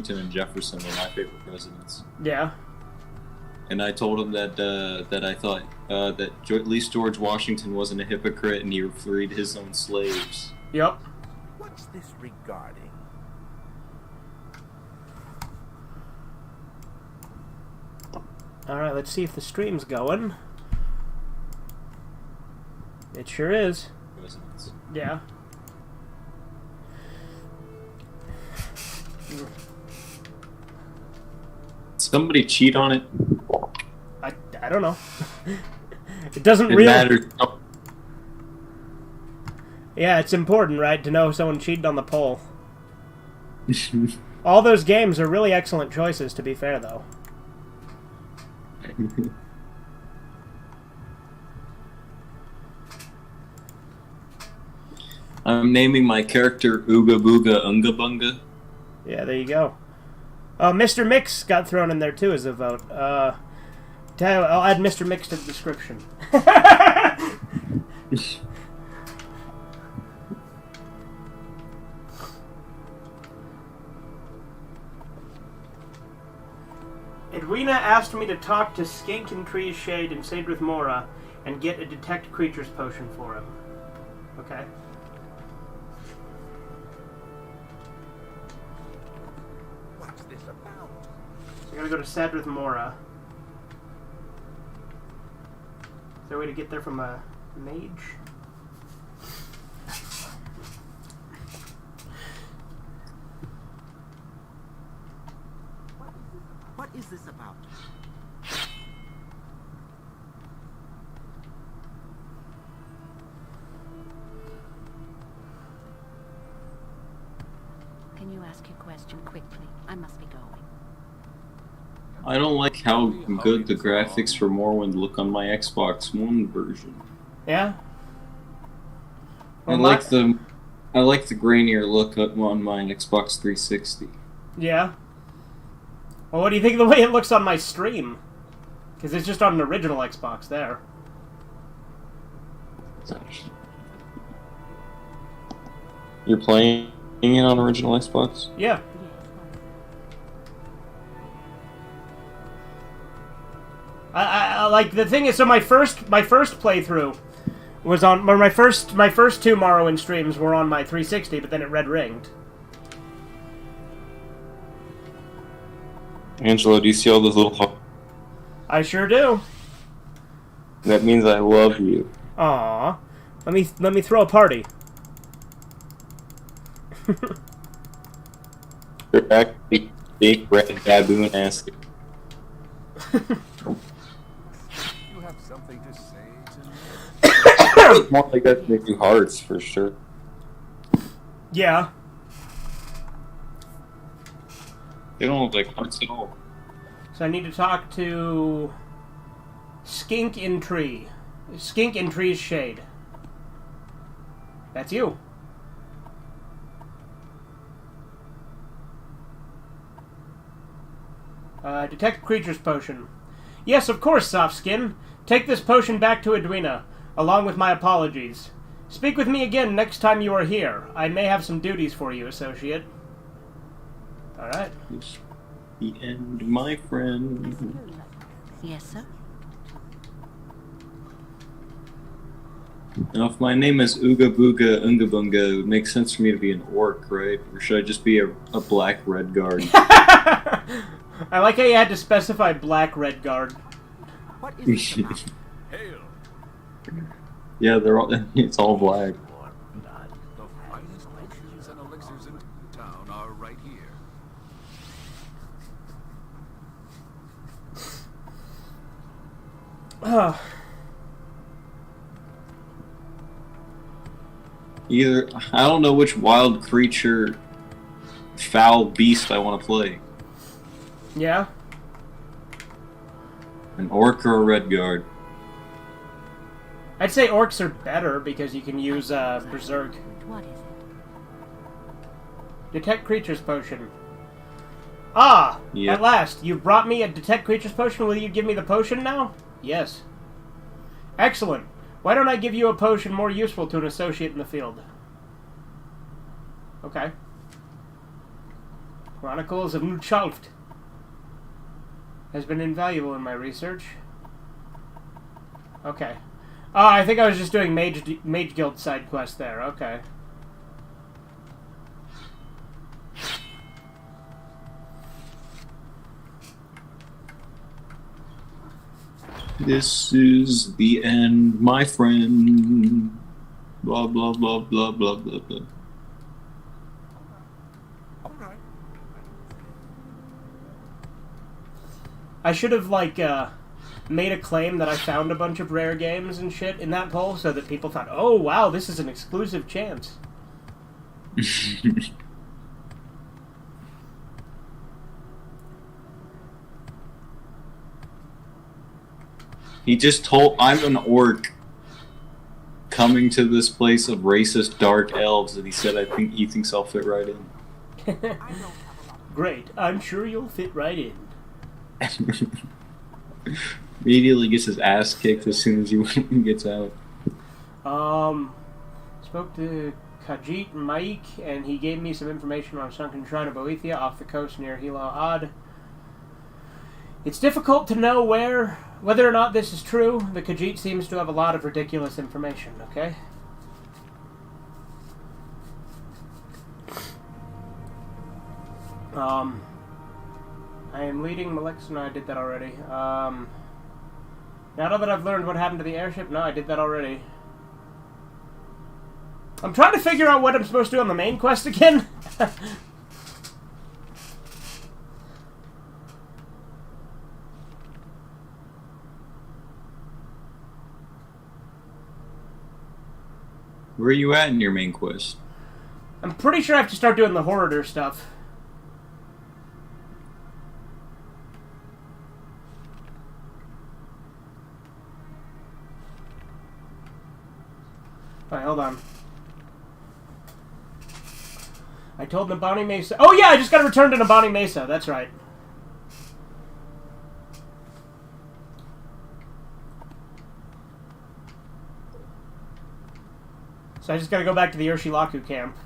Washington and Jefferson were my favorite presidents. Yeah. And I told him that I thought that at least George Washington wasn't a hypocrite and he freed his own slaves. Yep. What's this regarding? Alright, let's see if the stream's going. It sure is. Presidents. Yeah. Somebody cheat on it? I don't know. It doesn't It really matters. Yeah, it's important, right, to know if someone cheated on the poll. All those games are really excellent choices, to be fair, though. I'm naming my character Ooga Booga Unga Bunga. Yeah, there you go. Mr. Mix got thrown in there, too, as a vote. I'll add Mr. Mix to the description. Edwina asked me to talk to Skink in Tree's Shade and Sage with Mora and get a Detect Creatures potion for him. Okay. What's this about? So I gotta go to Sadrith Mora. Is there a way to get there from a mage? What is this about? Can you ask your question quickly? I must be going. I don't like how good the graphics for Morrowind look on my Xbox One version. Yeah? I like the grainier look on my Xbox 360. Yeah. Well, what do you think of the way it looks on my stream? Because it's just on an original Xbox there. You're playing it on original Xbox? Yeah. I like the thing is, so my first playthrough was on, or my first two Morrowind streams were on my 360, but then it red ringed. Angela, do you see all those little hearts? I sure do. That means I love you. Aww. Let me throw a party. They're actually big red baboon ass. You have something to say to me? More like that make you hearts for sure. Yeah. They don't look like hearts at all. So I need to talk to Skink in Tree. Skink in Tree's Shade. That's you. Detect Creatures Potion. Yes, of course, Softskin. Take this potion back to Edwina, along with my apologies. Speak with me again next time you are here. I may have some duties for you, associate. Alright. The end, my friend. Yes, sir? Now, if my name is Ooga Booga Unga Bunga, it would make sense for me to be an orc, right? Or should I just be a black red guard? I like how you had to specify black red guard. What is this about? Hail! Yeah, they're all. It's all black. The finest potions and elixirs in town are right here. Either I don't know which wild creature, foul beast I want to play. Yeah? An orc or a red guard. I'd say orcs are better because you can use Berserk. What is it? Detect Creatures Potion. Ah! Yeah. At last, you brought me a Detect Creatures Potion. Will you give me the potion now? Yes. Excellent. Why don't I give you a potion more useful to an associate in the field? Okay. Chronicles of Nuchalft has been invaluable in my research. Okay. I think I was just doing Mage Guild side quest there. Okay. This is the end, my friend. Blah, blah, blah, blah, blah, blah, blah. Alright. I should have, like, made a claim that I found a bunch of rare games and shit in that poll so that people thought, oh, wow, this is an exclusive chance. He just told, I'm an orc coming to this place of racist dark elves, and he said, he thinks I'll fit right in. Great, I'm sure you'll fit right in. Immediately gets his ass kicked as soon as he gets out. Spoke to Khajiit Maik, and he gave me some information on a sunken shrine of Boethia off the coast near Hilo Ad. It's difficult to know whether or not this is true. The Khajiit seems to have a lot of ridiculous information, okay? I am leading Malix. No, I did that already. Now that I've learned what happened to the airship, no, I did that already. I'm trying to figure out what I'm supposed to do on the main quest again. Where are you at in your main quest? I'm pretty sure I have to start doing the Hoarder stuff. Alright, hold on. I told Nabani Mesa... Oh yeah, I just got returned to Nabani Mesa, that's right. So I just gotta go back to the Urshilaku camp.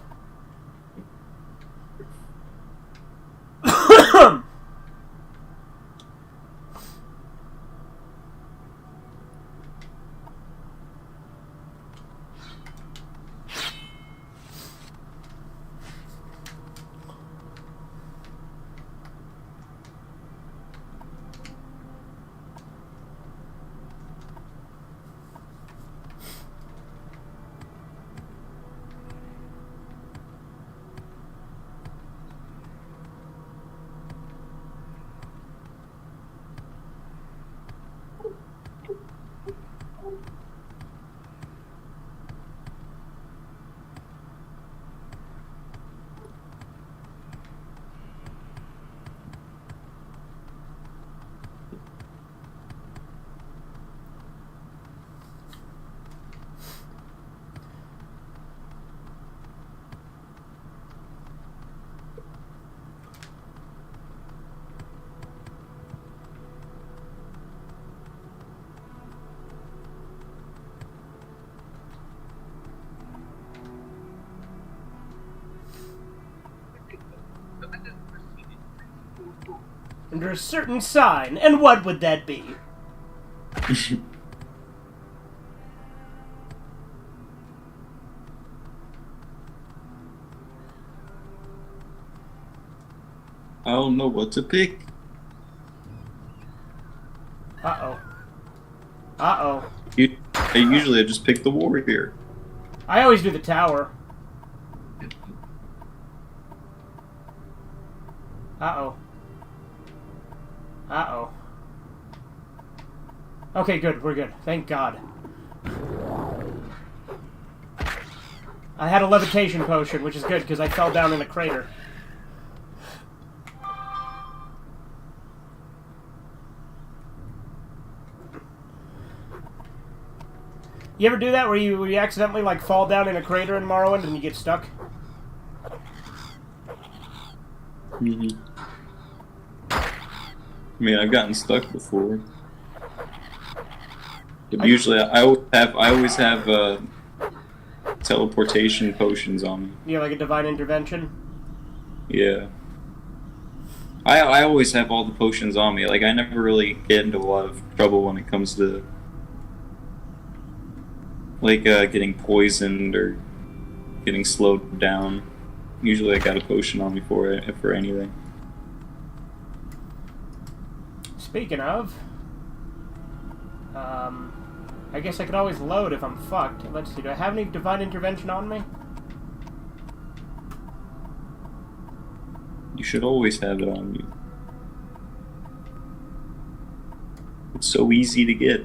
Under a certain sign, and what would that be? I don't know what to pick. Uh-oh. Uh-oh. Usually I just pick the warrior. I always do the tower. Uh-oh. Uh-oh. Okay, good. We're good. Thank God. I had a levitation potion, which is good, because I fell down in a crater. You ever do that, where you accidentally, like, fall down in a crater in Morrowind and you get stuck? Mm-hmm. I mean, I've gotten stuck before. But usually, I always have teleportation potions on me. Yeah, like a divine intervention? Yeah. I always have all the potions on me. Like, I never really get into a lot of trouble when it comes to, like, getting poisoned or getting slowed down. Usually I got a potion on me for anything. Speaking of, I guess I could always load if I'm fucked. Let's see, do I have any divine intervention on me? You should always have it on you. It's so easy to get.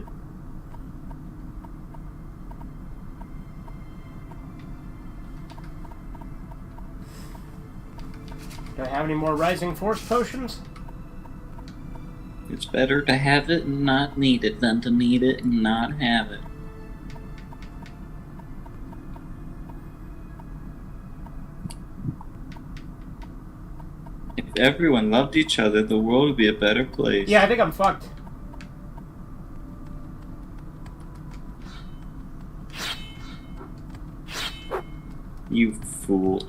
Do I have any more Rising Force potions? It's better to have it and not need it than to need it and not have it. If everyone loved each other, the world would be a better place. Yeah, I think I'm fucked. You fool.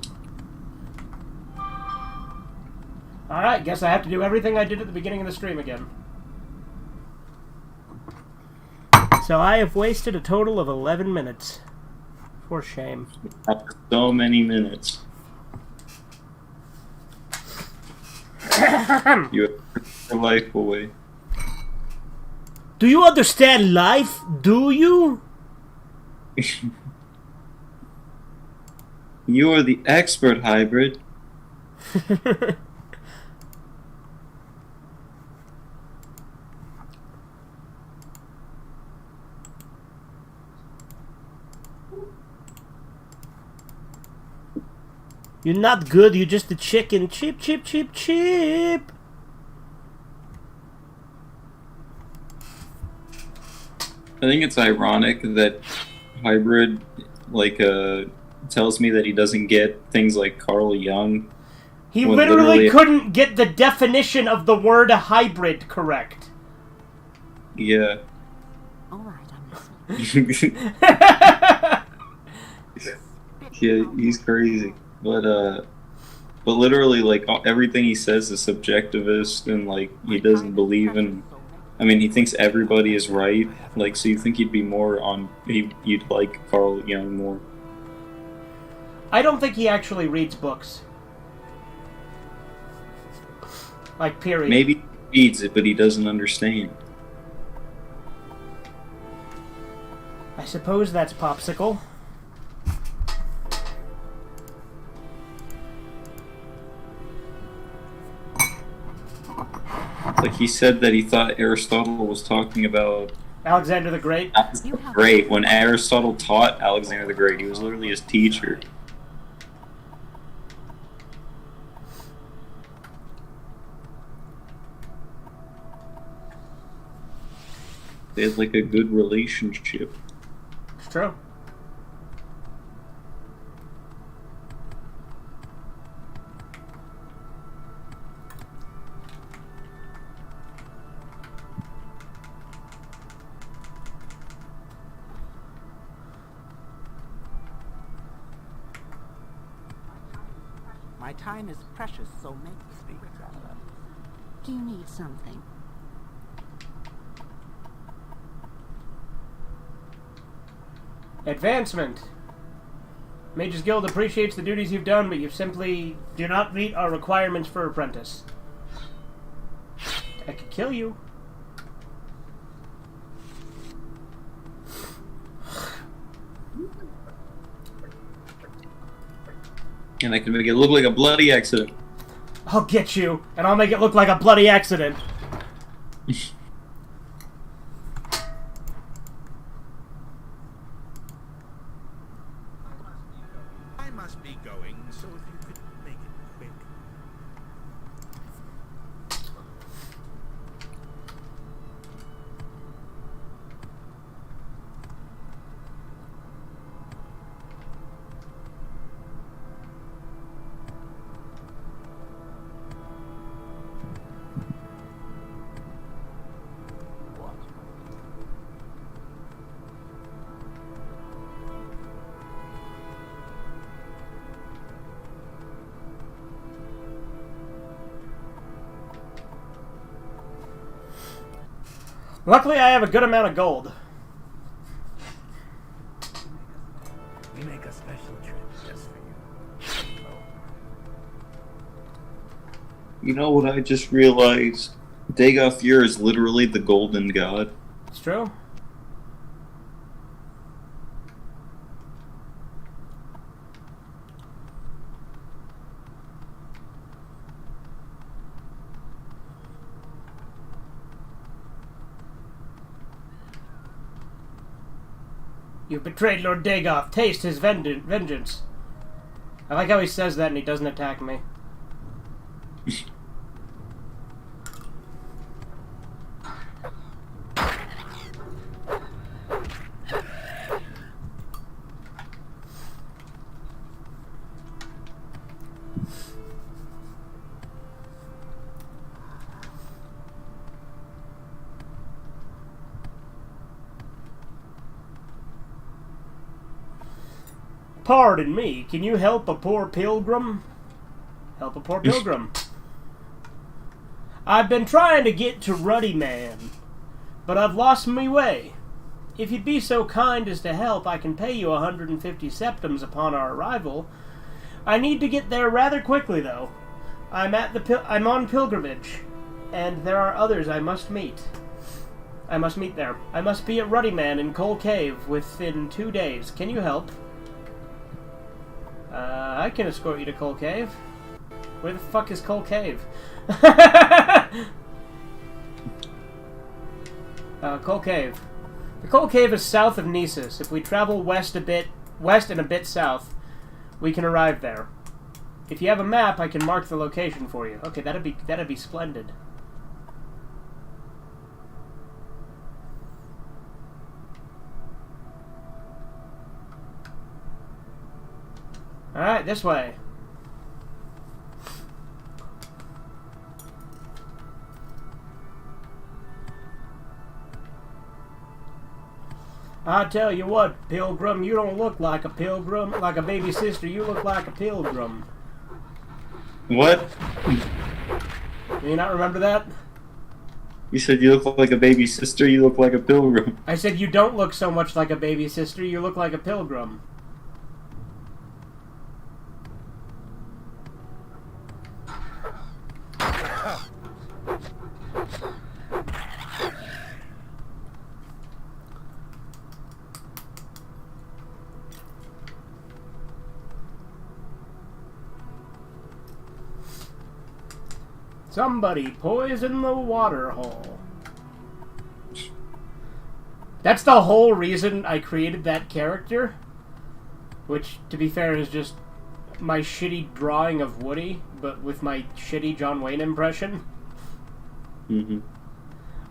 Alright, guess I have to do everything I did at the beginning of the stream again. So I have wasted a total of 11 minutes. For shame. So many minutes. You have your life away. Do you understand life? Do you? You are the expert, hybrid. You're not good, you're just a chicken. Chip, chip, chip, chip. I think it's ironic that hybrid, like, tells me that he doesn't get things like Carl Jung. He when literally couldn't get the definition of the word hybrid correct. Yeah. Alright, I'm listening. Yeah, he's crazy. But literally, like, everything he says is subjectivist, and, like, he doesn't believe in... I mean, he thinks everybody is right. Like, so you think he'd be more on... You'd like Carl Jung more. I don't think he actually reads books. Like, period. Maybe he reads it, but he doesn't understand. I suppose that's Popsicle. Like, he said that he thought Aristotle was talking about Alexander the Great. Alexander the Great. When Aristotle taught Alexander the Great, he was literally his teacher. They had, like, a good relationship. It's true. My time is precious, so make speak. Do you need something? Advancement. Mages Guild appreciates the duties you've done, but you simply do not meet our requirements for apprentice. I could kill you. And I can make it look like a bloody accident. I'll get you, and I'll make it look like a bloody accident. I must be going, so if you could make it quick. Luckily, I have a good amount of gold. We make a special trip just for you. You know what I just realized? Dagofir is literally the golden god. It's true. You've betrayed Lord Dagoth. Taste his vengeance. I like how he says that and he doesn't attack me. Pardon me, can you help a poor pilgrim? Help a poor pilgrim. I've been trying to get to Ruddy Man, but I've lost me way. If you'd be so kind as to help, I can pay you 150 septims upon our arrival. I need to get there rather quickly, though. I'm on pilgrimage, and there are others I must meet. I must meet there. I must be at Ruddy Man in Coal Cave within 2 days. Can you help? I can escort you to Coal Cave. Where the fuck is Coal Cave? Coal Cave. The Coal Cave is south of Nisus. If we travel west and a bit south, we can arrive there. If you have a map, I can mark the location for you. Okay, that'd be splendid. Alright, this way. I tell you what, pilgrim, you don't look like a pilgrim, like a baby sister, you look like a pilgrim. What? Do you not remember that? You said you look like a baby sister, you look like a pilgrim. I said you don't look so much like a baby sister, you look like a pilgrim. Somebody poison the water hole. That's the whole reason I created that character. Which, to be fair, is just my shitty drawing of Woody, but with my shitty John Wayne impression. Mm-hmm.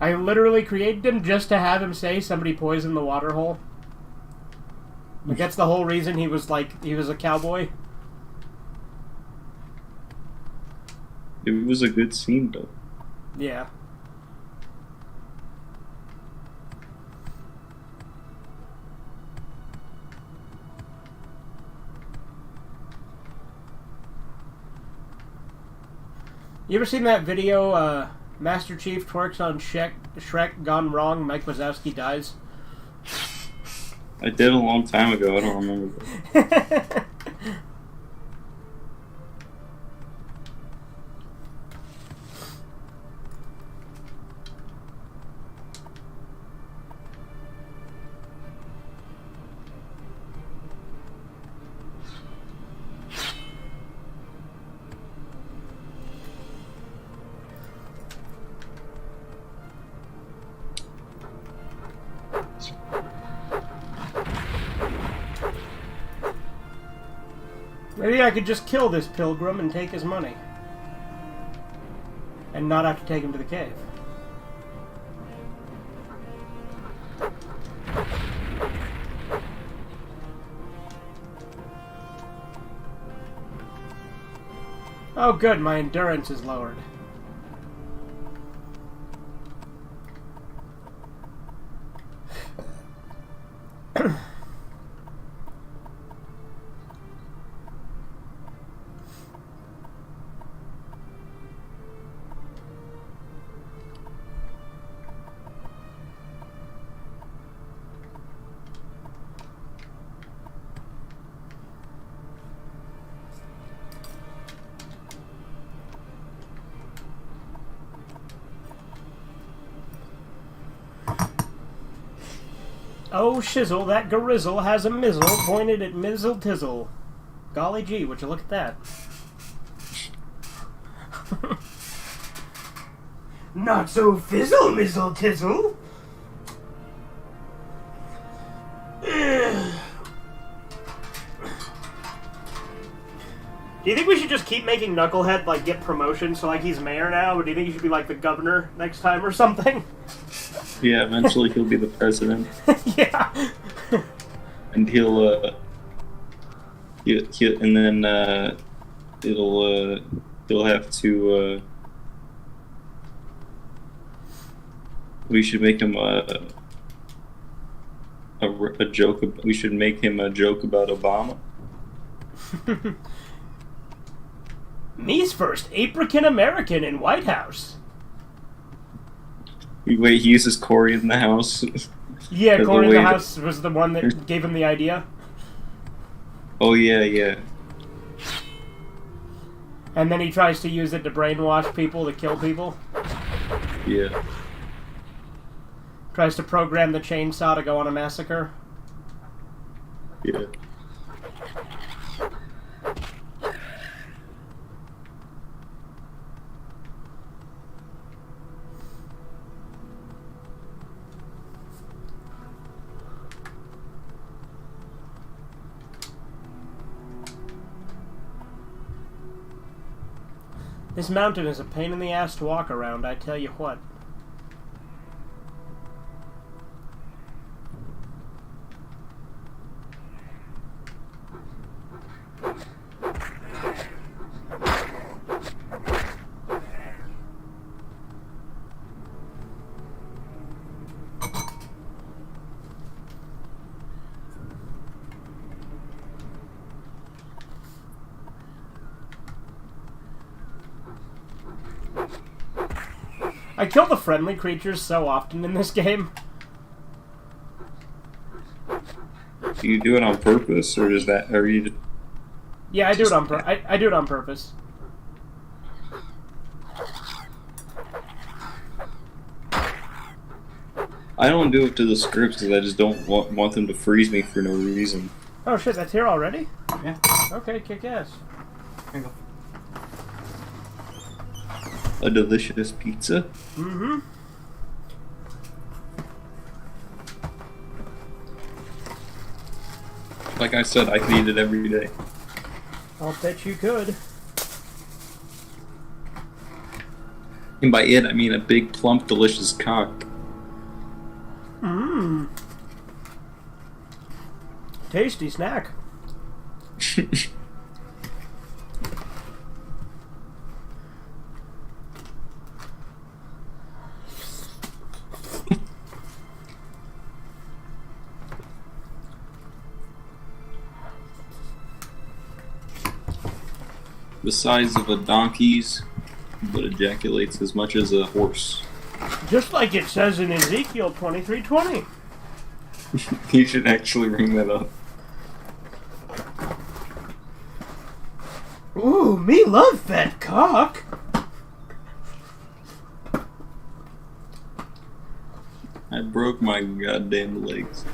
I literally created him just to have him say somebody poisoned the water hole. Like, that's the whole reason he was a cowboy. It was a good scene, though. Yeah. You ever seen that video, Master Chief twerks on Shrek gone wrong, Mike Wazowski dies? I did a long time ago, I don't remember that. Maybe I could just kill this pilgrim and take his money. And not have to take him to the cave. Oh good, my endurance is lowered. Oh shizzle, that garizzle has a mizzle pointed at Mizzle Tizzle. Golly gee, would you look at that? Not so fizzle, Mizzle Tizzle! Do you think we should just keep making Knucklehead, like, get promotion, so, like, he's mayor now? Or do you think he should be, like, the governor next time or something? Yeah, eventually he'll be the president. Yeah. And he'll and then, he'll have to, we should make him a joke, we should make him a joke about Obama. Me's first African-American in White House. Wait, he uses Corey in the house? Yeah, Or Corey in way the to- house was the one that gave him the idea. Oh, yeah. And then he tries to use it to brainwash people, to kill people. Yeah. Tries to program the chainsaw to go on a massacre. Yeah. This mountain is a pain in the ass to walk around, I tell you what. I kill the friendly creatures so often in this game. Do you do it on purpose, or is that, are you... Yeah, I do it on I do it on purpose. I don't do it to the scripts because I just don't want them to freeze me for no reason. Oh shit, that's here already? Yeah. Okay, kick ass. A delicious pizza. Mm-hmm. Like I said, I could eat it every day. I'll bet you could. And by it, I mean a big, plump, delicious cock. Mmm. Tasty snack. The size of a donkey's, but ejaculates as much as a horse. Just like it says in Ezekiel 23:20. You should actually ring that up. Ooh, me love fat cock. I broke my goddamn legs.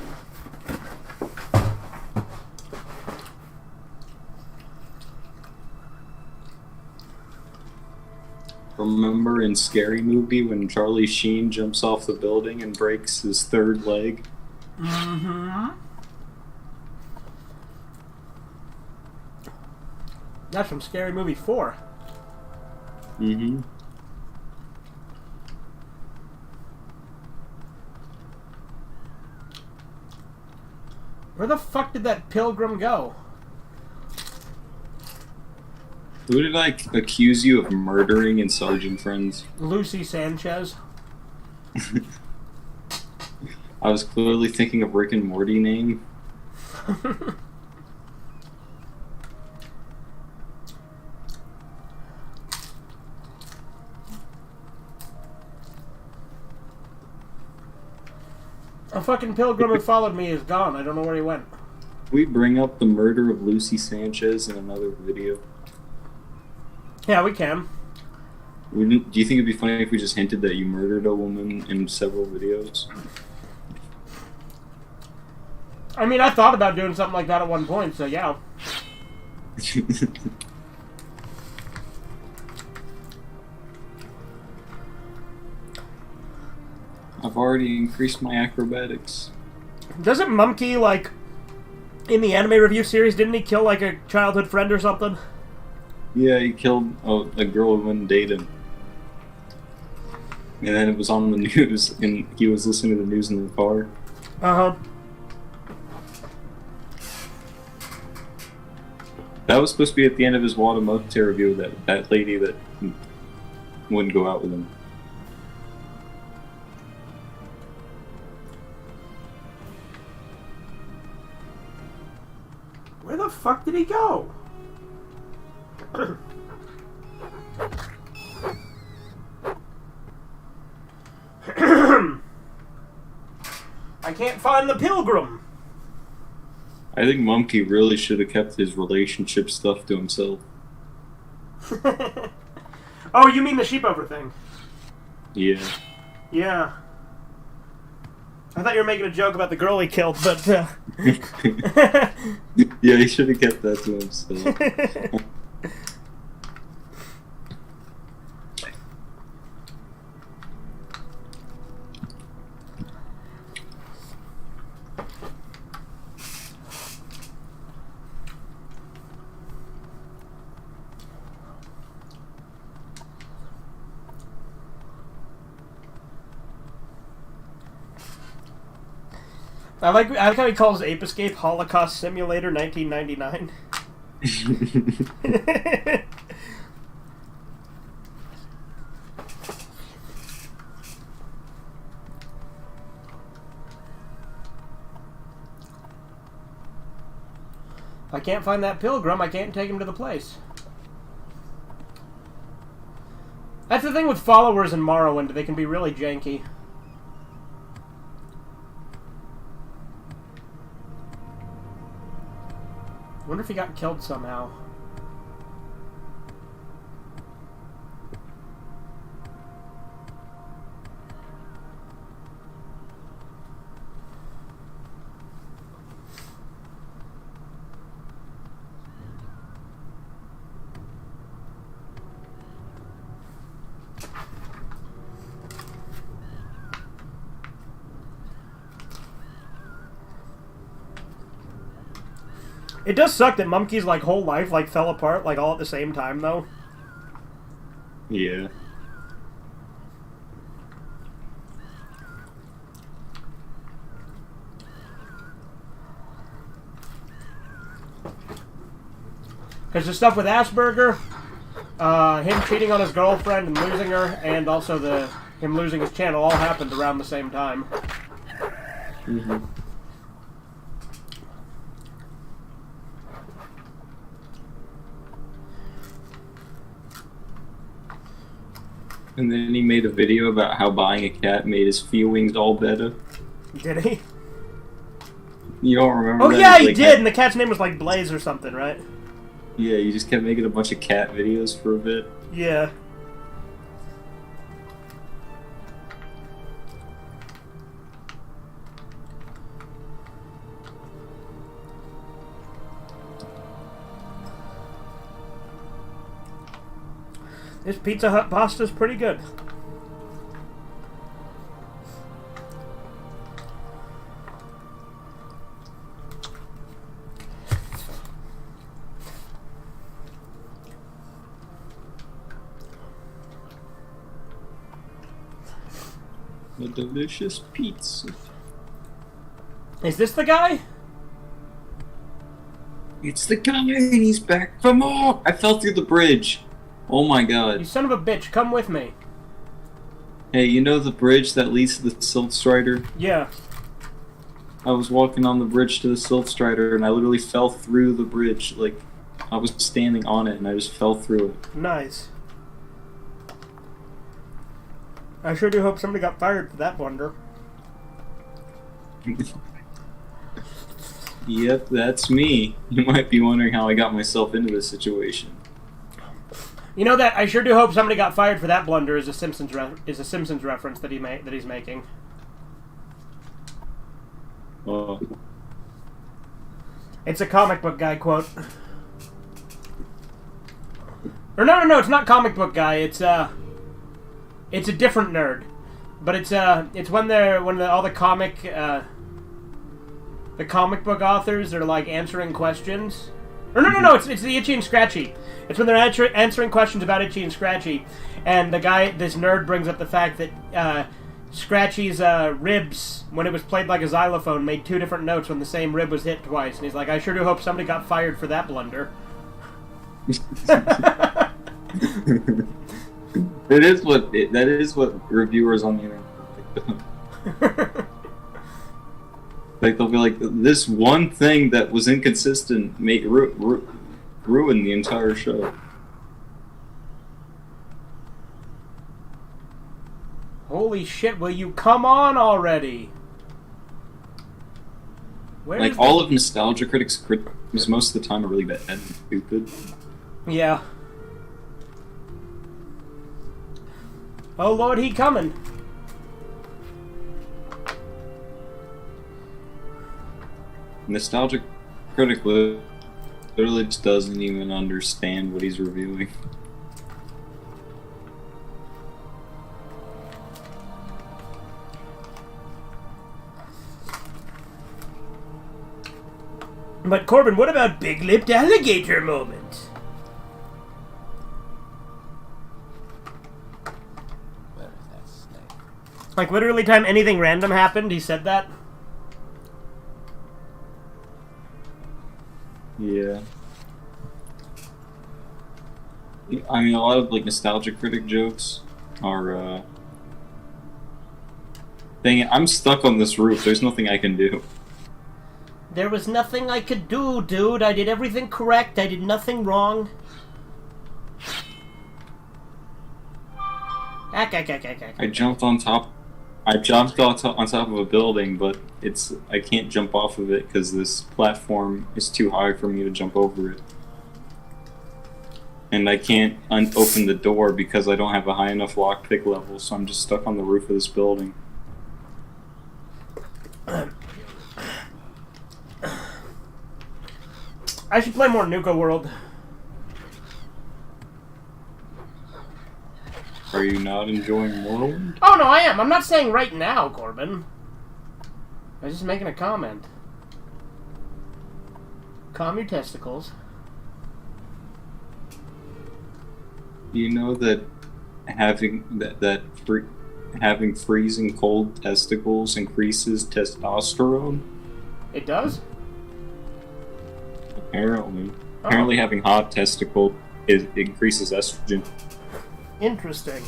Remember in Scary Movie when Charlie Sheen jumps off the building and breaks his third leg? Mm-hmm. That's from Scary Movie 4. Mm-hmm. Where the fuck did that pilgrim go? Who did I accuse you of murdering in Sergeant Friends? Lucy Sanchez. I was clearly thinking of Rick and Morty name. A fucking pilgrim who followed me is gone. I don't know where he went. We bring up the murder of Lucy Sanchez in another video. Yeah, we can. Do you think it'd be funny if we just hinted that you murdered a woman in several videos? I mean, I thought about doing something like that at one point, so yeah. I've already increased my acrobatics. Doesn't Mumkey, like, in the anime review series, didn't he kill, like, a childhood friend or something? Yeah, he killed a girl who wouldn't date him. And then it was on the news, and he was listening to the news in the car. Uh-huh. That was supposed to be at the end of his Watamote review, that lady that wouldn't go out with him. Where the fuck did he go? I can't find the pilgrim. I think Mumkey really should have kept his relationship stuff to himself. Oh, you mean the sheepover thing? Yeah. Yeah. I thought you were making a joke about the girl he killed, but... Yeah, he should have kept that to himself. I like how he calls Ape Escape Holocaust Simulator 1999. If I can't find that pilgrim, I can't take him to the place. That's the thing with followers in Morrowind, they can be really janky. I wonder if he got killed somehow. It does suck that Mumkey's like whole life like fell apart like all at the same time though. Yeah. Because the stuff with Asperger, him cheating on his girlfriend and losing her, and also him losing his channel all happened around the same time. Mm-hmm. And then he made a video about how buying a cat made his feelings all better. Did he? You don't remember that? Oh yeah, he like, did, and the cat's name was like Blaze or something, right? Yeah, you just kept making a bunch of cat videos for a bit. Yeah. This Pizza Hut pasta's pretty good. A delicious pizza. Is this the guy? It's the guy, and he's back for more! I fell through the bridge. Oh my You god. son of a bitch, come with me. Hey, you know the bridge that leads to the Silt Strider? Yeah. I was walking on the bridge to the Silt Strider, and I literally fell through the bridge. Like, I was standing on it, and I just fell through it. Nice. I sure do hope somebody got fired for that blunder. Yep, that's me. You might be wondering how I got myself into this situation. You know that I sure do hope somebody got fired for that blunder is a Simpsons reference that he's making. It's a comic book guy quote. Or no, it's not comic book guy. It's a different nerd. But it's when all the comic book authors are like answering questions. Or no, it's the Itchy and Scratchy. It's when they're answering questions about Itchy and Scratchy, and this nerd brings up the fact that Scratchy's ribs, when it was played like a xylophone, made 2 different notes when the same rib was hit twice, and he's like, I sure do hope somebody got fired for that blunder. That is what reviewers on the internet think. Like they'll be like, this one thing that was inconsistent ruined the entire show. Holy shit! Will you come on already? Like all of Nostalgia Critics' criticisms most of the time are really bad and stupid. Yeah. Oh Lord, he coming. Nostalgic Critic literally just doesn't even understand what he's reviewing. But Corbin, what about big-lipped alligator moment? Where is that snake? Like literally time anything random happened, he said that? Yeah. I mean, a lot of like Nostalgia Critic jokes are dang it, I'm stuck on this roof, there's nothing I can do. There was nothing I could do, dude. I did everything correct. I did nothing wrong. I jumped on top of a building, but I can't jump off of it because this platform is too high for me to jump over it. And I can't open the door because I don't have a high enough lockpick level, so I'm just stuck on the roof of this building. I should play more Nuka World. Are you not enjoying Morrowind? Oh no, I am. I'm not saying right now, Corbin. I was just making a comment. Calm your testicles. You know that having having freezing cold testicles increases testosterone? It does? Apparently. Apparently having hot testicles increases estrogen. Interesting.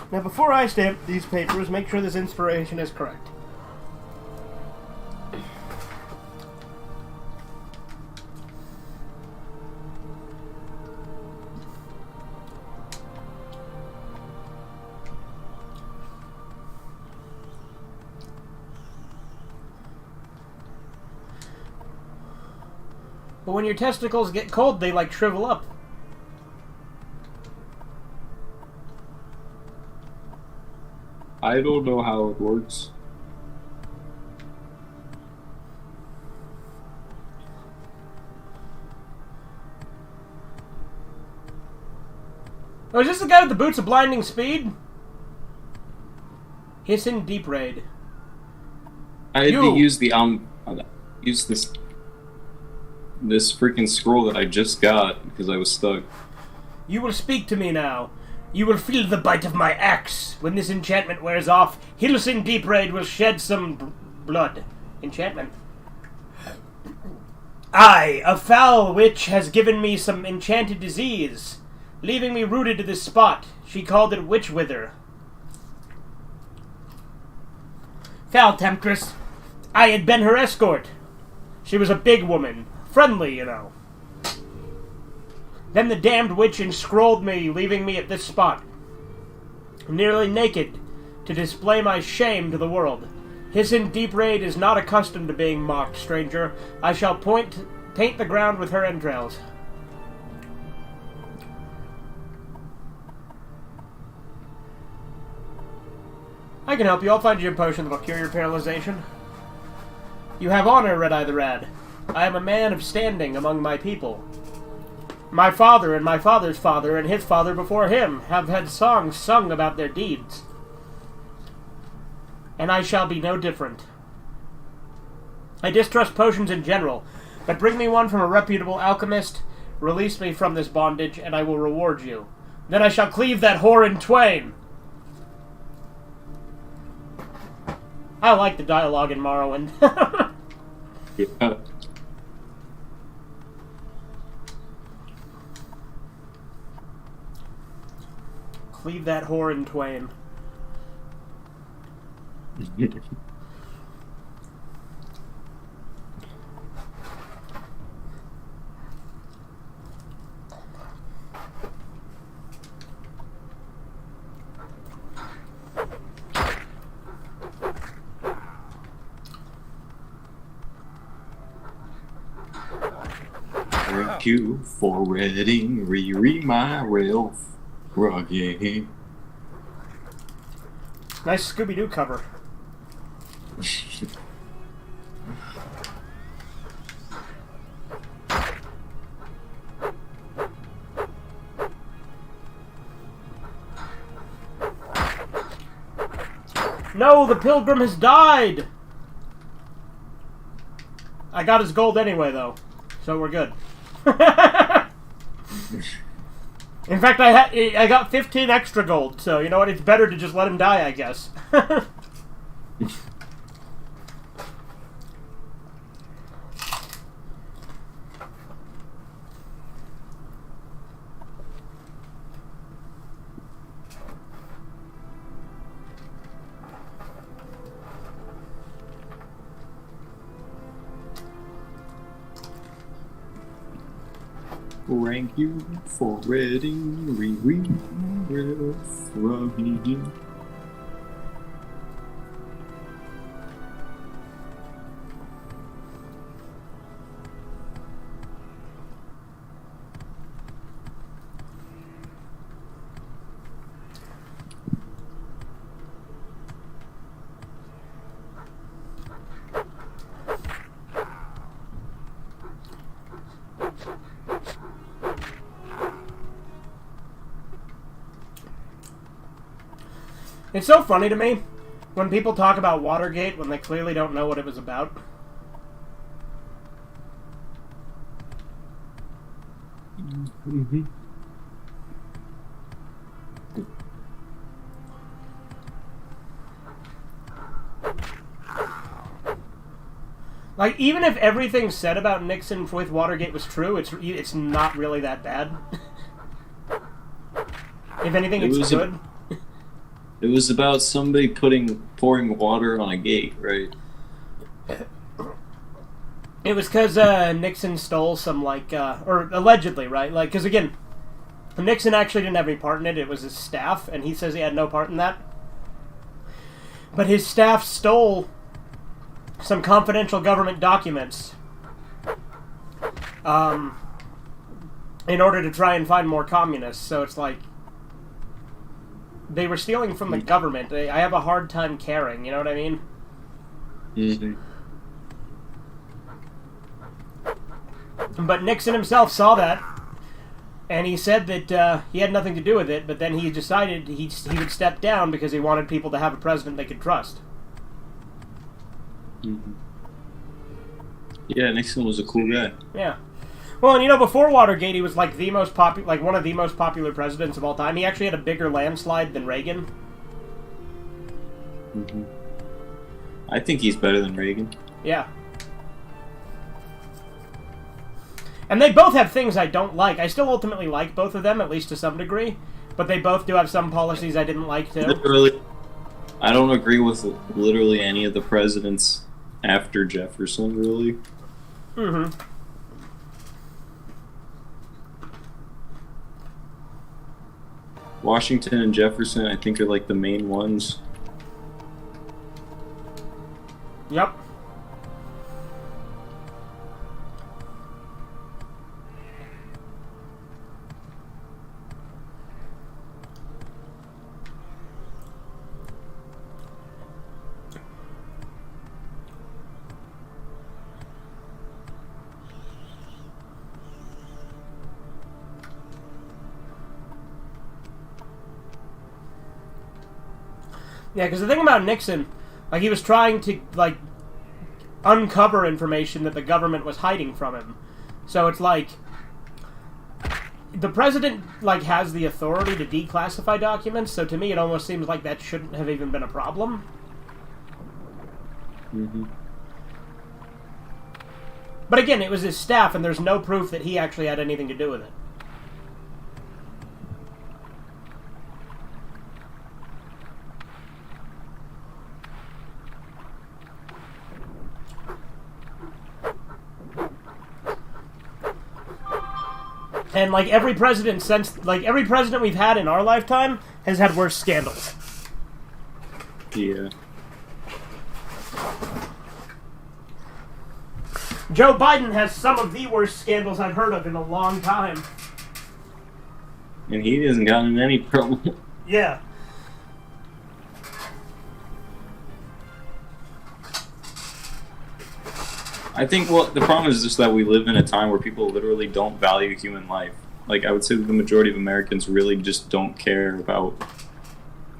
Now before I stamp these papers, make sure this inspiration is correct. But when your testicles get cold, they like shrivel up. I don't know how it works. Oh, is this the guy with the boots of blinding speed? Hissin Deep Raid. I had to use this freaking scroll that I just got because I was stuck. You will speak to me now. You will feel the bite of my axe. When this enchantment wears off, Hilson Deep Raid will shed some blood. Enchantment. Aye, a foul witch has given me some enchanted disease, leaving me rooted to this spot. She called it witch wither. Foul temptress. I had been her escort. She was a big woman. Friendly, you know. Then the damned witch enscrolled me, leaving me at this spot, nearly naked, to display my shame to the world. Hissin Deep Raid is not accustomed to being mocked, stranger. I shall taint the ground with her entrails. I can help you. I'll find you a potion that will cure your paralyzation. You have honor, Red-Eye the Rad. I am a man of standing among my people. My father and my father's father and his father before him have had songs sung about their deeds. And I shall be no different. I distrust potions in general, but bring me one from a reputable alchemist, release me from this bondage, and I will reward you. Then I shall cleave that whore in twain. I like the dialogue in Morrowind. Yeah. Cleave that whore in twain. Thank you for reading my Ralph Rugged. Nice Scooby-Doo cover. No, the pilgrim has died! I got his gold anyway, though, so we're good. In fact, I got 15 extra gold, so you know what? It's better to just let him die, I guess. Thank you for reading Ralph Rugged. It's so funny to me when people talk about Watergate when they clearly don't know what it was about. Mm-hmm. Like, even if everything said about Nixon with Watergate was true, it's not really that bad. If anything, it's good. It was about somebody pouring water on a gate, right? It was because Nixon stole some, or allegedly, right? Like, because again, Nixon actually didn't have any part in it. It was his staff, and he says he had no part in that. But his staff stole some confidential government documents in order to try and find more communists. So it's like, they were stealing from the government. I have a hard time caring, you know what I mean? Mm-hmm. But Nixon himself saw that, and he said that he had nothing to do with it, but then he decided he would step down because he wanted people to have a president they could trust. Mm-hmm. Yeah, Nixon was a cool guy. Yeah. Well, and you know, before Watergate, he was like the most one of the most popular presidents of all time. He actually had a bigger landslide than Reagan. Mm-hmm. I think he's better than Reagan. Yeah. And they both have things I don't like. I still ultimately like both of them, at least to some degree. But they both do have some policies I didn't like, too. Literally, I don't agree with literally any of the presidents after Jefferson, really. Mm-hmm. Washington and Jefferson, I think, are like the main ones. Yep. Yeah, because the thing about Nixon, like, he was trying to, like, uncover information that the government was hiding from him. So it's like, the president, like, has the authority to declassify documents, so to me it almost seems like that shouldn't have even been a problem. Mm-hmm. But again, it was his staff, and there's no proof that he actually had anything to do with it. And like every president we've had in our lifetime has had worse scandals. Yeah. Joe Biden has some of the worst scandals I've heard of in a long time. And he hasn't gotten in any trouble. Yeah. I think, well, the problem is just that we live in a time where people literally don't value human life. Like, I would say that the majority of Americans really just don't care about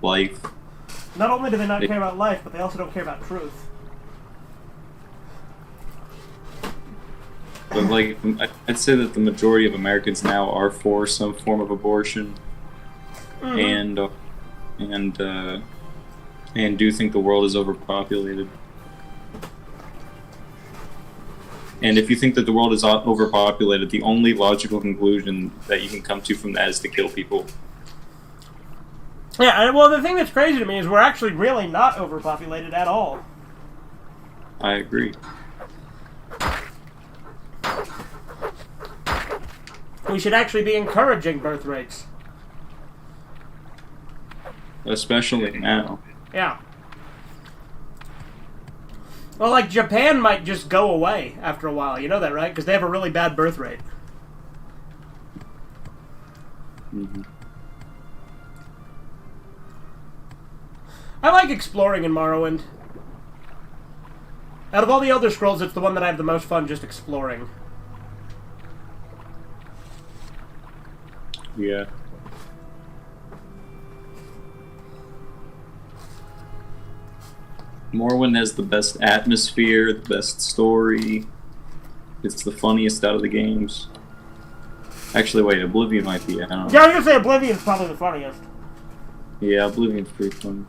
life. Not only do they not care about life, but they also don't care about truth. But, like, I'd say that the majority of Americans now are for some form of abortion. Mm-hmm. And do think the world is overpopulated. And if you think that the world is overpopulated, the only logical conclusion that you can come to from that is to kill people. Yeah, well, the thing that's crazy to me is we're actually really not overpopulated at all. I agree. We should actually be encouraging birth rates. Especially now. Yeah. Well, like, Japan might just go away after a while. You know that, right? Because they have a really bad birth rate. Mm-hmm. I like exploring in Morrowind. Out of all the Elder Scrolls, it's the one that I have the most fun just exploring. Yeah. Morrowind has the best atmosphere, the best story. It's the funniest out of the games. Actually, wait, Oblivion might be. I don't know. Yeah, I was gonna say Oblivion's probably the funniest. Yeah, Oblivion's pretty funny.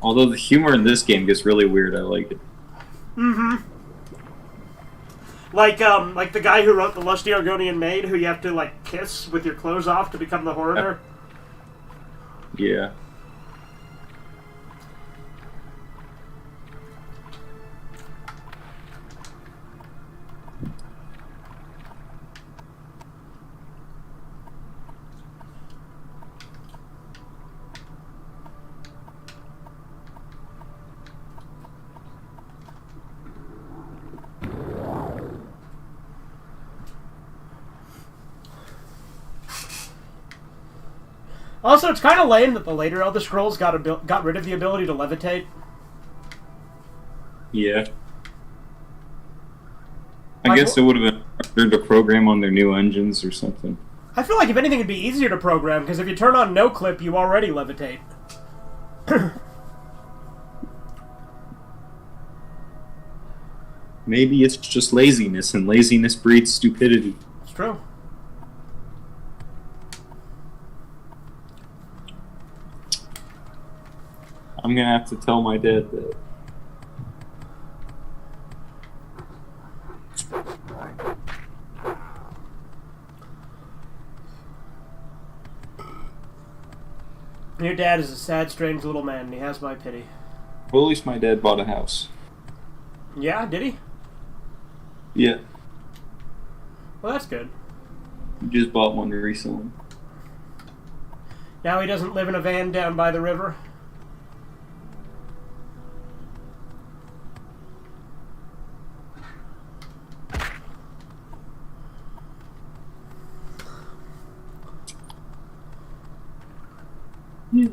Although the humor in this game gets really weird, I like it. Mm-hmm. Like the guy who wrote The Lusty Argonian Maid, who you have to, like, kiss with your clothes off to become the Horner. Yeah. Also, it's kind of lame that the later Elder Scrolls got rid of the ability to levitate. Yeah. I guess it would have been harder to program on their new engines or something. I feel like if anything, it'd be easier to program, because if you turn on no clip, you already levitate. Maybe it's just laziness, and laziness breeds stupidity. It's true. I'm gonna have to tell my dad that. Your dad is a sad, strange little man, and he has my pity. Well, at least my dad bought a house. Yeah, did he? Yeah. Well, that's good. He just bought one recently. Now he doesn't live in a van down by the river? Yeah.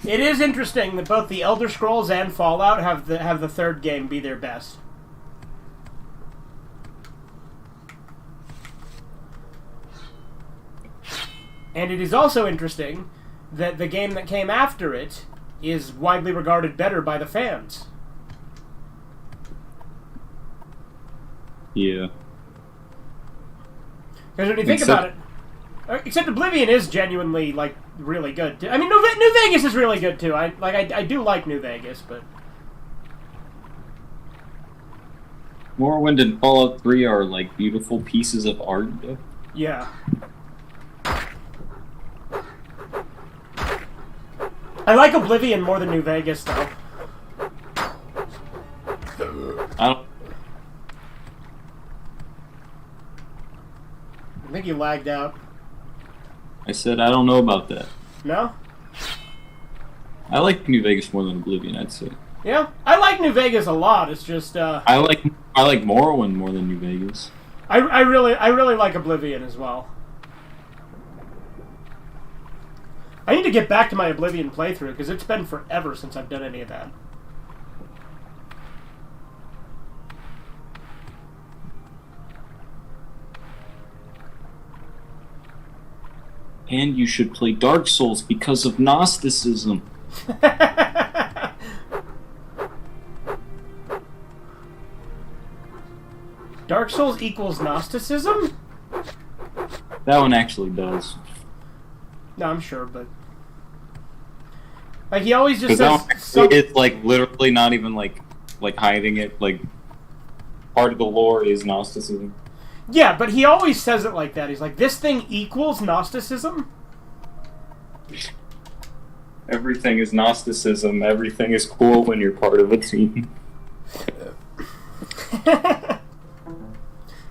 It is interesting that both the Elder Scrolls and Fallout have the third game be their best. And it is also interesting that the game that came after it is widely regarded better by the fans. Yeah. Because when you think about it, except Oblivion is genuinely like really good too. I mean, New Vegas is really good too. I do like New Vegas, but Morrowind and Fallout 3 are like beautiful pieces of art. yeah. I like Oblivion more than New Vegas though. I think you lagged out. I said I don't know about that. No? I like New Vegas more than Oblivion, I'd say. Yeah, I like New Vegas a lot. It's just I like Morrowind more than New Vegas. I really like Oblivion as well. I need to get back to my Oblivion playthrough because it's been forever since I've done any of that. And you should play Dark Souls because of Gnosticism. Dark Souls equals Gnosticism? That one actually does. No, I'm sure, but like he always just Because says it's like literally not even like hiding it. Like part of the lore is Gnosticism. yeah, but he always says it like that. He's like, this thing equals Gnosticism? Everything is Gnosticism. Everything is cool when you're part of a team.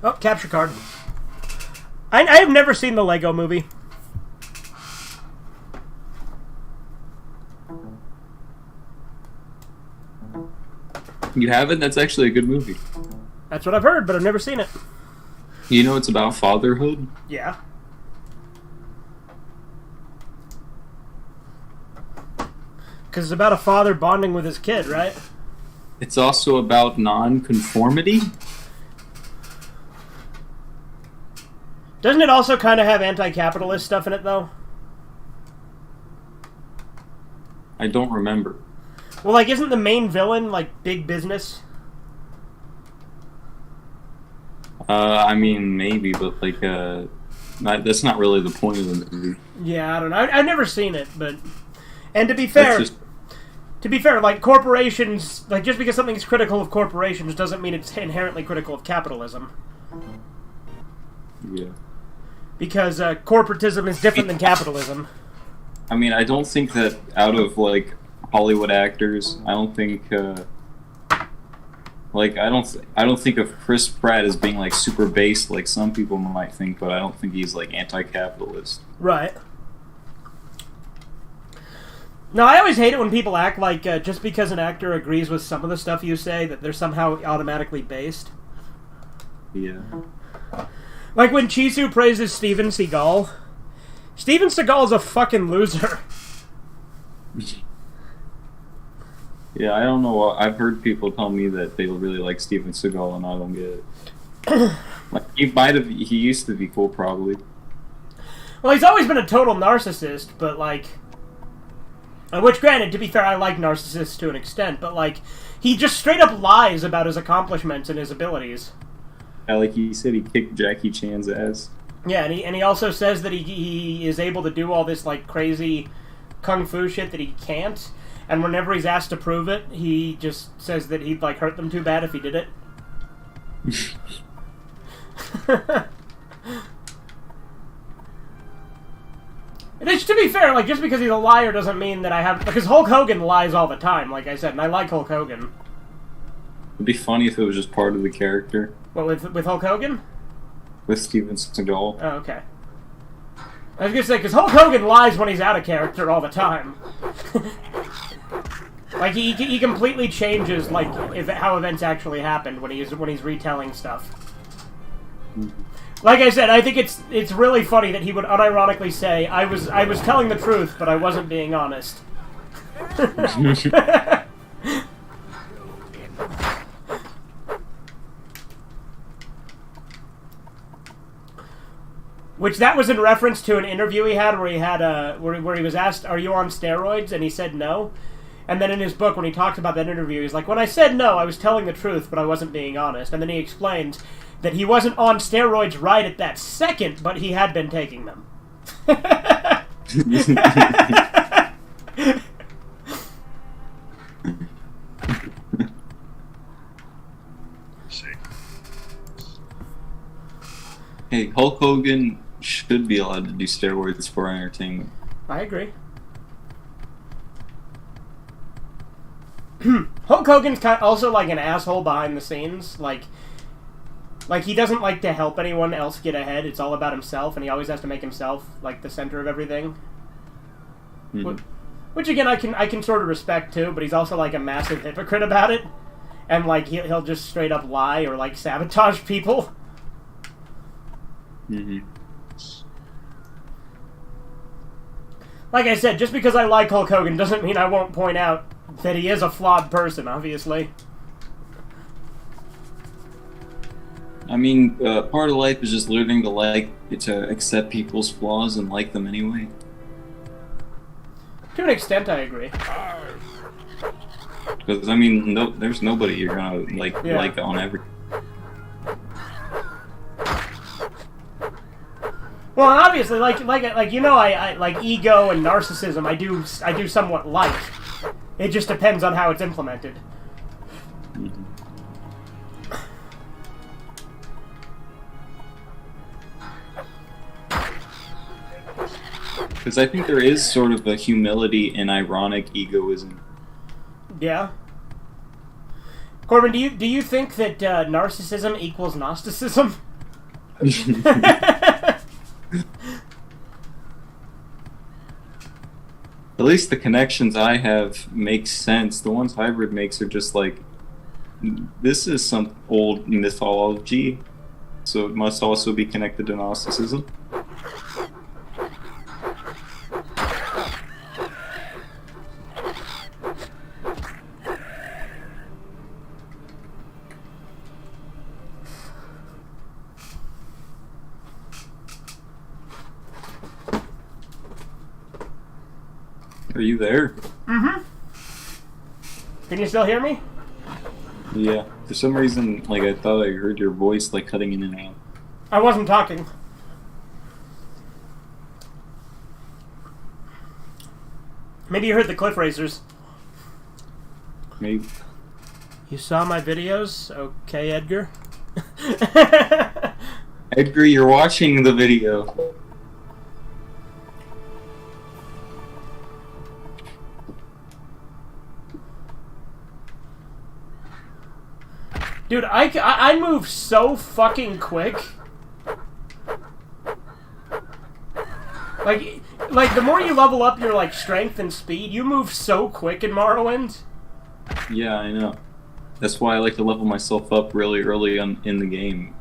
Oh, capture card. I have never seen the Lego Movie. You haven't? That's actually a good movie. That's what I've heard, but I've never seen it. You know it's about fatherhood? Yeah. Because it's about a father bonding with his kid, right? It's also about non-conformity. Doesn't it also kind of have anti-capitalist stuff in it, though? I don't remember. Well, like, isn't the main villain, like, big business? I mean, maybe, but like, that's not really the point of the movie. Yeah, I don't know. I've never seen it, but... And to be fair, like, corporations... Like, just because something's critical of corporations doesn't mean it's inherently critical of capitalism. Yeah. Because corporatism is different than capitalism. I mean, I don't think that out of, like, Hollywood actors, I don't think, I don't think of Chris Pratt as being, like, super based like some people might think, but I don't think he's, like, anti-capitalist. Right. No, I always hate it when people act like just because an actor agrees with some of the stuff you say, that they're somehow automatically based. Yeah. Like when Chisu praises Steven Seagal. Steven Seagal's a fucking loser. Yeah, I don't know. I've heard people tell me that they really like Steven Seagal, and I don't get it. Like, he used to be cool, probably. Well, he's always been a total narcissist, but like... Which, granted, to be fair, I like narcissists to an extent, but like, he just straight up lies about his accomplishments and his abilities. Yeah, like he said he kicked Jackie Chan's ass. Yeah, and he also says that he is able to do all this like crazy kung fu shit that he can't, and whenever he's asked to prove it, he just says that he'd like hurt them too bad if he did it. And it's, to be fair, like, just because he's a liar doesn't mean that I have... Because Hulk Hogan lies all the time, like I said, and I like Hulk Hogan. It'd be funny if it was just part of the character. What, with Hulk Hogan? With Steven Seagal. Oh, okay. I was gonna say, because Hulk Hogan lies when he's out of character all the time. Like, he completely changes, like, how events actually happened when he's retelling stuff. Mm-hmm. Like I said, I think it's really funny that he would unironically say, I was telling the truth, but I wasn't being honest. Which that was in reference to an interview he had where he was asked, "Are you on steroids?" and he said no. And then in his book, when he talks about that interview, he's like, "When I said no, I was telling the truth, but I wasn't being honest." And then he explains that he wasn't on steroids right at that second, but he had been taking them. Hey, Hulk Hogan should be allowed to do steroids for entertainment. I agree. Hulk Hogan's also like an asshole behind the scenes. Like he doesn't like to help anyone else get ahead. It's all about himself, and he always has to make himself like the center of everything. Mm-hmm. Which again, I can sort of respect too. But he's also like a massive hypocrite about it, and like he'll just straight up lie or like sabotage people. Mm-hmm. Like I said, just because I like Hulk Hogan doesn't mean I won't point out that he is a flawed person, obviously. I mean, part of life is just learning to accept people's flaws and like them anyway. To an extent, I agree. Because, I mean, there's nobody you're gonna like on every... Well, and obviously, like you know, I like ego and narcissism. I do somewhat like. It just depends on how it's implemented. Mm-hmm. Because I think there is sort of a humility and ironic egoism. Yeah. Corbin, do you think that narcissism equals Gnosticism? At least the connections I have make sense. The ones Hybrid makes are just like, this is some old mythology, so it must also be connected to Gnosticism. Are you there? Mm-hmm. Can you still hear me? Yeah. For some reason, like, I thought I heard your voice, like, cutting in and out. I wasn't talking. Maybe you heard the cliff racers. Maybe. You saw my videos? Okay, Edgar. Edgar, you're watching the video. Dude, I move so fucking quick. Like the more you level up your like strength and speed, you move so quick in Morrowind. Yeah, I know. That's why I like to level myself up really early in the game.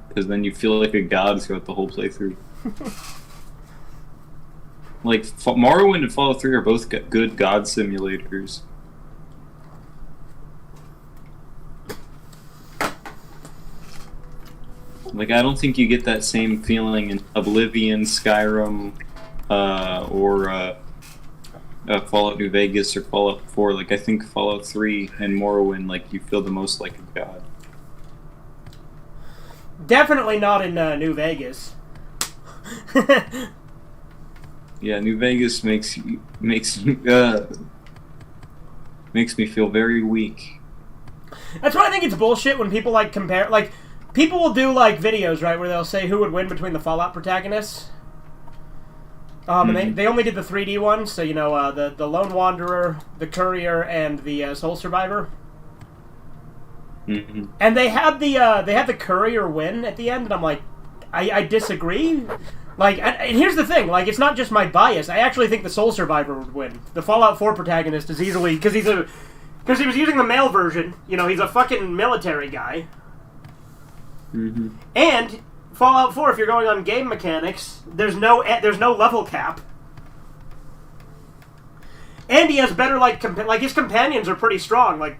Because then you feel like a god throughout the whole playthrough. Like, Morrowind and Fallout 3 are both good god simulators. Like, I don't think you get that same feeling in Oblivion, Skyrim, or Fallout New Vegas or Fallout 4. Like, I think Fallout 3 and Morrowind, like, you feel the most like a god. Definitely not in New Vegas. Yeah, New Vegas makes me feel very weak. That's why I think it's bullshit when people like compare. Like, people will do like videos, right, where they'll say who would win between the Fallout protagonists. And they only did the 3D ones, so you know the Lone Wanderer, the Courier, and the Soul Survivor. Mm-hmm. And they had the Courier win at the end, and I'm like, I disagree. Like, and here's the thing, like, it's not just my bias. I actually think the Soul Survivor would win. The Fallout 4 protagonist is easily because he was using the male version. You know, he's a fucking military guy. Mm-hmm. And Fallout 4, if you're going on game mechanics, there's no level cap. And he has better, like his companions are pretty strong. Like,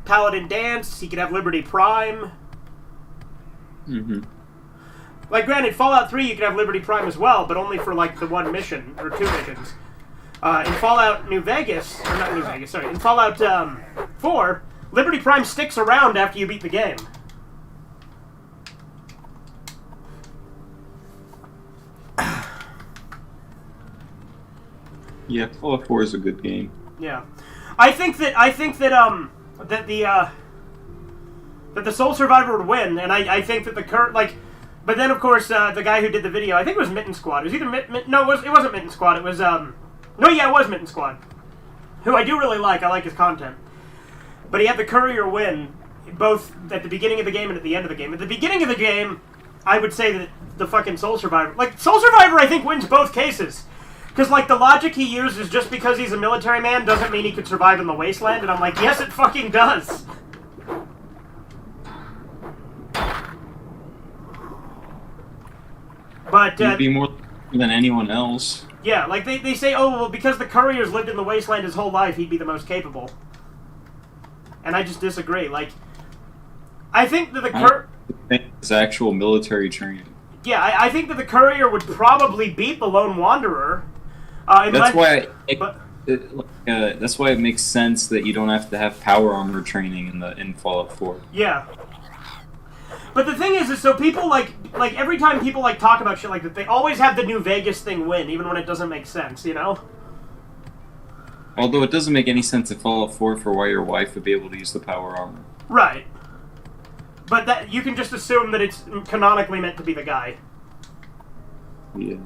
Paladin Dance, he could have Liberty Prime. Mm-hmm. Like, granted, Fallout 3, you could have Liberty Prime as well, but only for, like, the one mission, or 2 missions. In Fallout New Vegas, or not New Vegas, sorry, in Fallout 4, Liberty Prime sticks around after you beat the game. Yeah, Fallout 4 is a good game. Yeah, I think that the Soul Survivor would win, and I think that the current, like, but then of course the guy who did the video, I think it was Mitten Squad. It was either it wasn't Mitten Squad. It was it was Mitten Squad, who I do really like. I like his content, but he had the Courier win both at the beginning of the game and at the end of the game. At the beginning of the game, I would say that the fucking Soul Survivor, I think wins both cases. Because, like, the logic he used is just because he's a military man doesn't mean he could survive in the wasteland, and I'm like, yes, it fucking does! But, He'd be more than anyone else. Yeah, like, they say, oh, well, because the Courier's lived in the wasteland his whole life, he'd be the most capable. And I just disagree. Like, I think that the I think it's actual military training. Yeah, I think that the Courier would probably beat the Lone Wanderer. That's why it makes sense that you don't have to have power armor training in Fallout 4. Yeah. But the thing is so people like every time people like talk about shit like that, they always have the New Vegas thing win, even when it doesn't make sense, you know? Although it doesn't make any sense in Fallout 4 for why your wife would be able to use the power armor. Right. But that you can just assume that it's canonically meant to be the guy. Yeah.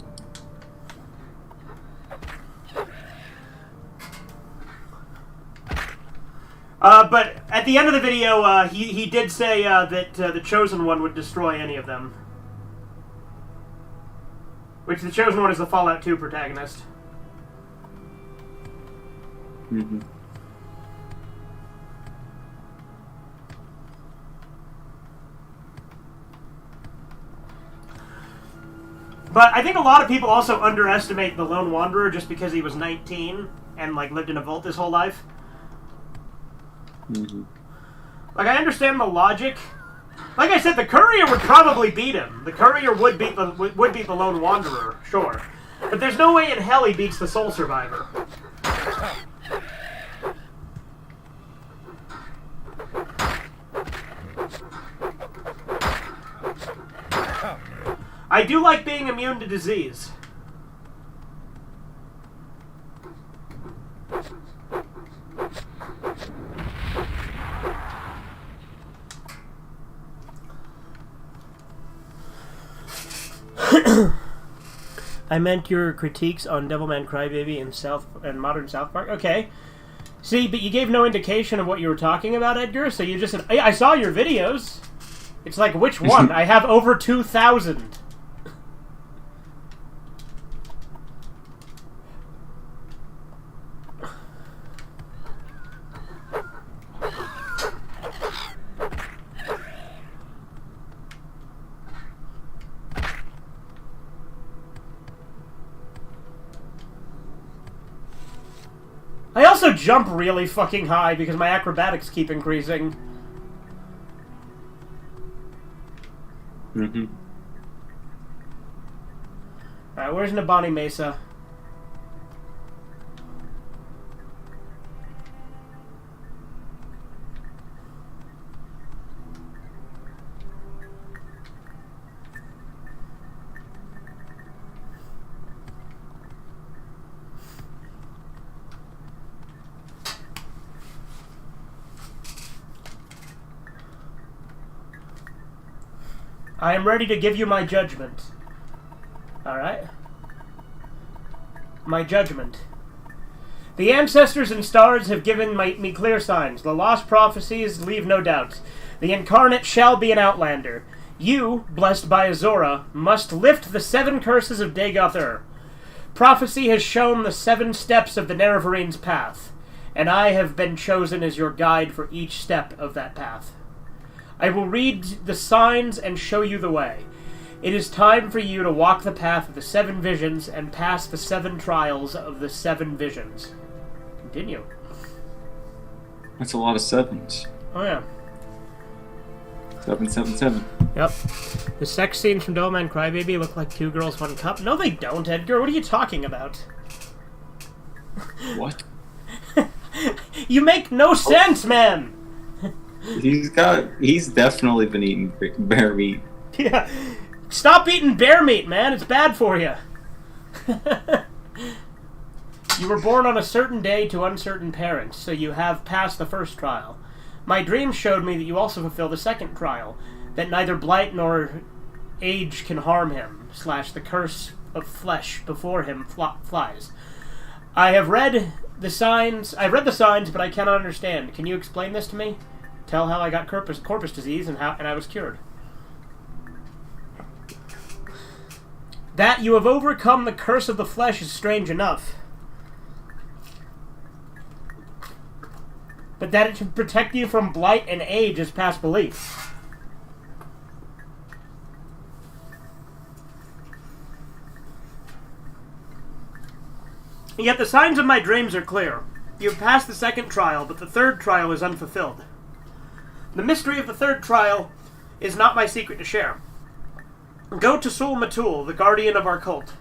But at the end of the video, he did say that the Chosen One would destroy any of them. Which the Chosen One is the Fallout 2 protagonist. Mm-hmm. But I think a lot of people also underestimate the Lone Wanderer just because he was 19 and like lived in a vault his whole life. Mm-hmm. Like, I understand the logic. Like I said, the Courier would probably beat him. The Courier would beat the Lone Wanderer, sure. But there's no way in hell he beats the Soul Survivor. I do like being immune to disease. I meant your critiques on Devilman Crybaby and Modern South Park. Okay. See, but you gave no indication of what you were talking about, Edgar, so you just said, hey, I saw your videos. It's like, which one? I have over 2,000. I also jump really fucking high because my acrobatics keep increasing. Mm-hmm. Alright, where's Nabani Mesa? I am ready to give you my judgment. Alright? My judgment. The ancestors and stars have given me clear signs. The lost prophecies leave no doubt. The incarnate shall be an outlander. You, blessed by Azora, must lift the 7 curses of Dagoth-Ur. Prophecy has shown the 7 steps of the Nerevarines' path, and I have been chosen as your guide for each step of that path. I will read the signs and show you the way. It is time for you to walk the path of the 7 visions and pass the 7 trials of the 7 visions. Continue. That's a lot of 7s. Oh, yeah. 7, 7, 7. Yep. The sex scenes from Devilman Crybaby look like 2 girls, 1 cup. No, they don't, Edgar. What are you talking about? What? You make no sense, man! He's definitely been eating bear meat. Yeah. Stop eating bear meat, man. It's bad for you. You were born on a certain day to uncertain parents, so you have passed the first trial. My dreams showed me that you also fulfill the second trial, that neither blight nor age can harm him, / the curse of flesh before him flies. I've read the signs, but I cannot understand. Can you explain this to me? Tell how I got corpus disease and I was cured. That you have overcome the curse of the flesh is strange enough. But that it should protect you from blight and age is past belief. Yet the signs of my dreams are clear. You have passed the second trial, but the third trial is unfulfilled. The mystery of the third trial is not my secret to share. Go to Sul Matul, the guardian of our cult,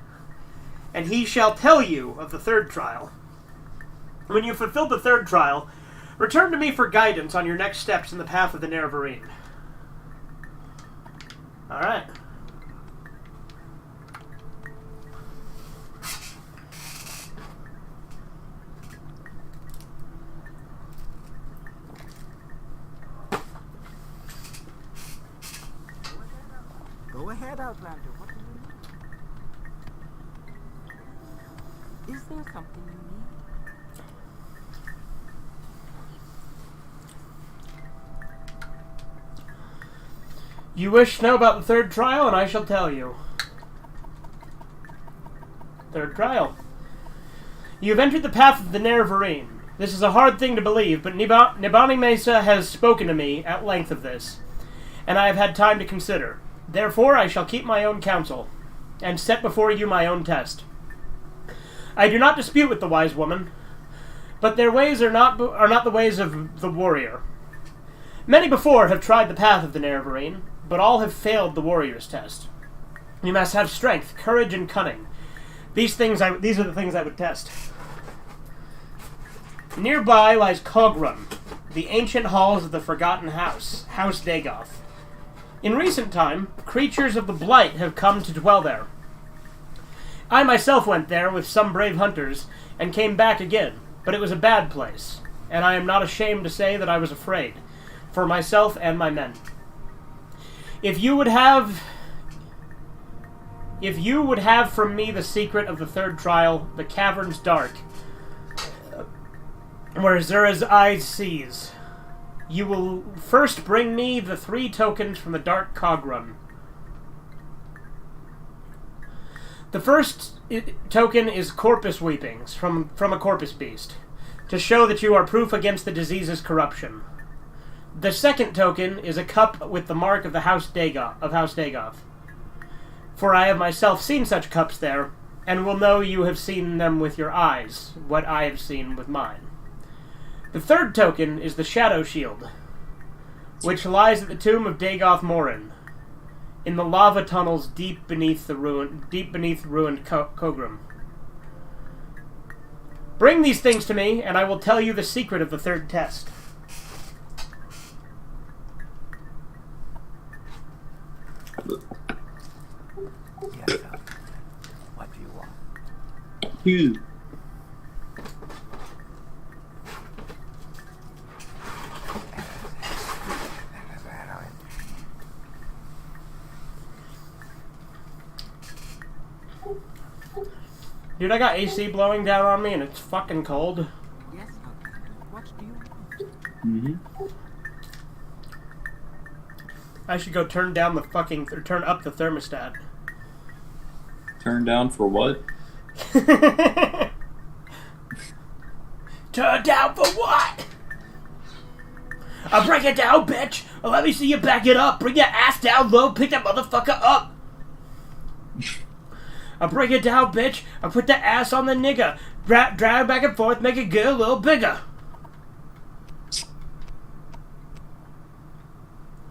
and he shall tell you of the third trial. When you have fulfilled the third trial, return to me for guidance on your next steps in the path of the Nerevarine. Alright. Go ahead, Outlander. What do you need? Is there something you need? You wish to know about the third trial, and I shall tell you. Third trial. You have entered the path of the Nerevarine. This is a hard thing to believe, but Nibani Mesa has spoken to me at length of this, and I have had time to consider. Therefore, I shall keep my own counsel, and set before you my own test. I do not dispute with the wise woman, but their ways are not the ways of the warrior. Many before have tried the path of the Nerevarine, but all have failed the warrior's test. You must have strength, courage, and cunning. These are the things I would test. Nearby lies Cogrum, the ancient halls of the Forgotten House, House Dagoth. In recent time, creatures of the Blight have come to dwell there. I myself went there with some brave hunters, and came back again, but it was a bad place, and I am not ashamed to say that I was afraid, for myself and my men. If you would have from me the secret of the third trial, the cavern's dark, where Zura's eyes sees, you will first bring me the 3 tokens from the dark Cogrum. The first token is corpus weepings from a corpus beast, to show that you are proof against the disease's corruption. The second token is a cup with the mark of the House Dagoth. For I have myself seen such cups there, and will know you have seen them with your eyes, what I have seen with mine. The third token is the Shadow Shield, which lies at the tomb of Dagoth Morin, in the lava tunnels deep beneath ruined Cogrum. Bring these things to me, and I will tell you the secret of the third test. Yes, Outlander. What do you want? Phew. Dude, I got AC blowing down on me and it's fucking cold. Yes, Outlander. What do you want? Mm-hmm. I should go turn up the thermostat. Turn down for what? Turn down for what? I'll break it down, bitch! Let me see you back it up! Bring your ass down low, pick that motherfucker up! I'll break it down, bitch. I'll put the ass on the nigga. Drag back and forth, make it get a little bigger.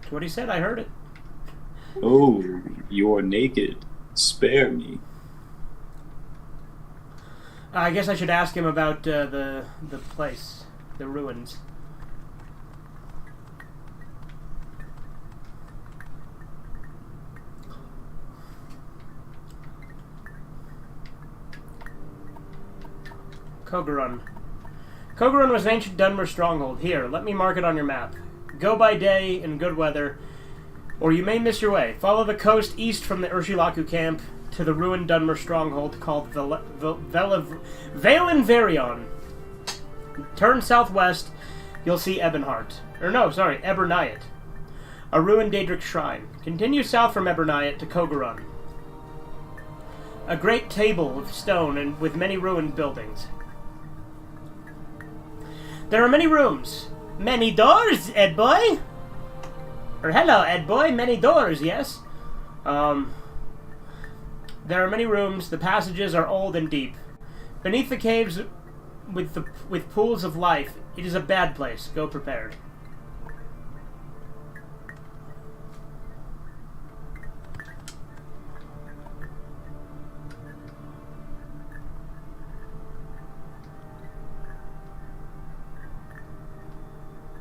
That's what he said, I heard it. Oh, you're naked. Spare me. I guess I should ask him about the place, the ruins. Kogurun. Kogurun was an ancient Dunmer stronghold. Here, let me mark it on your map. Go by day in good weather, or you may miss your way. Follow the coast east from the Urshilaku camp to the ruined Dunmer stronghold called Valenverion. Turn southwest, you'll see Ebernayet, a ruined Daedric shrine. Continue south from Ebernayet to Kogurun, a great table of stone and with many ruined buildings. There are many rooms. Many doors, Ed boy. Or hello, Ed boy. Many doors, yes. There are many rooms. The passages are old and deep. Beneath the caves with pools of life, it is a bad place. Go prepared.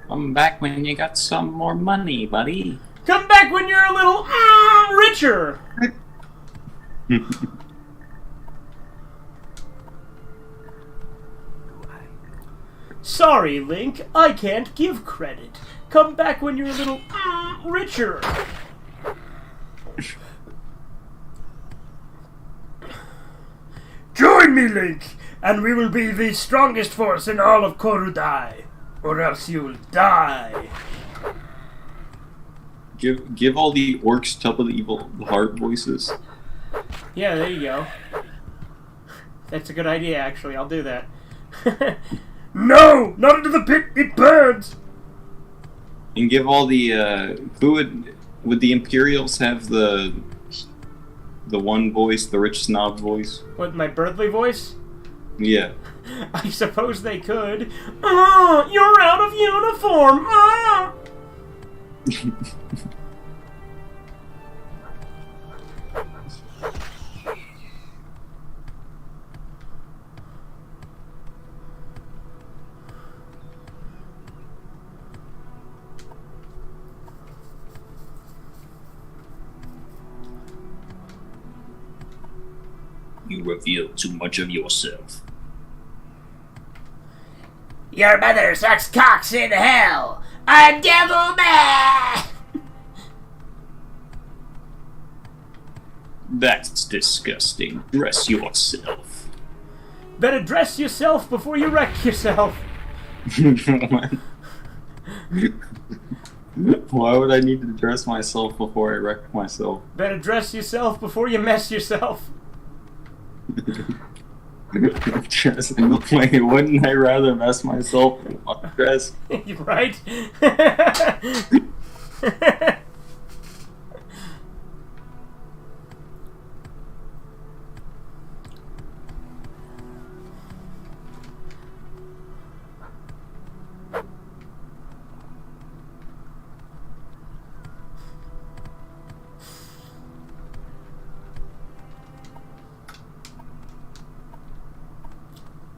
Come back when you got some more money, buddy. Come back when you're a little richer. Sorry, Link. I can't give credit. Come back when you're a little richer. Join me, Link, and we will be the strongest force in all of Korudai. Or else you'll die. Give all the orcs Top of the Evil Heart voices. Yeah, there you go. That's a good idea, actually. I'll do that. No! Not into the pit! It burns! And give all the who would the Imperials have the one voice, the rich snob voice? What, my birthly voice? Yeah. I suppose they could. You're out of uniform! You reveal too much of yourself. Your mother sucks cocks in hell! A devil man! That's disgusting. Dress yourself. Better dress yourself before you wreck yourself. Why would I need to dress myself before I wreck myself? Better dress yourself before you mess yourself. Wait, wouldn't I rather mess myself than dress? Right?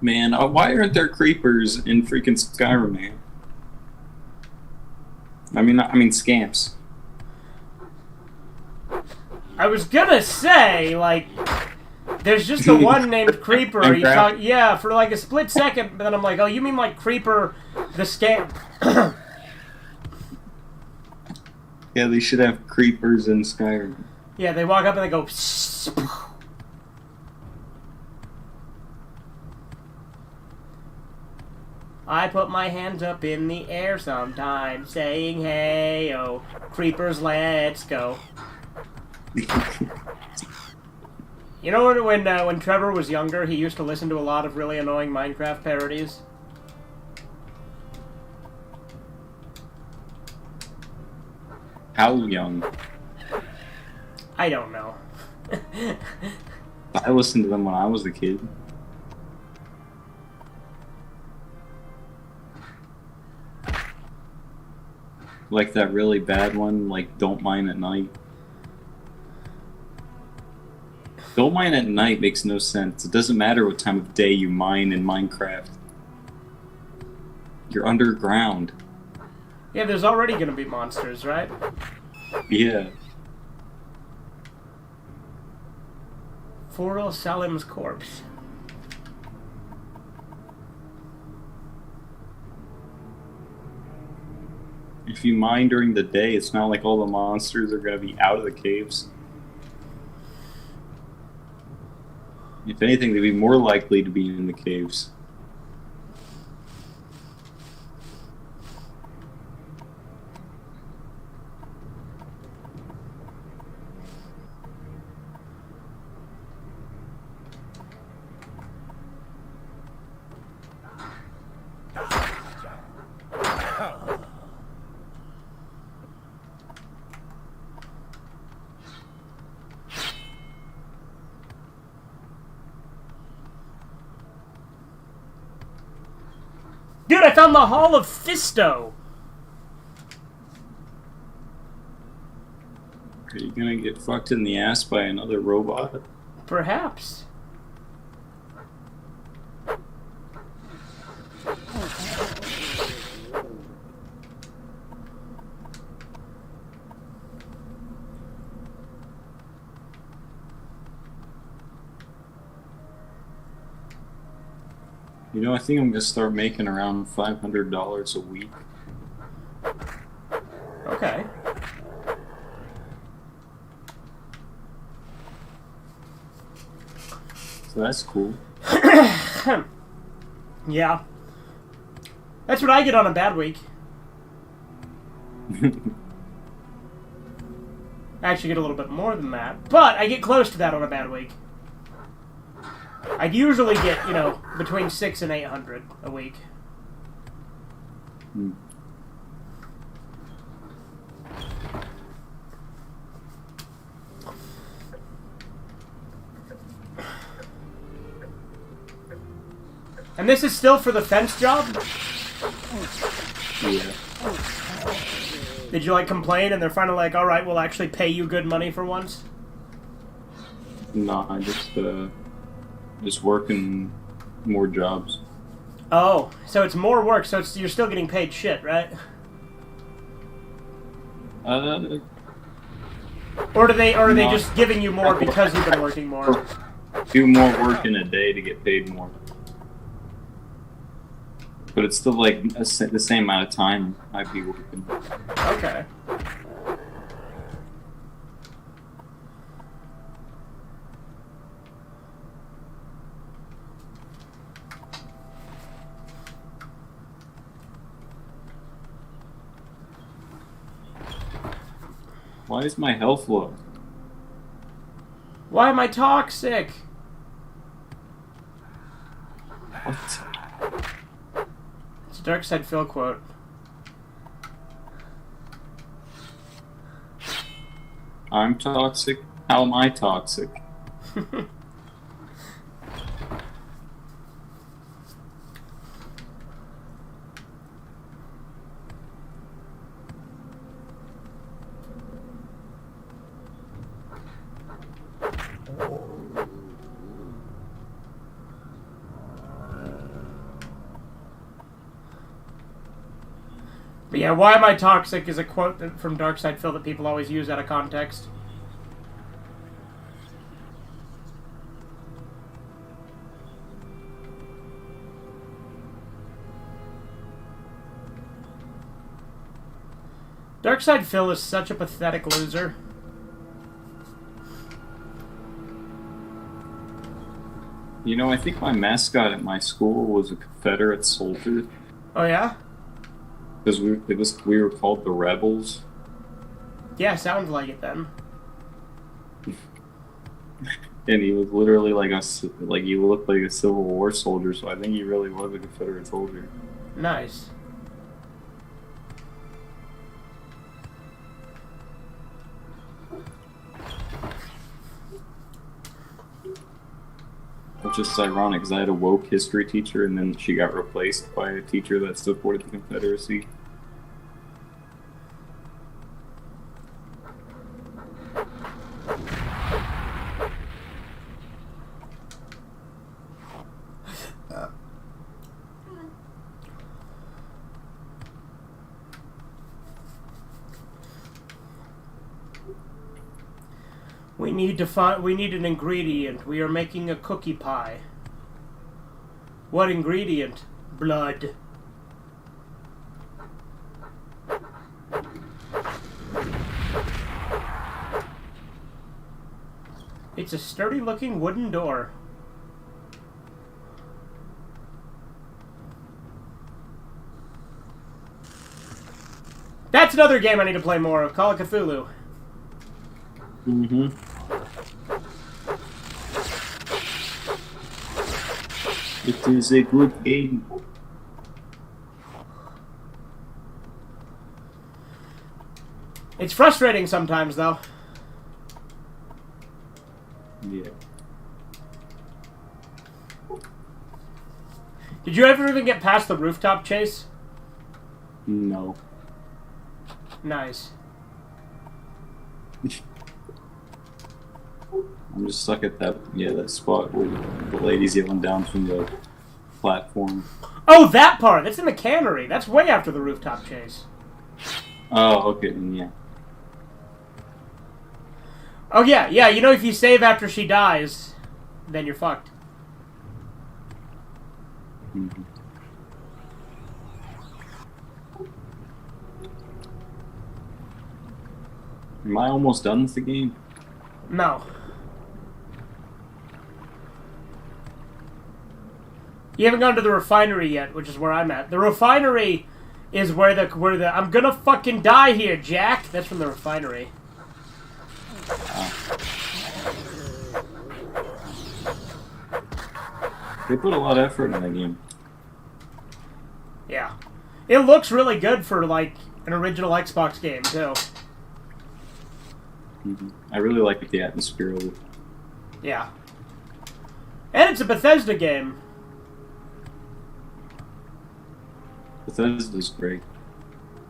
Man, why aren't there creepers in freaking Skyrim, man? I mean scamps. I was gonna say, like, there's just the one named Creeper. Yeah, for like a split second, but then I'm like, oh, you mean like Creeper the Scamp? Yeah, they should have creepers in Skyrim. Yeah, they walk up and they go... I put my hands up in the air sometimes, saying, hey, oh, creepers, let's go. You know when Trevor was younger, he used to listen to a lot of really annoying Minecraft parodies? How young? I don't know. I listened to them when I was a kid. Like that really bad one, like Don't Mine at Night. Don't mine at night makes no sense. It doesn't matter what time of day you mine in Minecraft. You're underground. Yeah, there's already gonna be monsters, right? Yeah. Forel Salim's corpse. If you mine during the day, it's not like all the monsters are gonna be out of the caves. If anything, they'd be more likely to be in the caves. Dude, I found the Hall of Fisto! Are you gonna get fucked in the ass by another robot? Perhaps. You know, I think I'm gonna start making around $500 a week. Okay. So that's cool. Yeah. That's what I get on a bad week. I actually get a little bit more than that, but I get close to that on a bad week. I'd usually get, you know, between 600 and 800 a week. Hmm. And this is still for the fence job? Yeah. Did you, like, complain and they're finally like, alright, we'll actually pay you good money for once? No, I just working more jobs. Oh, so it's more work, so you're still getting paid shit, right? Uh, Or are they No. just giving you more because you've been working more? do more work in a day to get paid more. But it's still like the same amount of time I'd be working. Okay. Why is my health low? Why am I toxic? What? It's a Dark Side Phil quote. I'm toxic? How am I toxic? But yeah, why am I toxic is a quote from Dark Side Phil that people always use out of context. Dark Side Phil is such a pathetic loser. You know, I think my mascot at my school was a Confederate soldier. Oh yeah? Because we were called the Rebels. Yeah, sounds like it then. And he was literally like he looked like a Civil War soldier, so I think he really was a Confederate soldier. Nice. Which is ironic, because I had a woke history teacher, and then she got replaced by a teacher that supported the Confederacy. We need an ingredient. We are making a cookie pie. What ingredient? Blood. It's a sturdy looking wooden door. That's another game I need to play more of. Call of Cthulhu. Mm-hmm. It is a good game. It's frustrating sometimes, though. Yeah. Did you ever even get past the rooftop chase? No. Nice. I'm just stuck at that spot where the lady's yelling down from the platform. Oh, that part! That's in the cannery. That's way after the rooftop chase. Oh, okay, then yeah. Oh, yeah, you know if you save after she dies, then you're fucked. Mm-hmm. Am I almost done with the game? No. You haven't gone to the refinery yet, which is where I'm at. The refinery is where the I'm gonna fucking die here, Jack. That's from the refinery. They put a lot of effort in that game. Yeah. It looks really good for, like, an original Xbox game, too. Mm-hmm. I really like the atmosphere of it. Yeah. And it's a Bethesda game. Bethesda's great.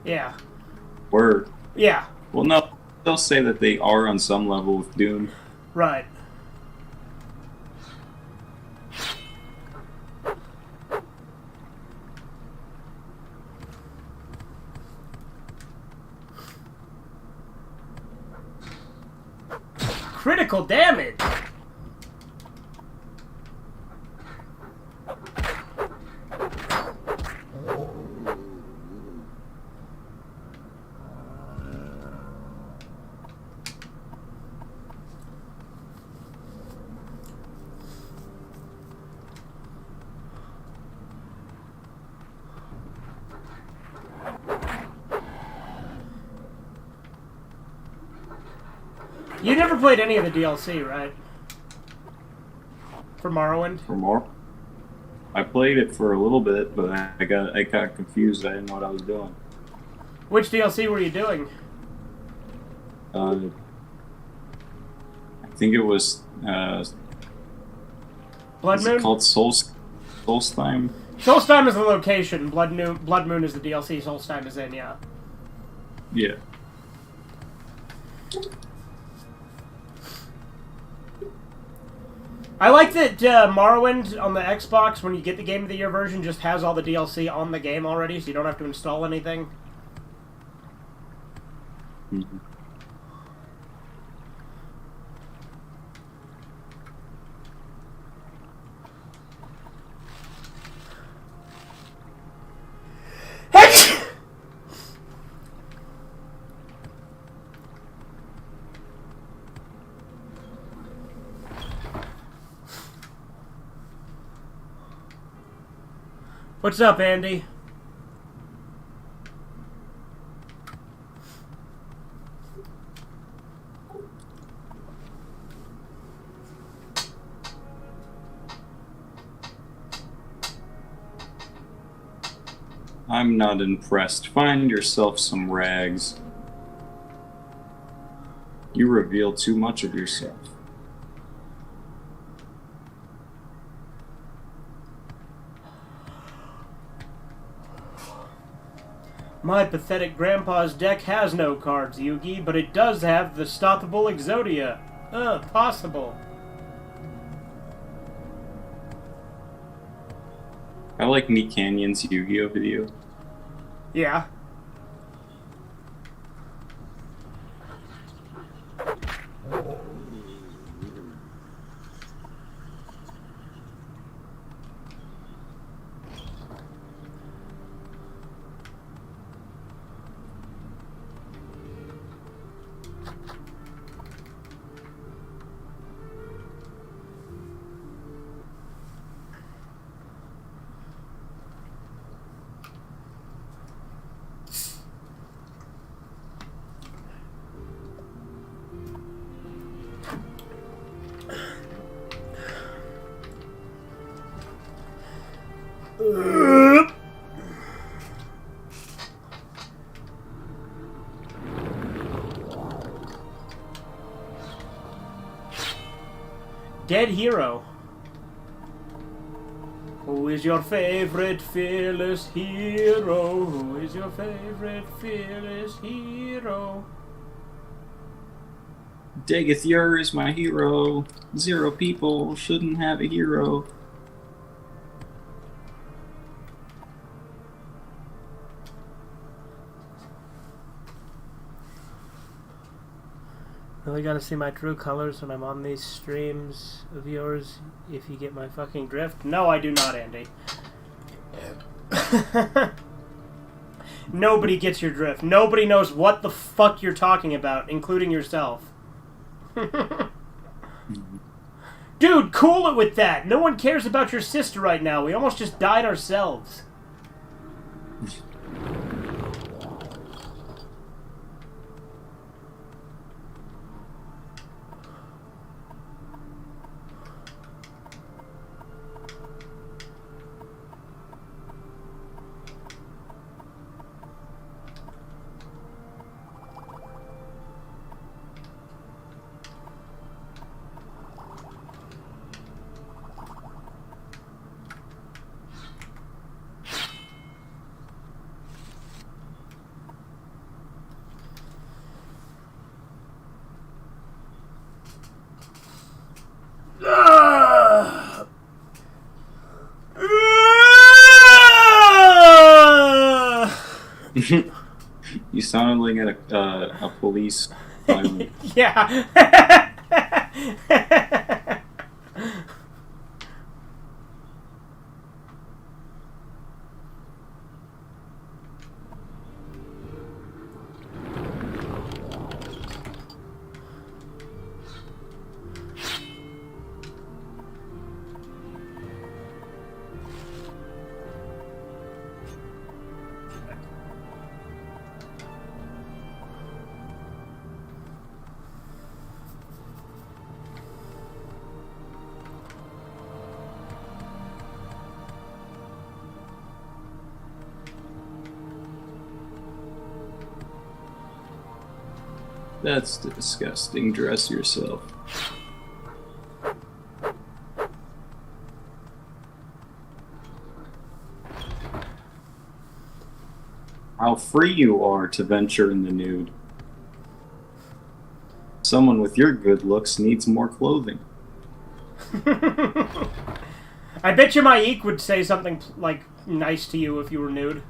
Yeah. Word. Yeah. Well, no, they'll say that they are on some level with Doom. Right. Critical damage! You never played any of the DLC, right? For Morrowind? For more? I played it for a little bit, but I got confused. I didn't know what I was doing. Which DLC were you doing? I think it was Blood is Moon? it called Solstheim? Solstheim is the location. Blood Moon is the DLC. Solstheim is in, yeah. Yeah. I like that Morrowind on the Xbox, when you get the Game of the Year version, just has all the DLC on the game already, so you don't have to install anything. Mm-hmm. What's up, Andy? I'm not impressed. Find yourself some rags. You reveal too much of yourself. My pathetic grandpa's deck has no cards, Yugi, but it does have the stoppable Exodia. Possible. I like Meat Canyon's Yu-Gi-Oh video. Yeah. Dead hero. Who is your favorite fearless hero? Who is your favorite fearless hero? Dagathyr is my hero. 0 people shouldn't have a hero. Really gotta see my true colors when I'm on these streams of yours, if you get my fucking drift? No, I do not, Andy. Nobody gets your drift. Nobody knows what the fuck you're talking about, including yourself. Dude, cool it with that! No one cares about your sister right now. We almost just died ourselves. You sounded like a police fireman. Yeah. That's disgusting. Dress yourself. How free you are to venture in the nude. Someone with your good looks needs more clothing. I bet you my eek would say something like nice to you if you were nude.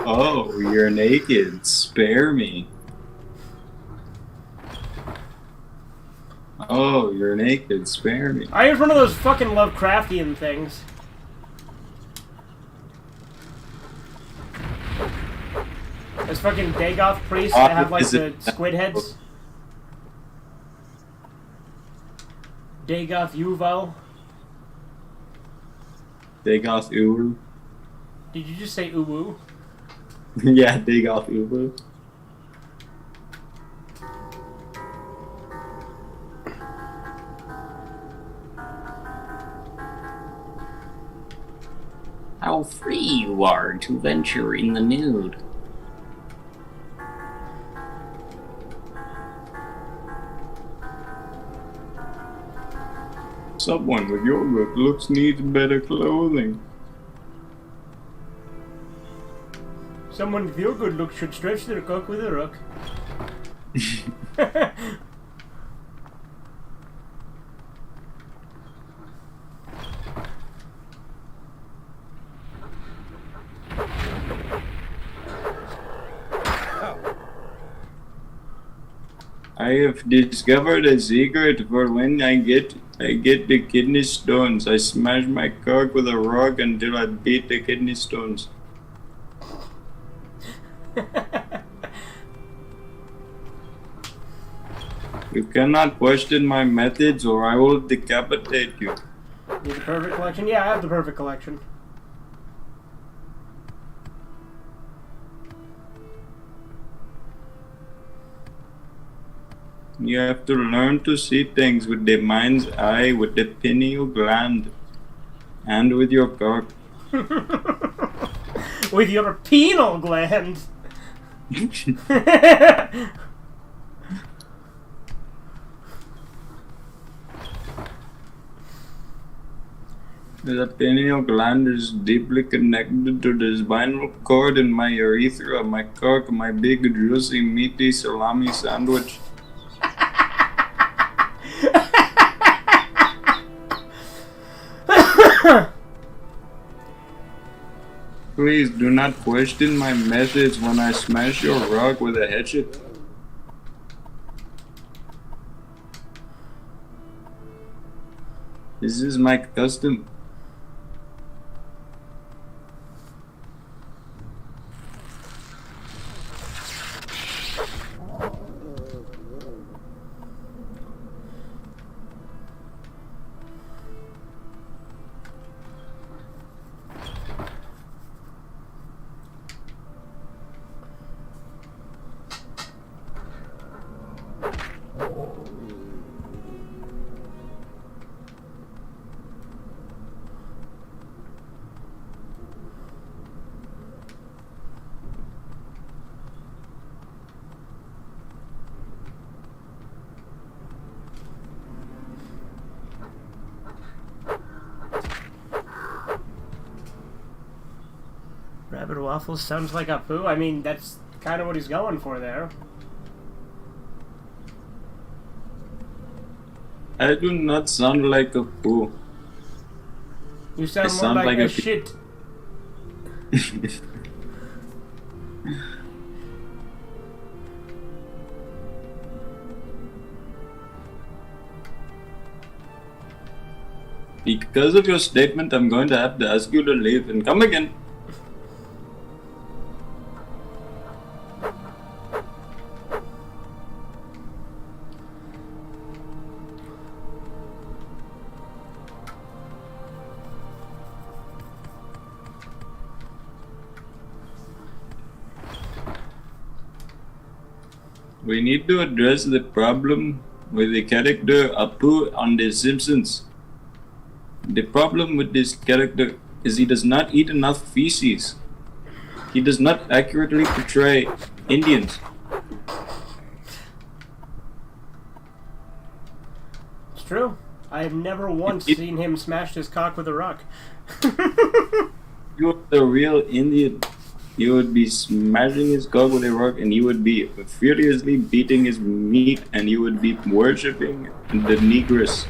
Oh, you're naked. Spare me. Oh, you're naked. Spare me. I was one of those fucking Lovecraftian things. Those fucking Dagoth priests that have like the squid heads. Dagoth Yuval. Dagoth Uru. Did you just say uwu? Yeah, Dagoth Uru. How free you are to venture in the nude. Someone with your good looks needs better clothing. Someone with your good looks should stretch their cock with a rock. I have discovered a secret for when I get the kidney stones. I smash my cock with a rock until I beat the kidney stones. You cannot question my methods or I will decapitate you. Need the perfect collection? Yeah, I have the perfect collection. You have to learn to see things with the mind's eye, with the pineal gland, and with your cock. With your penal gland. The pineal gland is deeply connected to the spinal cord in my urethra, my cock, my big, juicy, meaty salami sandwich. Please do not question my methods when I smash your rock with a hatchet. This is my custom. Rabbit waffles sounds like a poo. I mean, that's kind of what he's going for there. I do not sound like a poo. You sound I more sound like like a a shit. Because of your statement, I'm going to have to ask you to leave and come again. We need to address the problem with the character Apu on The Simpsons. The problem with this character is he does not eat enough feces. He does not accurately portray Indians. It's true. I have never once seen him smash his cock with a rock. You were the real Indian. You would be smashing his cock with a rock and you would be furiously beating his meat and you would be worshipping the negress.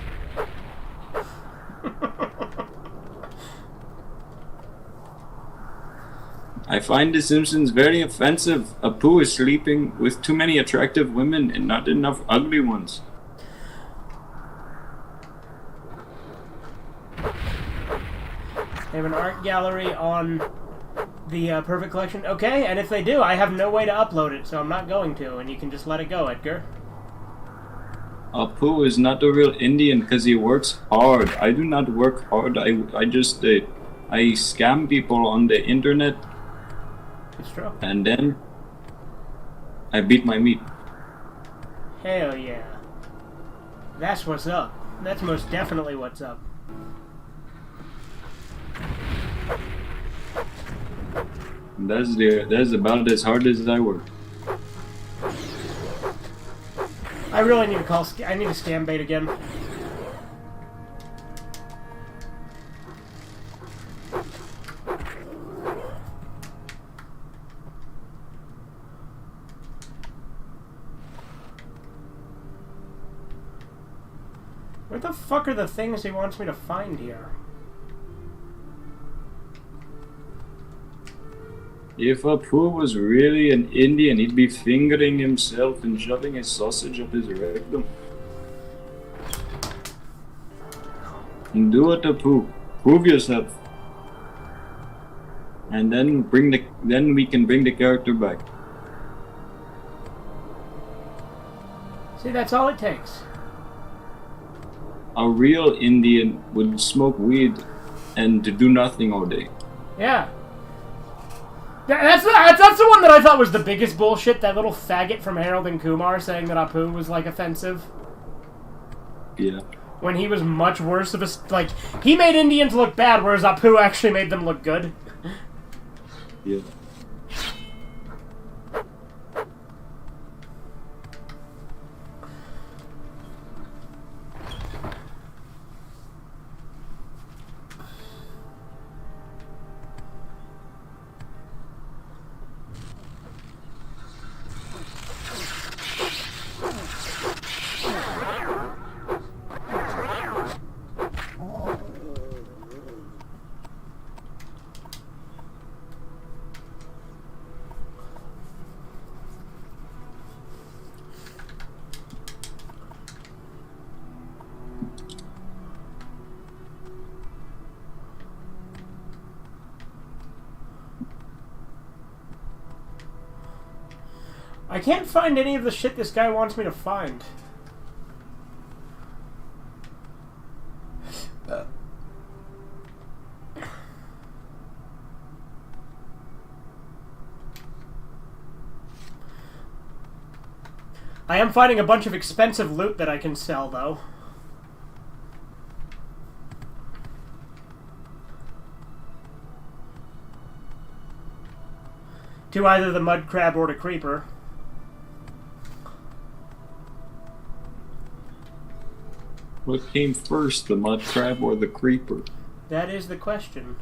I find The Simpsons very offensive. Apu is sleeping with too many attractive women and not enough ugly ones. They have an art gallery on the Perfect Collection. Okay, and if they do, I have no way to upload it, so I'm not going to, and you can just let it go, Edgar. Apu is not a real Indian because he works hard. I do not work hard. I just I scam people on the internet. It's true. And then I beat my meat. Hell yeah. That's what's up. That's most definitely what's up. That's about as hard as I work. I really need to call. I need to scam bait again. Where the fuck are the things he wants me to find here? If Apu was really an Indian, he'd be fingering himself and shoving his sausage up his rectum. Do it, Apu. Prove yourself. And then we can bring the character back. See, that's all it takes. A real Indian would smoke weed and do nothing all day. Yeah. That's the one that I thought was the biggest bullshit, that little faggot from Harold and Kumar saying that Apu was, like, offensive. Yeah. When he was much worse of a... Like, he made Indians look bad, whereas Apu actually made them look good. Yeah. I can't find any of the shit this guy wants me to find. I am finding a bunch of expensive loot that I can sell, though. To either the mud crab or the creeper. What came first, the mud crab or the creeper? That is the question.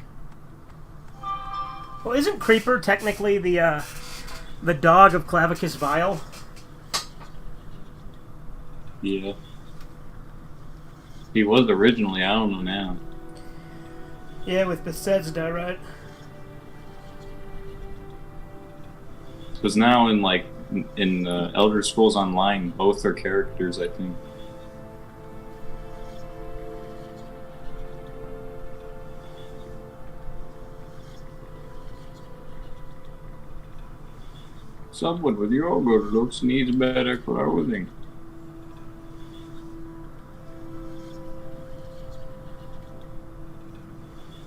Well, isn't Creeper technically the dog of Clavicus Vile? Yeah. He was originally, I don't know now. Yeah, with Bethesda, right? Because now in Elder Scrolls Online, both are characters, I think. Someone with your good looks needs better clothing.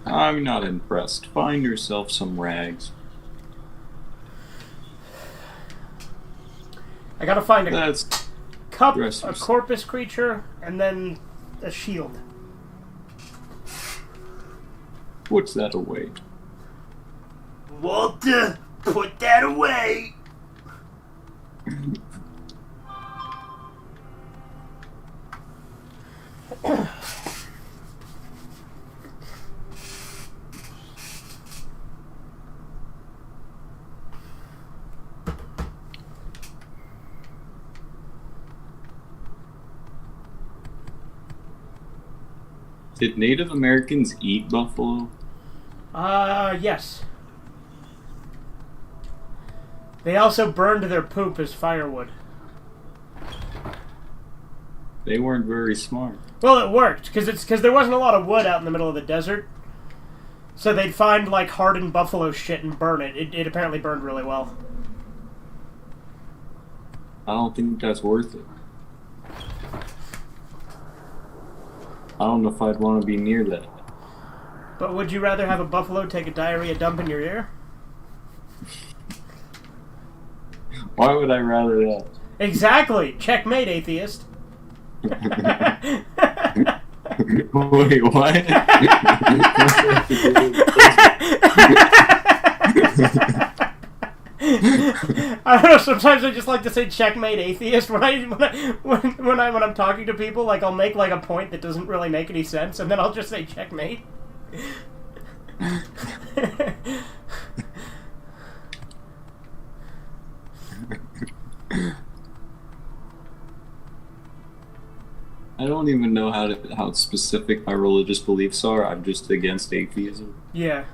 I'm not impressed. Find yourself some rags. I gotta find a That's cup, dress a yourself. corpus creature, and then a shield. Puts that away. Walter, put that away! Did Native Americans eat buffalo? Yes. They also burned their poop as firewood. They weren't very smart. Well, it worked, because there wasn't a lot of wood out in the middle of the desert. So they'd find, like, hardened buffalo shit and burn it. It apparently burned really well. I don't think that's worth it. I don't know if I'd want to be near that. But would you rather have a buffalo take a diarrhea dump in your ear? Why would I rather that? Exactly! Checkmate, atheist! Wait, what? I don't know, sometimes I just like to say checkmate atheist when I'm talking to people. Like, I'll make like a point that doesn't really make any sense, and then I'll just say checkmate. I don't even know how specific my religious beliefs are. I'm just against atheism. Yeah.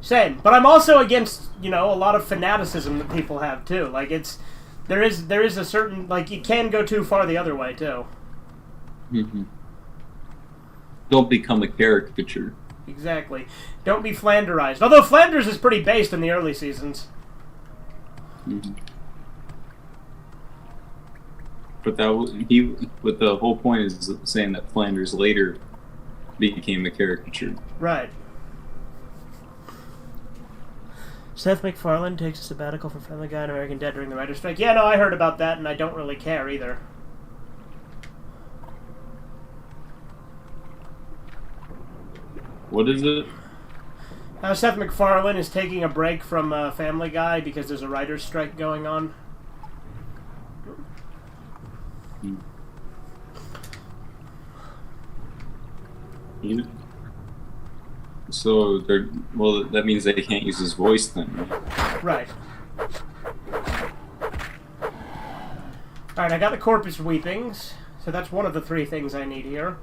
Same, but I'm also against, a lot of fanaticism that people have too. Like there is a certain, like, you can go too far the other way too. Mm-hmm. Don't become a caricature. Exactly. Don't be Flanderized. Although Flanders is pretty based in the early seasons. Mm-hmm. But but the whole point is saying that Flanders later became a caricature. Right. Seth MacFarlane takes a sabbatical from Family Guy and American Dad during the writer's strike. Yeah, no, I heard about that, and I don't really care either. What is it? Seth MacFarlane is taking a break from Family Guy because there's a writer's strike going on. Yeah. So that means they can't use his voice then. Right. Alright, I got the Corpus Weepings, so that's one of the 3 things I need here.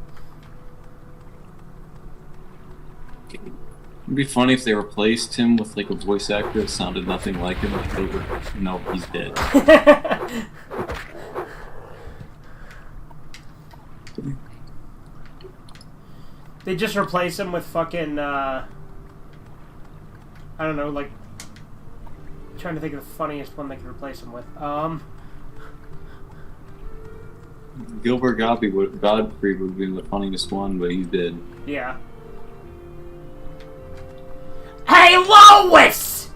It'd be funny if they replaced him with like a voice actor that sounded nothing like him. Like they were, no, he's dead. They just replace him with fucking, I don't know, like, I'm trying to think of the funniest one they could replace him with. Gilbert Gottfried would have been the funniest one, but he's dead. Yeah. Hey, Lois!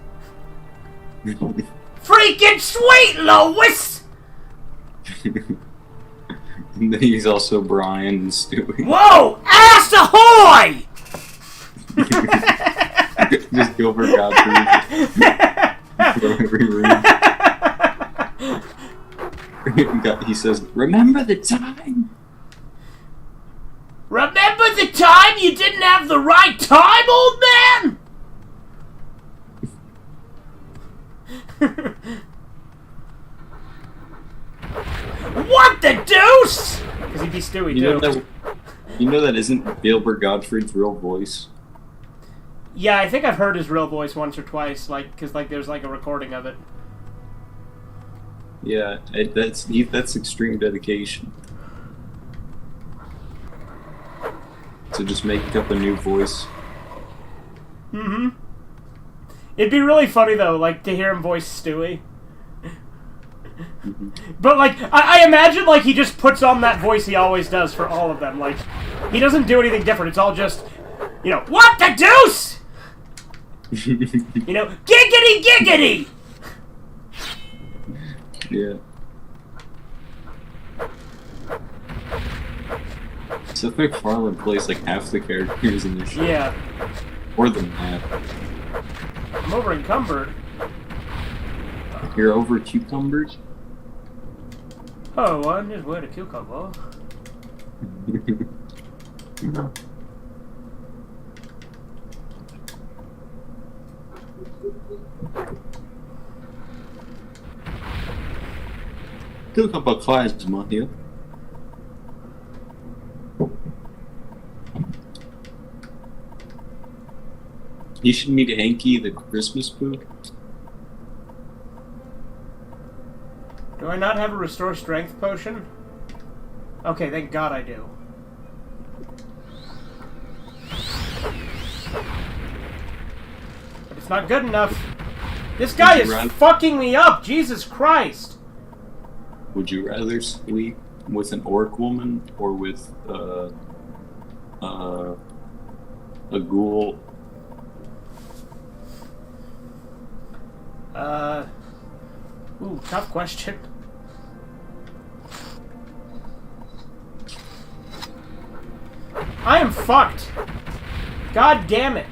Freaking sweet, Lois! And then he's also Brian and Stewie. Whoa! Ass ahoy! Just Gilbert Gottfried from every room. He says, "Remember the time? Remember the time you didn't have the right time, old man?" What the deuce? Because he'd be Stewie, too. You know that isn't Gilbert Gottfried's real voice? Yeah, I think I've heard his real voice once or twice, because there's like a recording of it. Yeah, that's extreme dedication. To just make up a new voice. Mm-hmm. It'd be really funny, though, like, to hear him voice Stewie. Mm-hmm. But, like, I imagine, like, he just puts on that voice he always does for all of them. Like, he doesn't do anything different. It's all just, what the deuce? Giggity giggity! Yeah. Seth MacFarlane plays, like, half the characters in the show. Yeah. More than half. I'm over encumbered. You're over cucumbers? Oh, I'm just wearing a cucumber. Cucumber plasma here. You should meet Hanky the Christmas poo. Do I not have a restore strength potion? Okay, thank God I do. But it's not good enough. This guy is fucking me up, Jesus Christ! Would you rather sleep with an orc woman or with a ghoul? Ooh, tough question. I am fucked. God damn it.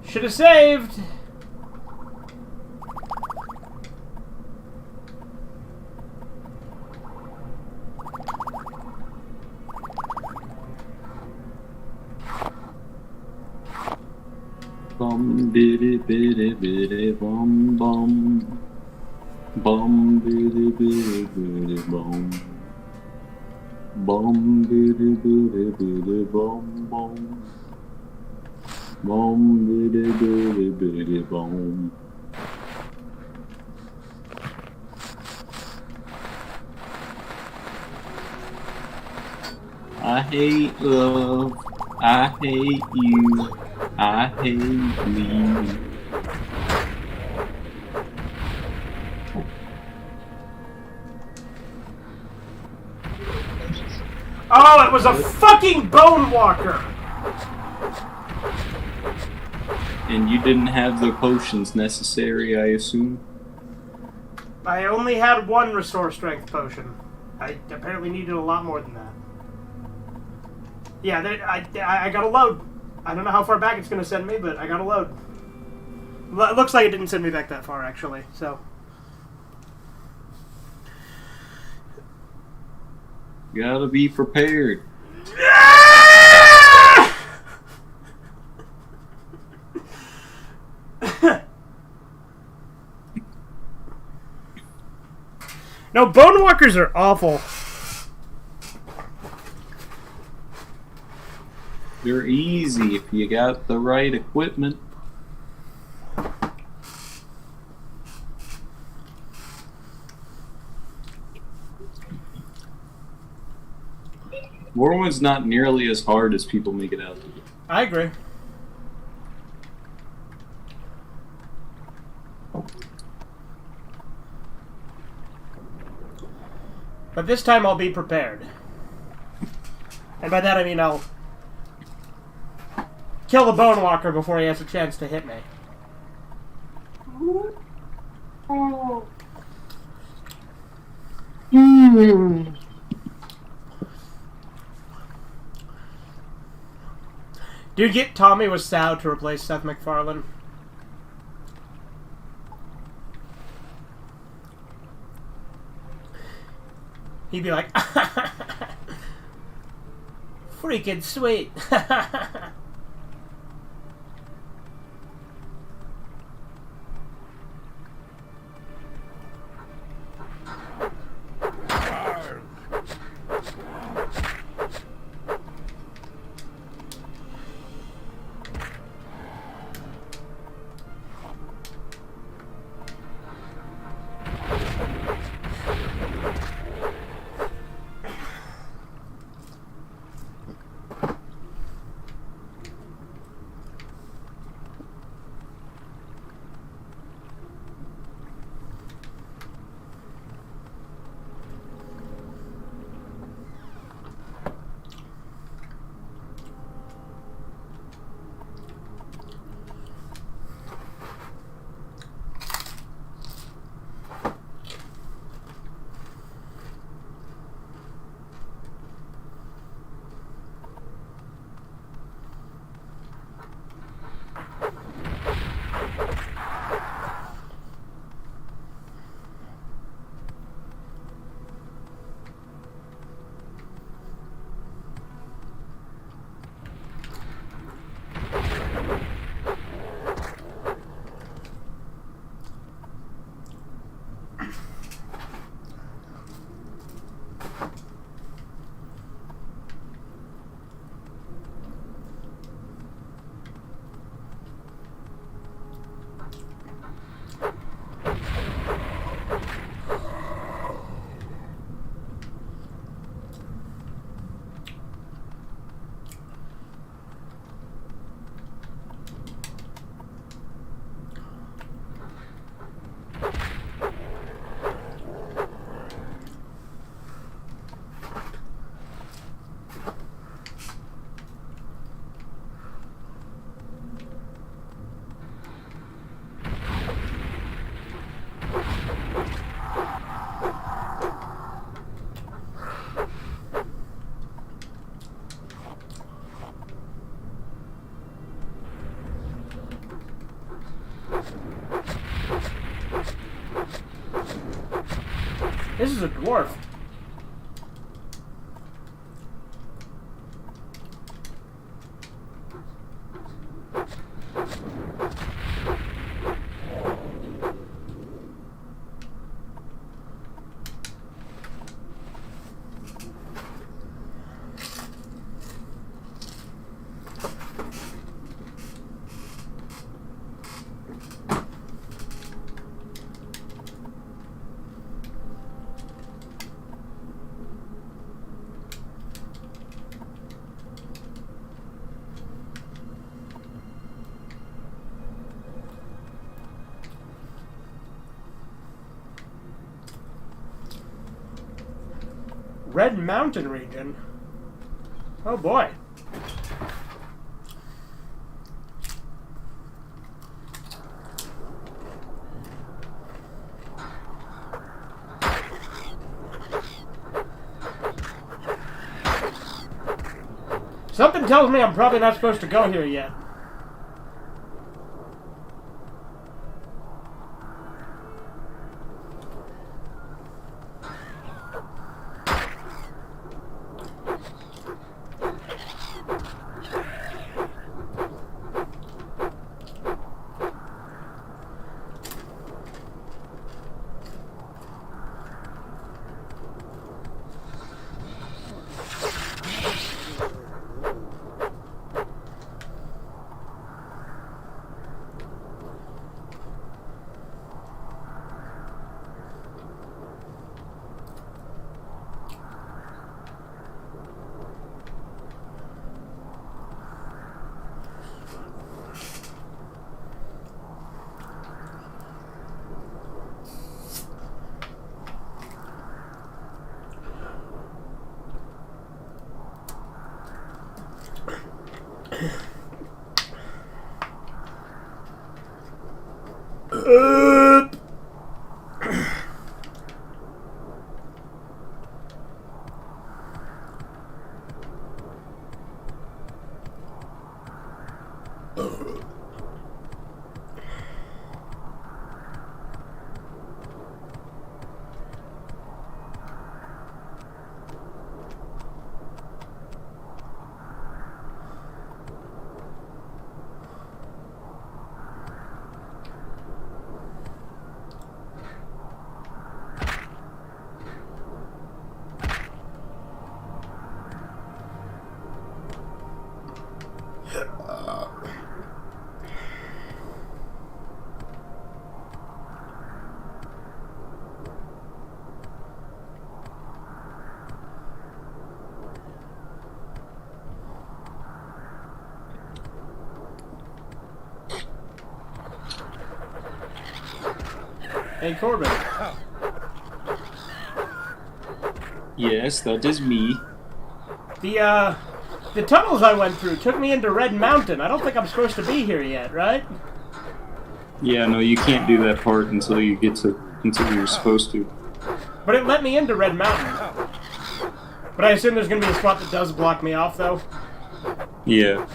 Should have saved. Bum biddy biddy biddy bum bum. Bum biddy biddy biddy bum. Bum biddy biddy biddy bum bum. Bum biddy biddy biddy bum. I hate love. I hate you. I hate me. Oh, it was a fucking bone walker! And you didn't have the potions necessary, I assume? I only had one restore strength potion. I apparently needed a lot more than that. Yeah, I got a load. I don't know how far back it's going to send me, but I got a load. It looks like it didn't send me back that far, actually, so... Gotta be prepared. No, bone walkers are awful. They're easy if you got the right equipment. Morrowind's not nearly as hard as people make it out to be. I agree. But this time I'll be prepared. And by that I mean I'll kill the bone walker before he has a chance to hit me. Dude, get Tommy Wiseau to replace Seth MacFarlane. He'd be like, freaking sweet. This is a dwarf. Red Mountain region. Oh boy. Something tells me I'm probably not supposed to go here yet. Hey, Corbin. Yes, that is me. The tunnels I went through took me into Red Mountain. I don't think I'm supposed to be here yet, right? Yeah, no, you can't do that part until you're supposed to. But it let me into Red Mountain. But I assume there's gonna be a spot that does block me off, though. Yeah.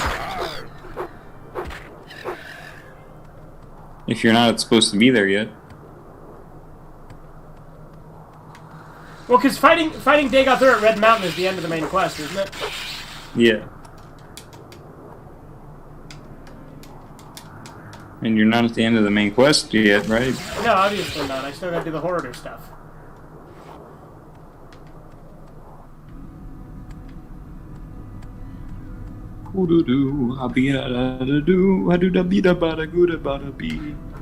If you're not supposed to be there yet. Well, because fighting Dagothur at Red Mountain is the end of the main quest, isn't it? Yeah. And you're not at the end of the main quest yet, right? No, obviously not. I still gotta do the Hoarder stuff.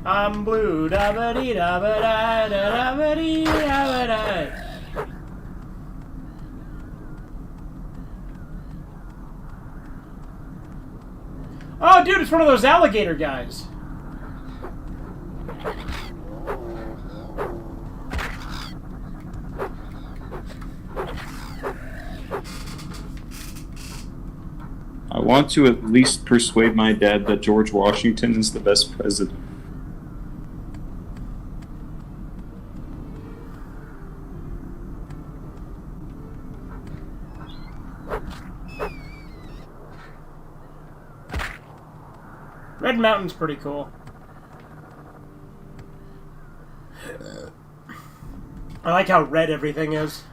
I'm blue, da ba dee da ba da da ba dee da ba da. Oh, dude, it's one of those alligator guys. I want to at least persuade my dad that George Washington is the best president. Red Mountain's pretty cool. I like how red everything is.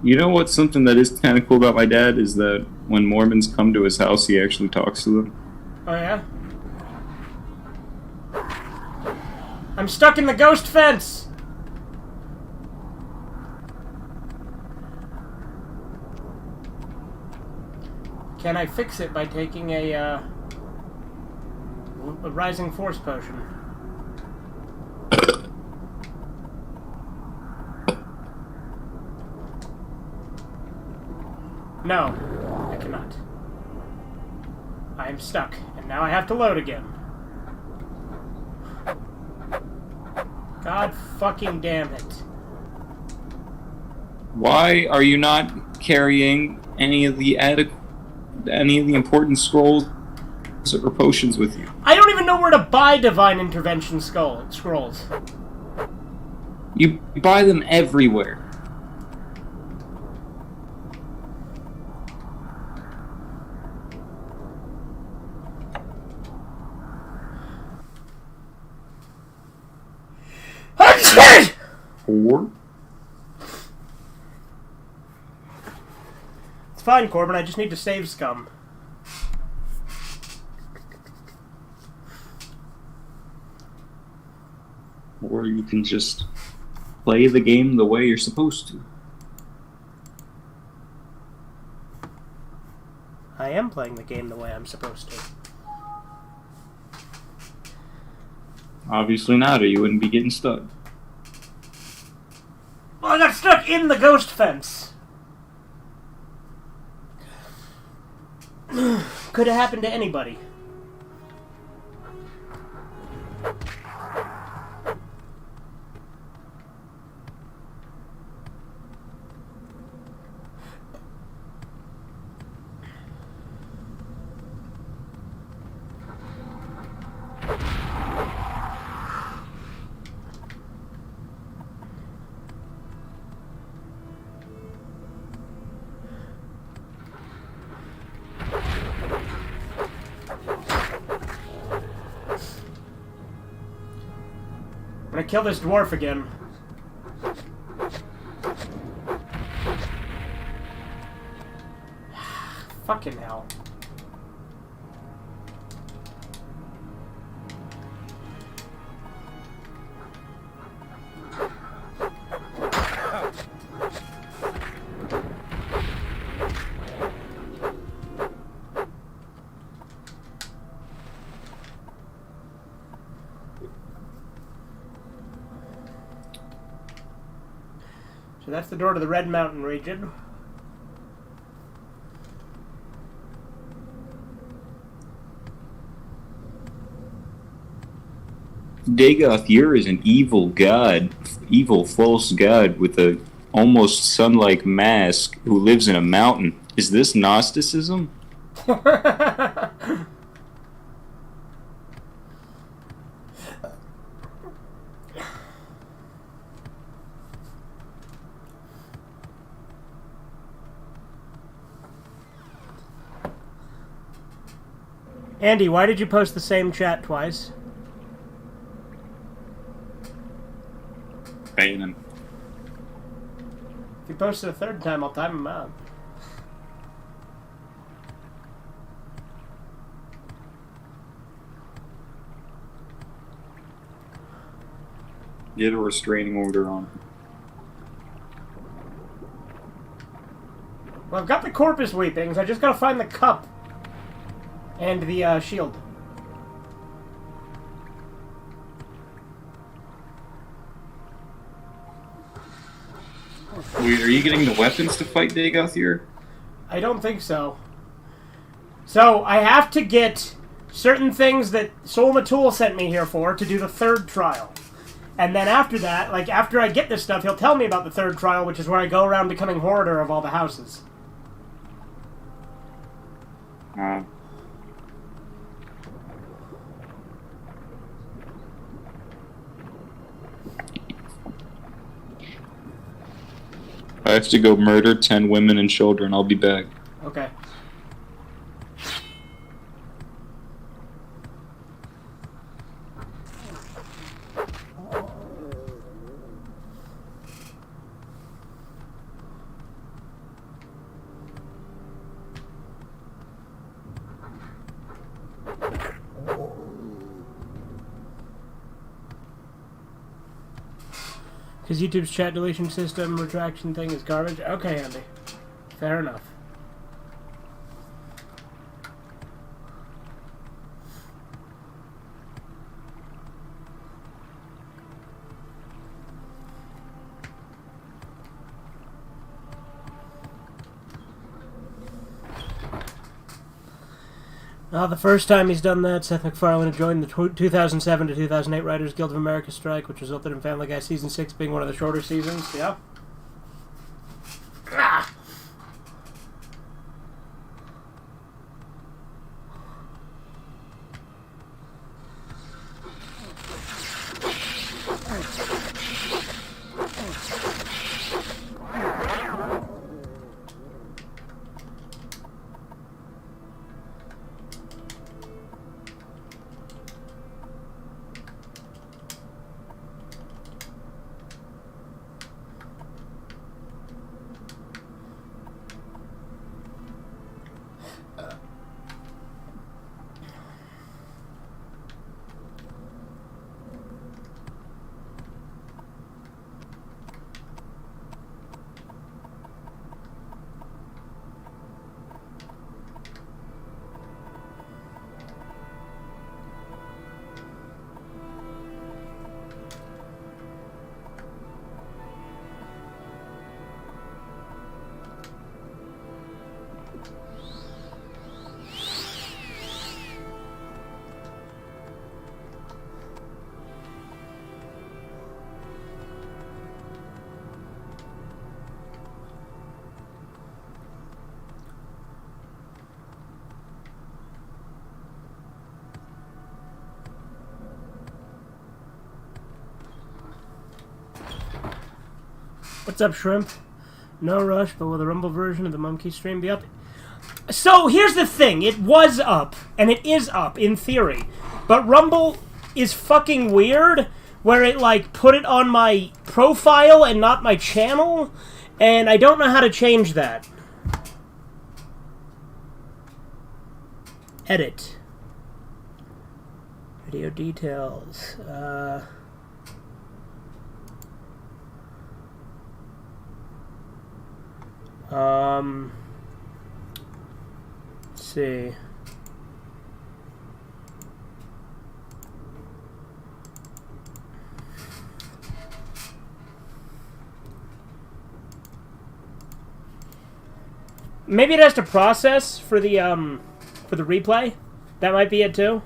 You know what's something that is kind of cool about my dad is that when Mormons come to his house, he actually talks to them. Oh, yeah? I'm stuck in the ghost fence! Can I fix it by taking a rising force potion? No, I cannot. I am stuck, and now I have to load again. God fucking damn it. Why are you not carrying any of the important scrolls or potions with you? I don't even know where to buy Divine Intervention scrolls. You buy them everywhere. Or? It's fine, Corbin. I just need to save scum. Or you can just play the game the way you're supposed to. I am playing the game the way I'm supposed to. Obviously not, or you wouldn't be getting stuck. Well, I got stuck in the ghost fence. Could have happened to anybody. I'm gonna kill this dwarf again. Fucking hell. So that's the door to the Red Mountain region. Dagoth-Ur is an evil god, evil false god with a almost sun-like mask who lives in a mountain. Is this Gnosticism? Andy, why did you post the same chat twice? Paying him. If you post it a third time, I'll time him out. Get a restraining order on him. Well, I've got the corpus weepings. I just gotta find the cup. And the shield. Wait, are you getting the weapons to fight Dagoth-Ur? I don't think so. So, I have to get certain things that Sol Matul sent me here for to do the third trial. And then after that, like, after I get this stuff, he'll tell me about the third trial, which is where I go around becoming hoarder of all the houses. I have to go murder 10 women and children. I'll be back. Okay. Because YouTube's chat deletion system retraction thing is garbage? Okay, Andy. Fair enough. The first time he's done that, Seth MacFarlane joined the 2007 to 2008 Writers Guild of America strike, which resulted in Family Guy Season 6 being one of the shorter seasons. Yeah. Ah! What's up, Shrimp? No rush, but will the Rumble version of the Monkey stream be up? So, here's the thing. It was up, and it is up, in theory. But Rumble is fucking weird, where it, like, put it on my profile and not my channel, and I don't know how to change that. Edit. Video details. Let's see. Maybe it has to process for the replay. That might be it too.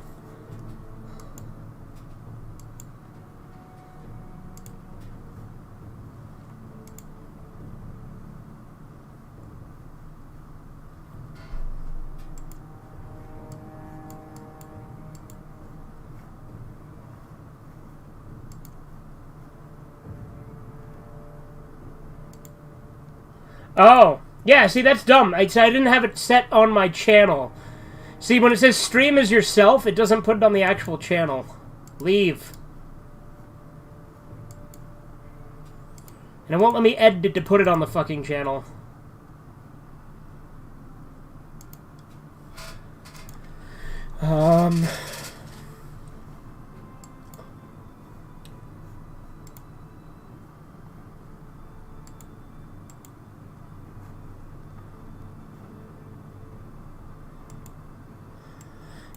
Oh, yeah, see, that's dumb. I didn't have it set on my channel. See, when it says stream as yourself, it doesn't put it on the actual channel. Leave. And it won't let me edit it to put it on the fucking channel.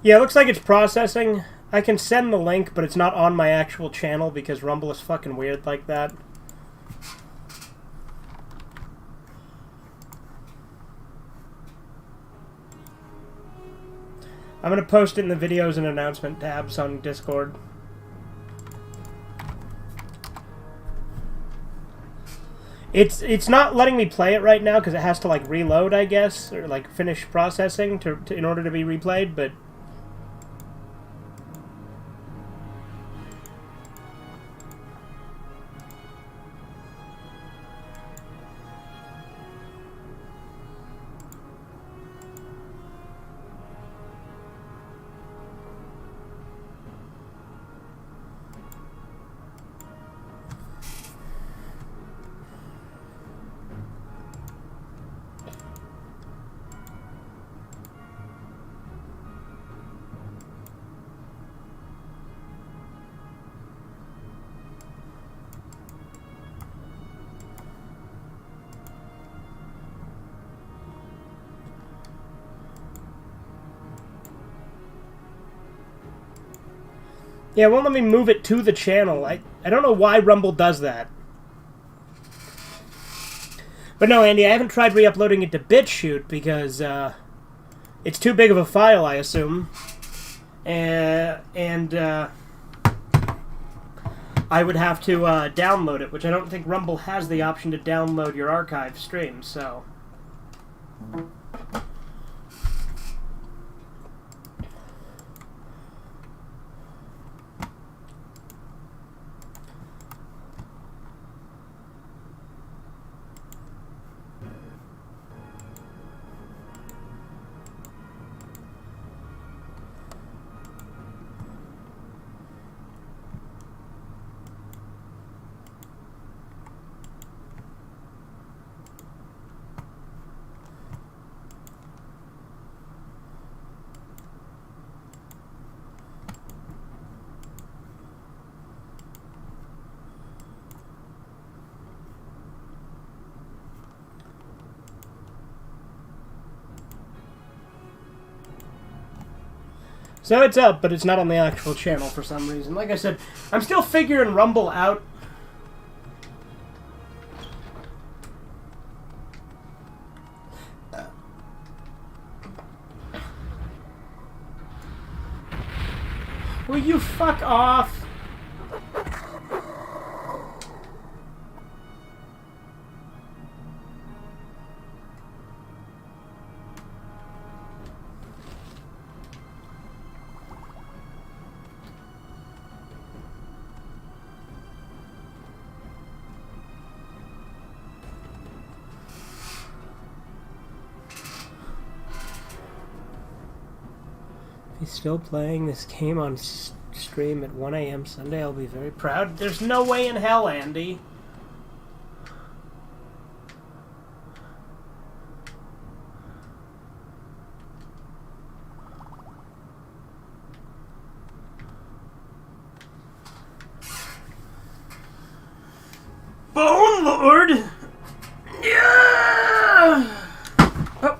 Yeah, it looks like it's processing. I can send the link, but it's not on my actual channel because Rumble is fucking weird like that. I'm gonna post it in the videos and announcement tabs on Discord. It's not letting me play it right now because it has to like reload, I guess, or like finish processing in order to be replayed, but yeah, it won't let me move it to the channel. I don't know why Rumble does that. But no, Andy, I haven't tried re-uploading it to BitChute because It's too big of a file, I assume. And I would have to download it, which I don't think Rumble has the option to download your archive streams, so... So it's up, but it's not on the actual channel for some reason. Like I said, I'm still figuring Rumble out. Will you fuck off? He's still playing this game on stream at 1 a.m. Sunday. I'll be very proud. There's no way in hell, Andy. Bone Lord! Yeah! Oh.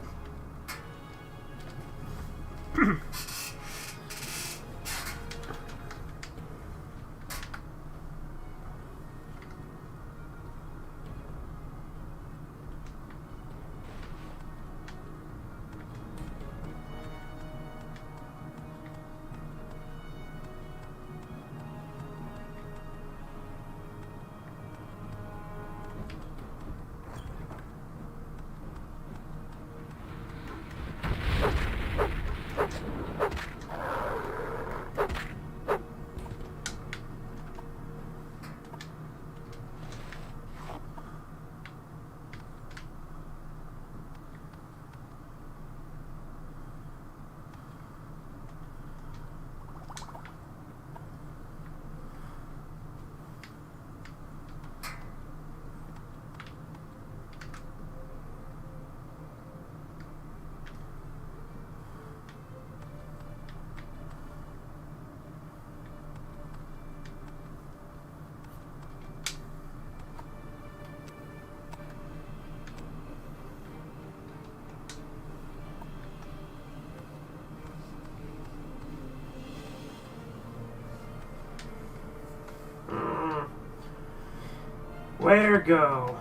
Where go?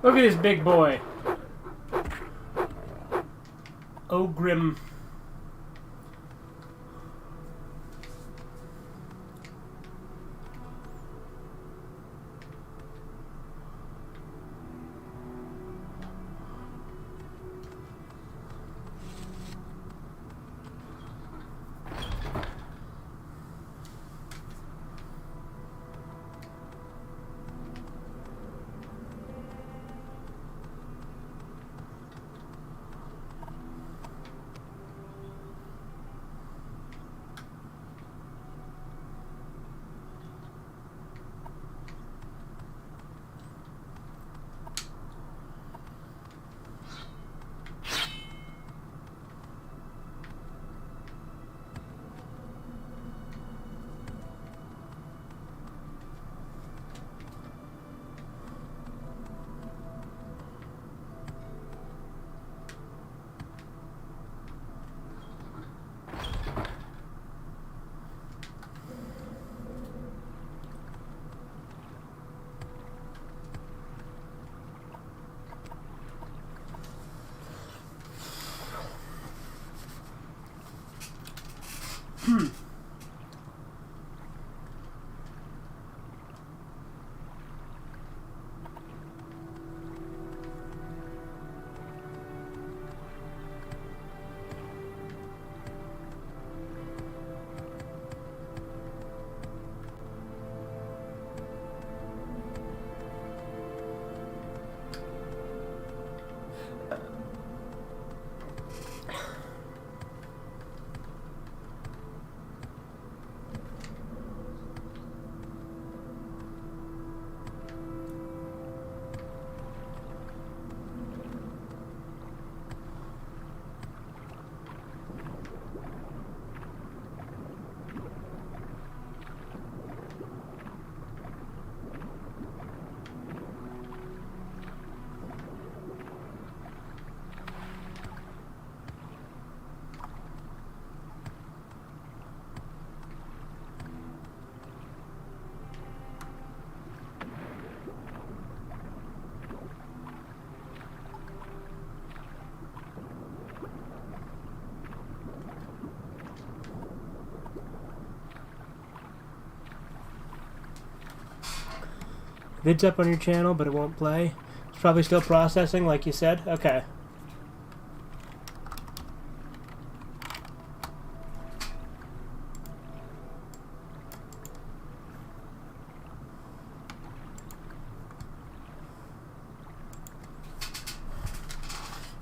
Look at this big boy. Ogrim. Vid's up on your channel, but it won't play. It's probably still processing, like you said. Okay.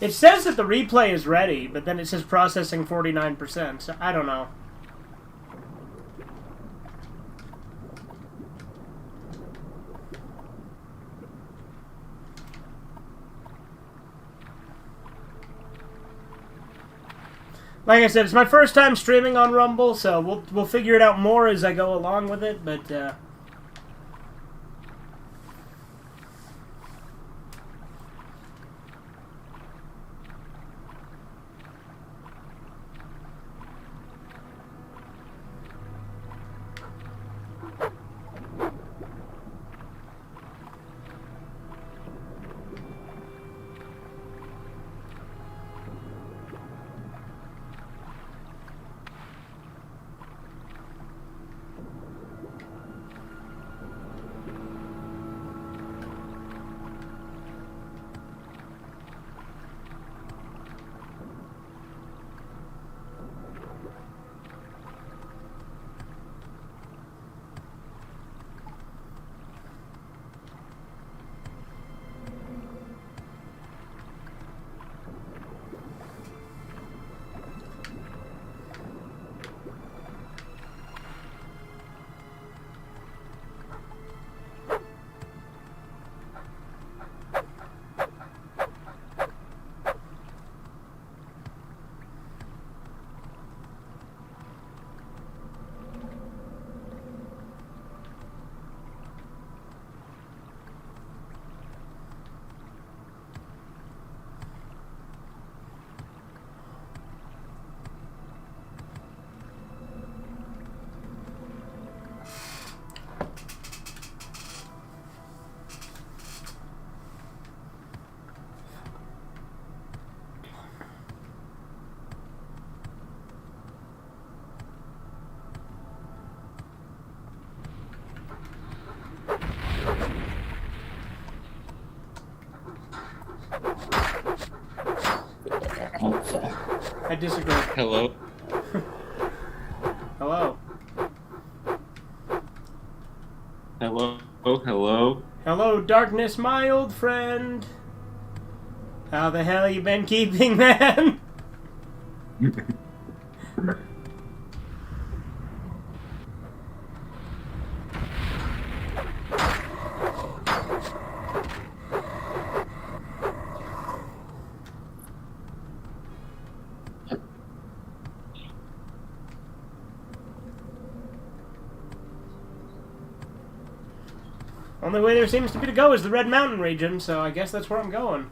It says that the replay is ready, but then it says processing 49%, so I don't know. Like I said, it's my first time streaming on Rumble, so we'll figure it out more as I go along with it, but I disagree. Hello? Hello. Hello? Hello? Hello, darkness, my old friend. How the hell you been keeping, man? Only way there seems to be to go is the Red Mountain region, so I guess that's where I'm going.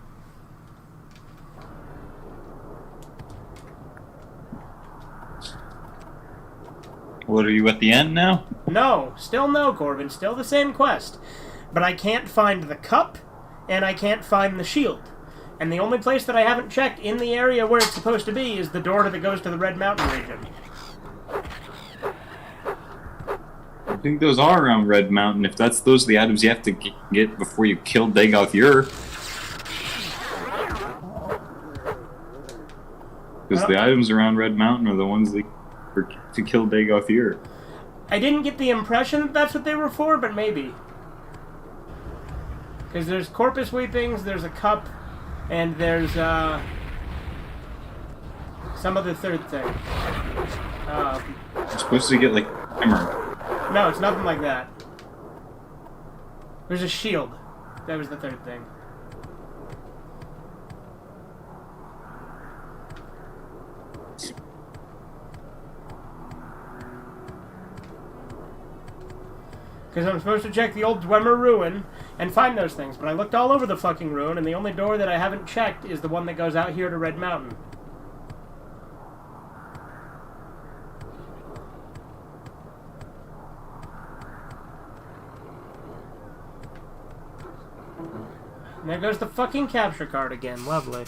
What, are you at the end now? No, still no, Corbin. Still the same quest. But I can't find the cup, and I can't find the shield. And the only place that I haven't checked in the area where it's supposed to be is the door that goes to the Red Mountain region. I think those are around Red Mountain. If those are the items you have to get before you kill Dagoth-Ur. Because the items around Red Mountain are the ones that are to kill Dagoth-Ur. I didn't get the impression that that's what they were for, but maybe. Because there's Corpus Weepings, there's a cup, and there's some other third thing. You're supposed to get, like, hammer. No, it's nothing like that. There's a shield. That was the third thing. Because I'm supposed to check the old Dwemer ruin and find those things, but I looked all over the fucking ruin, and the only door that I haven't checked is the one that goes out here to Red Mountain. And there goes the fucking capture card again. Lovely.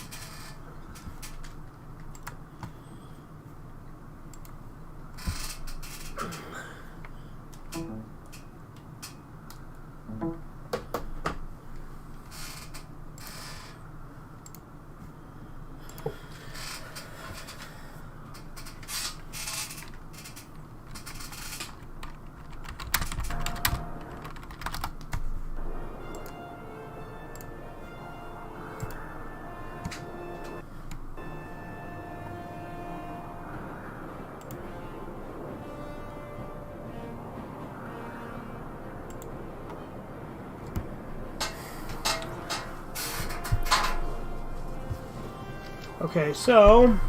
Okay, so...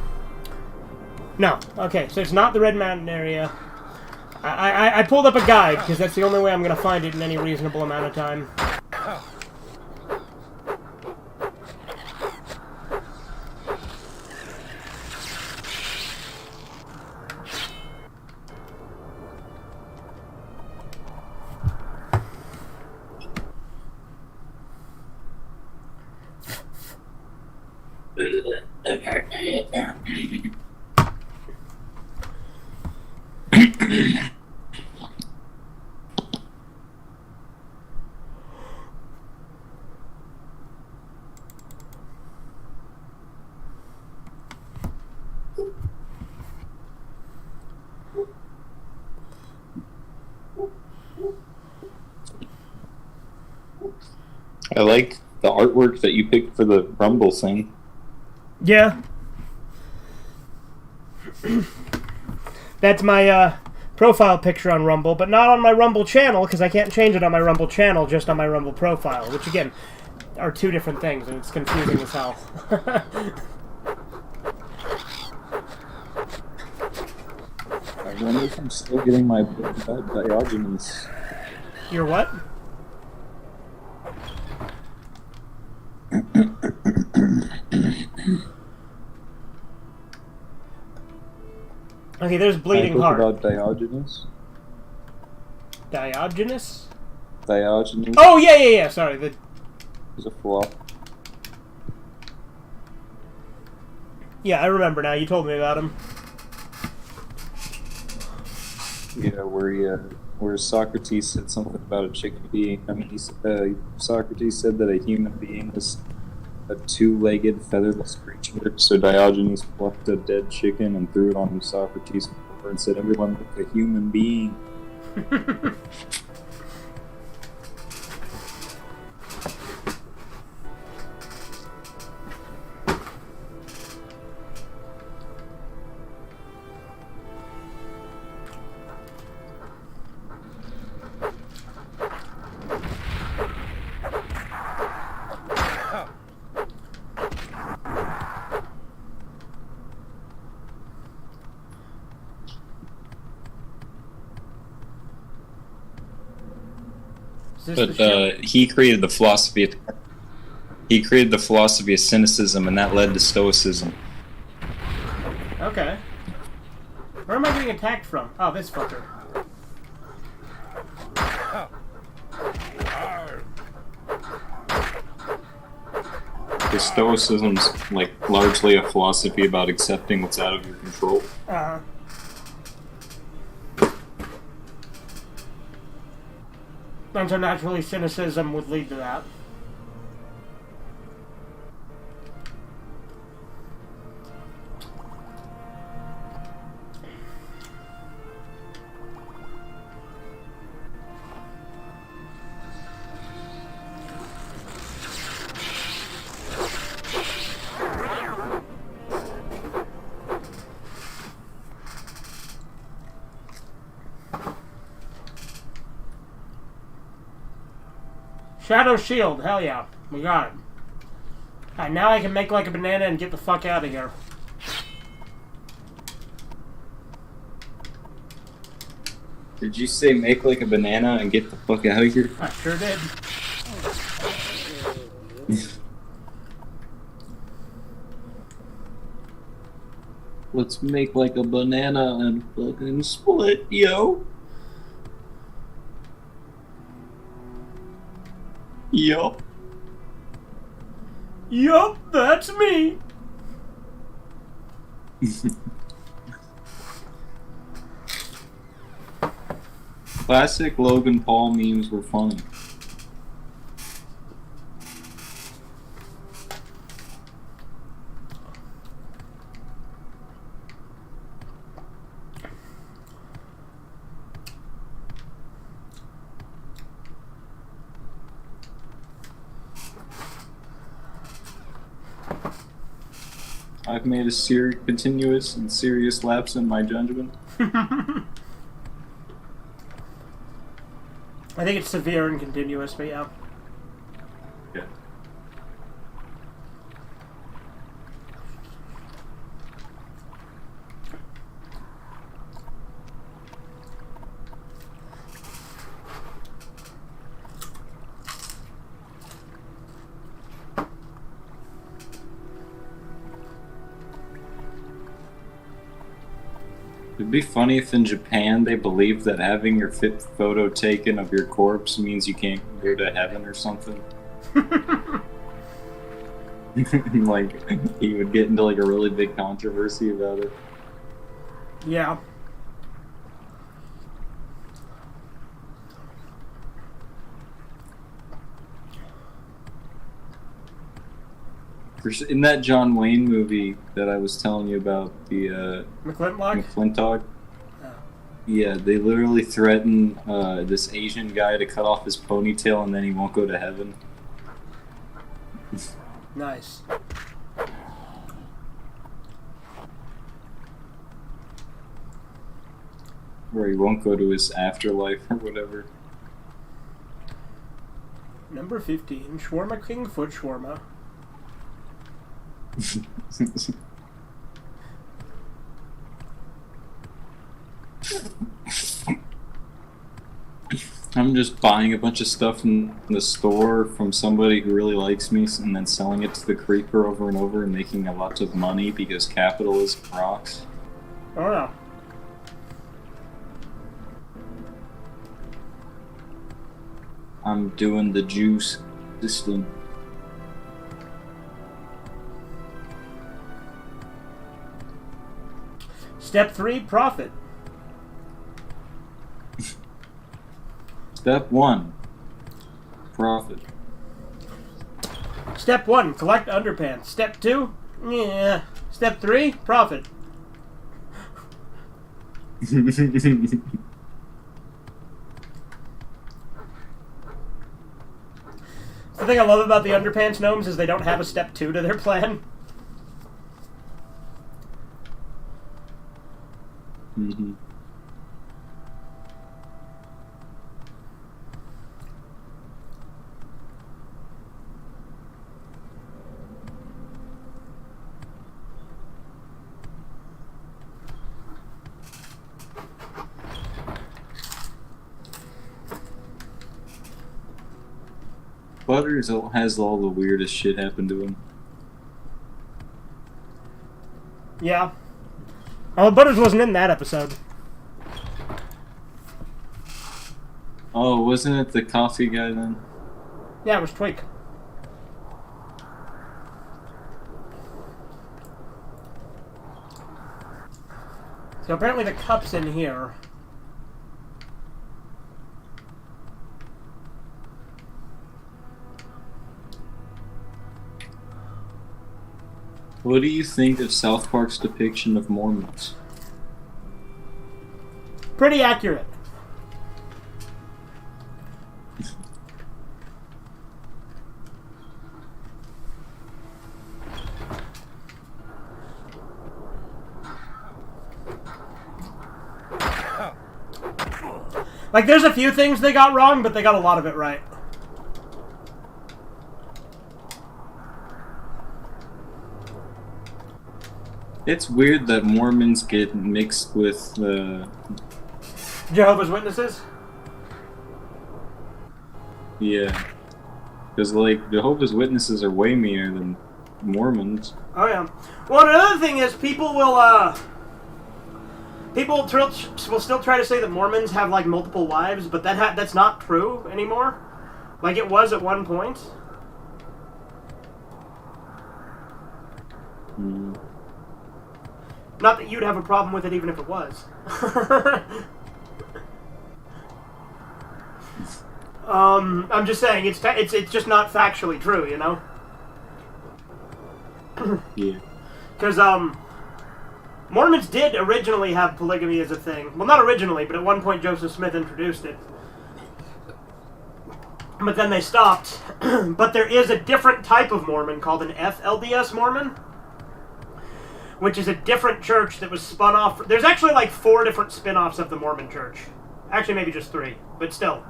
No. Okay, so it's not the Red Mountain area. I pulled up a guide, because that's the only way I'm going to find it in any reasonable amount of time. I like the artwork that you picked for the Rumble thing. Yeah. That's my profile picture on Rumble, but not on my Rumble channel, because I can't change it on my Rumble channel, just on my Rumble profile, which, again, are two different things, and it's confusing as hell. I wonder if I'm still getting my book about Diogenes. Your what? Okay, there's Bleeding Heart. About Diogenes? Diogenes? Diogenes. Oh, yeah, sorry. He's a flop. Yeah, I remember now. You told me about him. Yeah, where Socrates said something about a chicken being. I mean, Socrates said that a human being was a two-legged, featherless creature. So Diogenes plucked a dead chicken and threw it on Socrates' floor and said, "Everyone look a human being." But he created the philosophy of cynicism, and that led to stoicism. Okay. Where am I getting attacked from? Oh, this fucker. The stoicism's like largely a philosophy about accepting what's out of your control. Uh-huh. And so naturally cynicism would lead to that. Shadow Shield, hell yeah. We got it. Alright, now I can make like a banana and get the fuck out of here. Did you say make like a banana and get the fuck out of here? I sure did. Let's make like a banana and fucking split, yo. Yup. Yup, that's me. Classic Logan Paul memes were funny. I've made a continuous and serious lapse in my judgment. I think it's severe and continuous, but yeah. Yeah. It'd be funny if in Japan they believed that having your photo taken of your corpse means you can't go to heaven or something. Like, he would get into like a really big controversy about it. Yeah. In that John Wayne movie that I was telling you about, the McClintock, yeah, they literally threaten this Asian guy to cut off his ponytail and then he won't go to heaven. Nice. Or he won't go to his afterlife or whatever. Number 15, Shawarma King Foot Shawarma. I'm just buying a bunch of stuff in the store from somebody who really likes me and then selling it to the creeper over and over and making a lot of money because capitalism rocks. Oh yeah. I'm doing the juice system. Step 3, profit. Step 1, profit. Step 1, collect underpants. Step 2, yeah. Step 3, profit. The thing I love about the underpants gnomes is they don't have a step 2 to their plan. Mm-hmm. Butters has all the weirdest shit happen to him. Yeah. Oh, Butters wasn't in that episode. Oh, wasn't it the coffee guy then? Yeah, it was Twig. So apparently the cup's in here. What do you think of South Park's depiction of Mormons? Pretty accurate. Like, there's a few things they got wrong, but they got a lot of it right. It's weird that Mormons get mixed with Jehovah's Witnesses? yeah. Because, like, Jehovah's Witnesses are way meaner than Mormons. Oh, yeah. Well, another thing is people will still try to say that Mormons have, like, multiple wives, but that's not true anymore. Like, it was at one point. Mm. Not that you'd have a problem with it even if it was. I'm just saying, it's just not factually true, you know? Yeah. Because, Mormons did originally have polygamy as a thing. Well, not originally, but at one point Joseph Smith introduced it. But then they stopped. But there is a different type of Mormon called an FLDS Mormon, which is a different church that was spun off. There's actually like 4 different spin-offs of the Mormon church. Actually, maybe just 3, but still.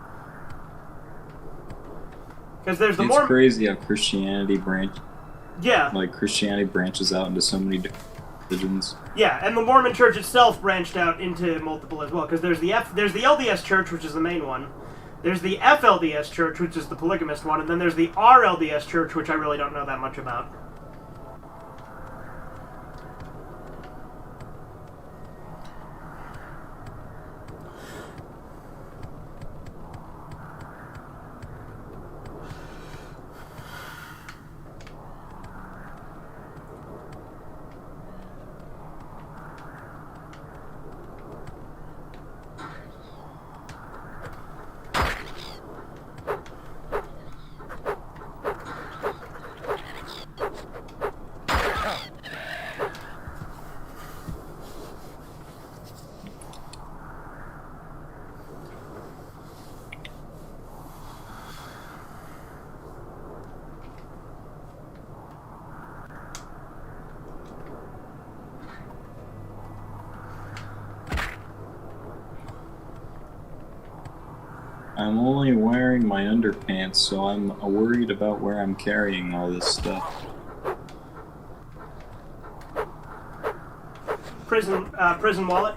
Because there's the Mormon... It's crazy how Christianity Christianity branches out into so many different religions. Yeah, and the Mormon church itself branched out into multiple as well. Because there's the LDS church, which is the main one. There's the FLDS church, which is the polygamist one. And then there's the RLDS church, which I really don't know that much about. I'm only wearing my underpants, so I'm worried about where I'm carrying all this stuff. Prison wallet.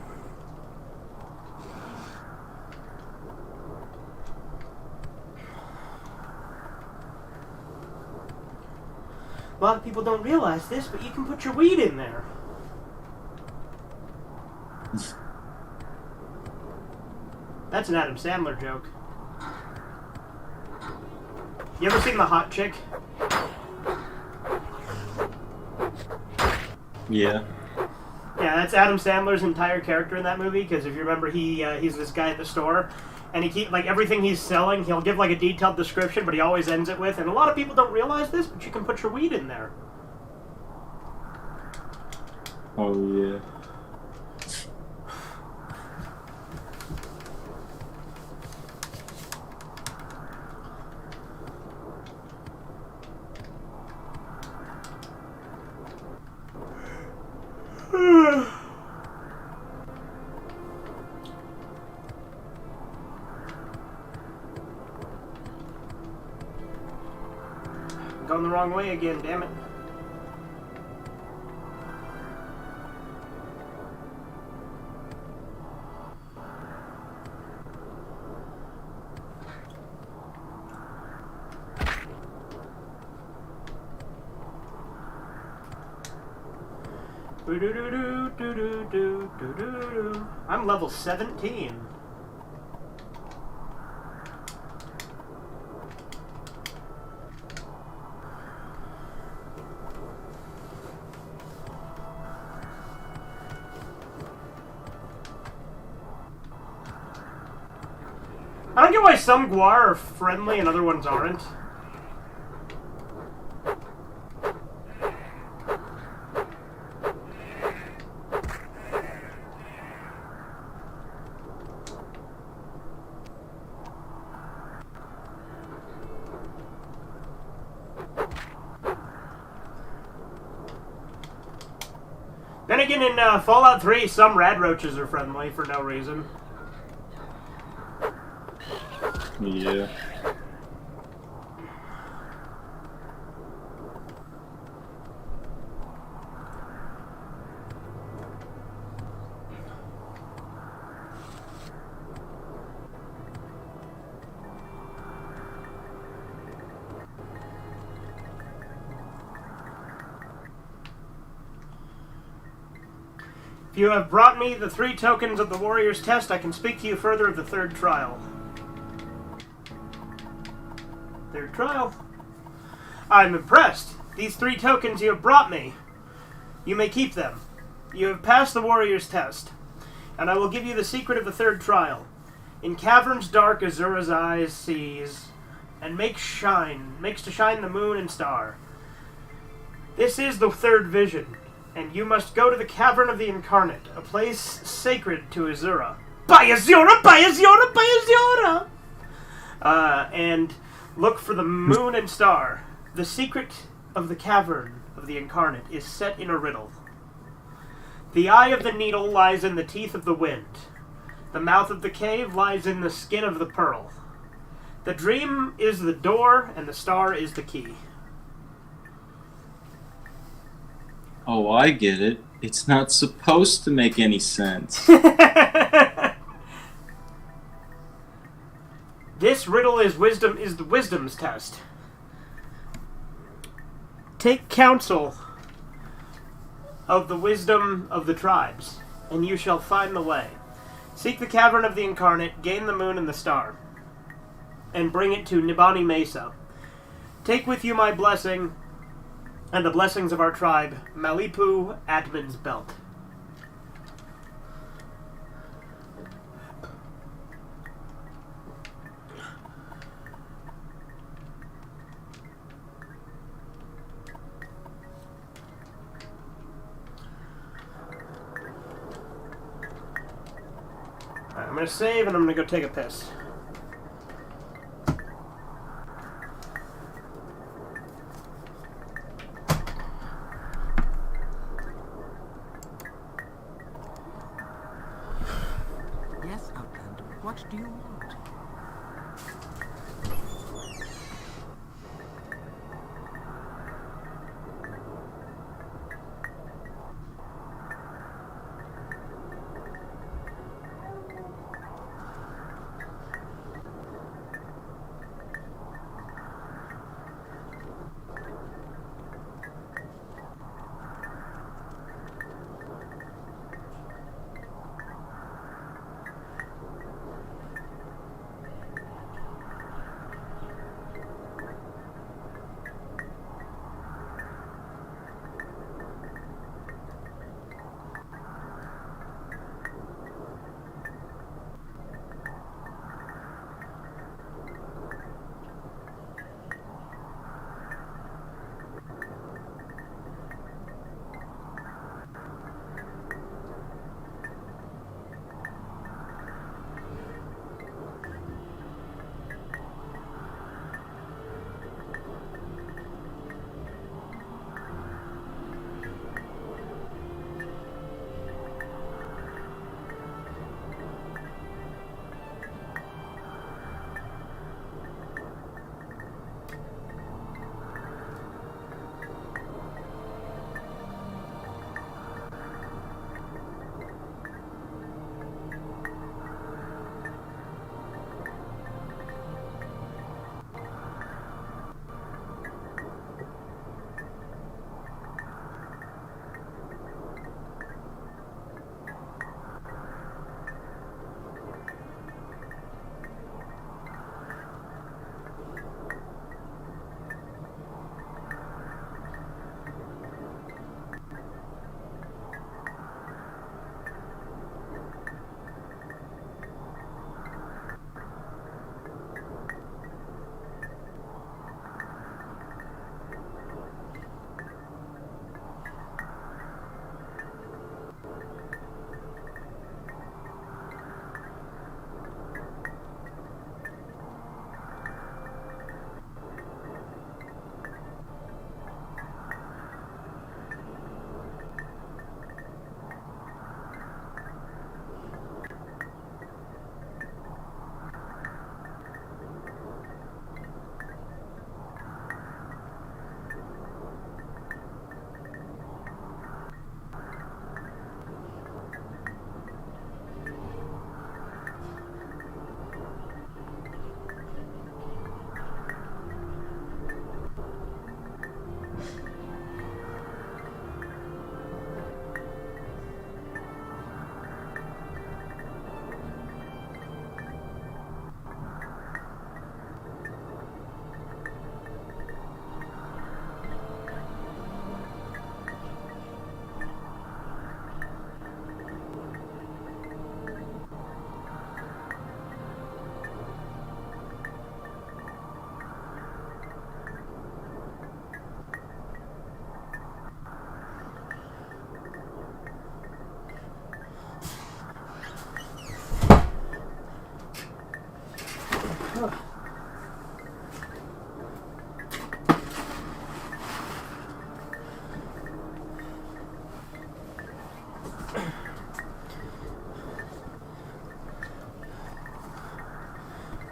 A lot of people don't realize this, but you can put your weed in there. That's an Adam Sandler joke. You ever seen The Hot Chick? Yeah. Yeah, that's Adam Sandler's entire character in that movie, because if you remember, he's this guy at the store, and everything he's selling, he'll give like a detailed description, but he always ends it with, and a lot of people don't realize this, but you can put your weed in there. Oh, yeah. Going the wrong way again, damn it. I'm level 17. I don't get why some Guar are friendly and other ones aren't. Then again, in Fallout 3, some rad roaches are friendly for no reason. Yeah. If you have brought me the 3 tokens of the warrior's test, I can speak to you further of the 3rd trial. 3rd trial. I'm impressed. These 3 tokens you have brought me. You may keep them. You have passed the warrior's test, and I will give you the secret of the 3rd trial. In caverns dark Azura's eyes sees, and makes to shine the moon and star. This is the 3rd vision, and you must go to the cavern of the incarnate, a place sacred to Azura. By Azura! By Azura! By Azura! And look for the moon and star. The secret of the cavern of the incarnate is set in a riddle. The eye of the needle lies in the teeth of the wind. The mouth of the cave lies in the skin of the pearl. The dream is the door, and the star is the key. Oh, I get it. It's not supposed to make any sense. This riddle is the wisdom's test. Take counsel of the wisdom of the tribes, and you shall find the way. Seek the cavern of the incarnate, gain the moon and the star, and bring it to Nibani Mesa. Take with you my blessing, and the blessings of our tribe, Malipu Atman's Belt. Alright, I'm going to save, and I'm going to go take a piss. Yes, Outlander. What do you want?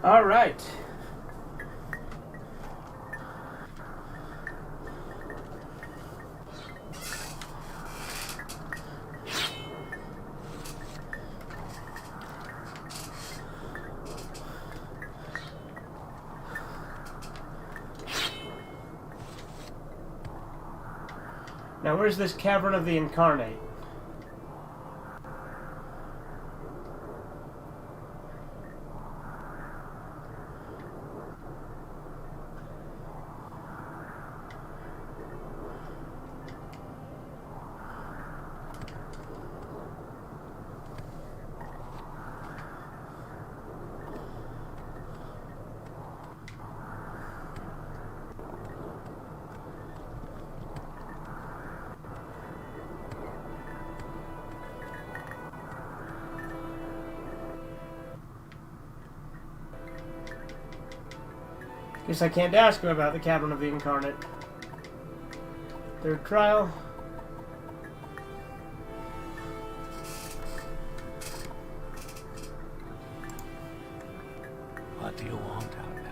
All right. Now, where's this Cavern of the Incarnate? Guess I can't ask him about the Cavern of the Incarnate. Third trial. What do you want, Outlander?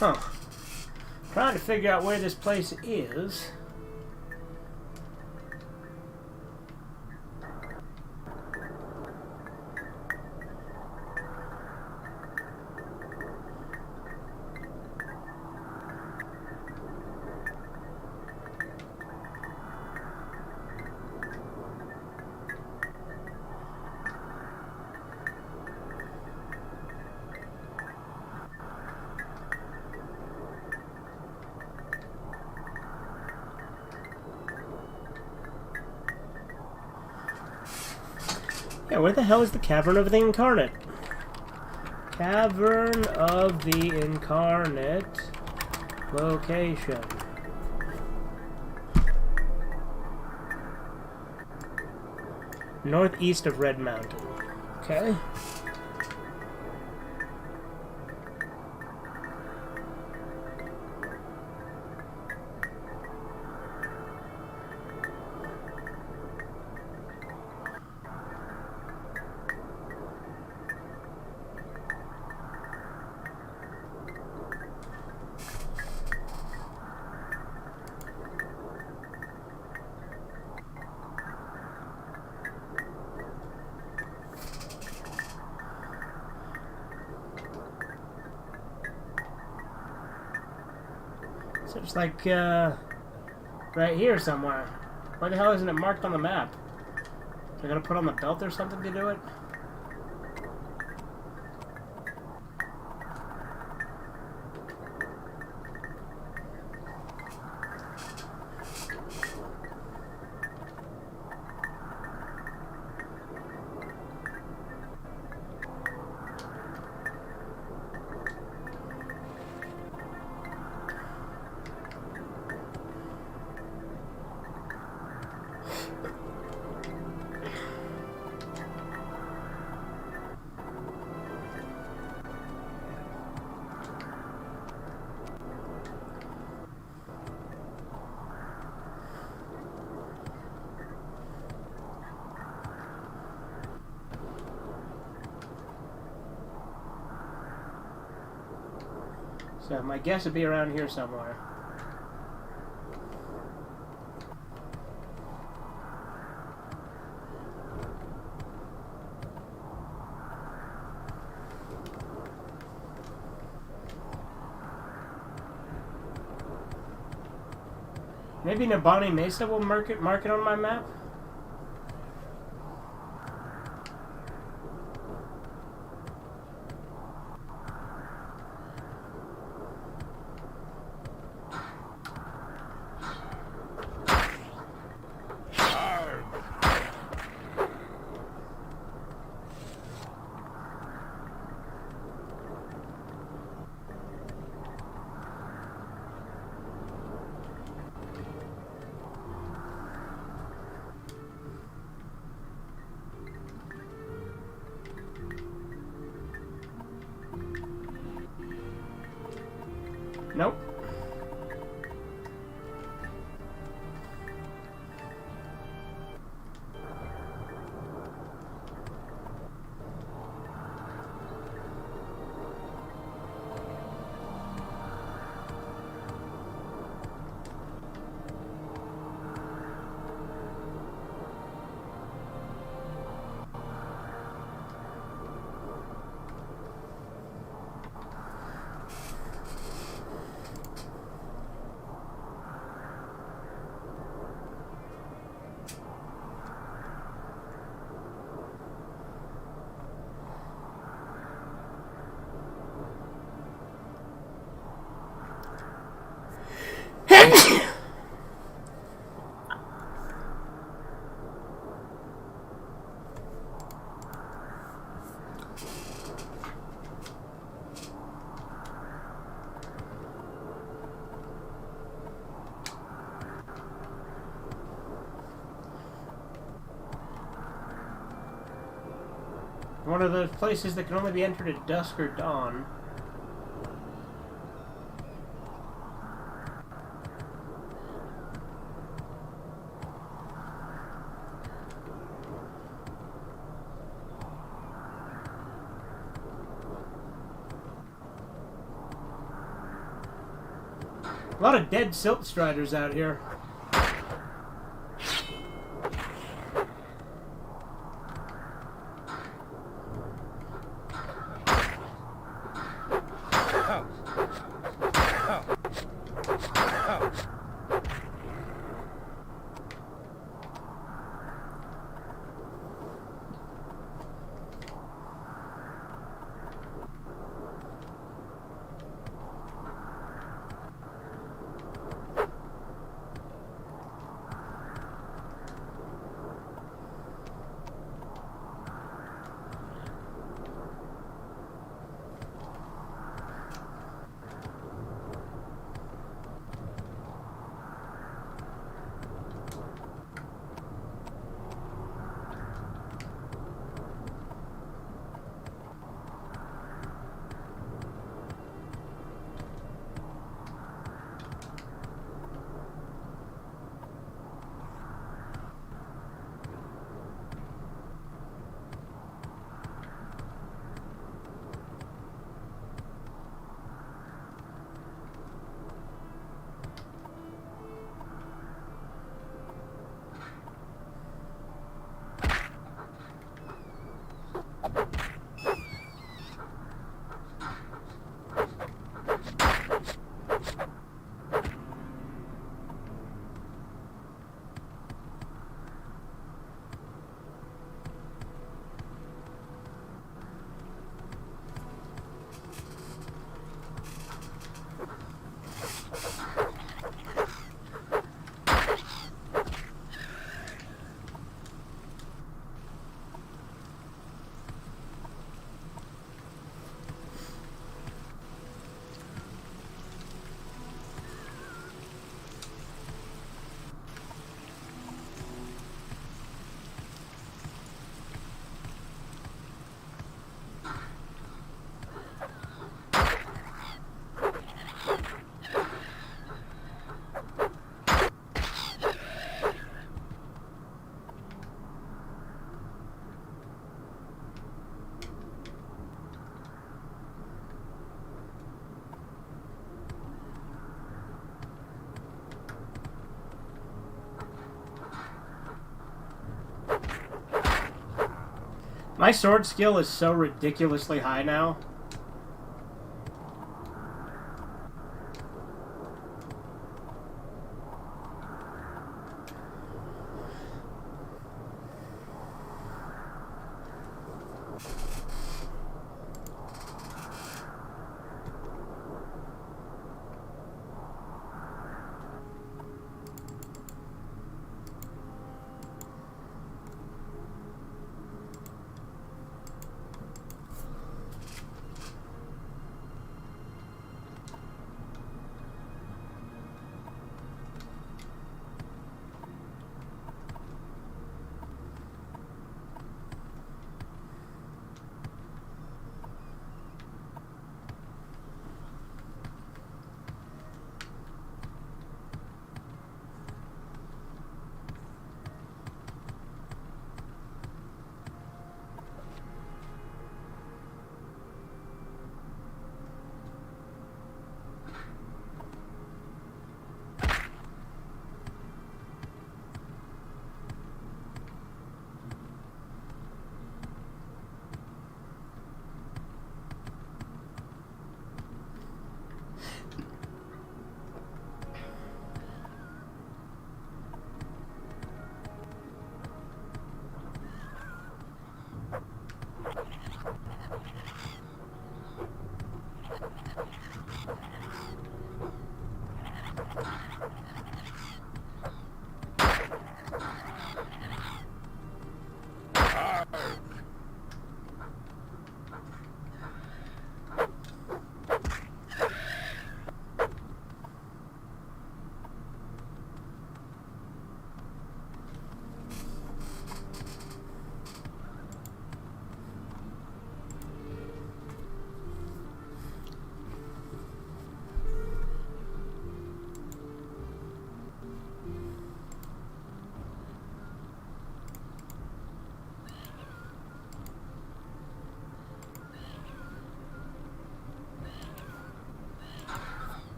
Huh. Trying to figure out where this place is. Yeah, where the hell is the Cavern of the Incarnate? Cavern of the Incarnate location. Northeast of Red Mountain. Okay. So it's like, right here somewhere. Why the hell isn't it marked on the map? They're gonna put on the belt or something to do it? So my guess would be around here somewhere. Maybe Nabani Mesa will mark it on my map? One of those places that can only be entered at dusk or dawn. A lot of dead silt striders out here. My sword skill is so ridiculously high now.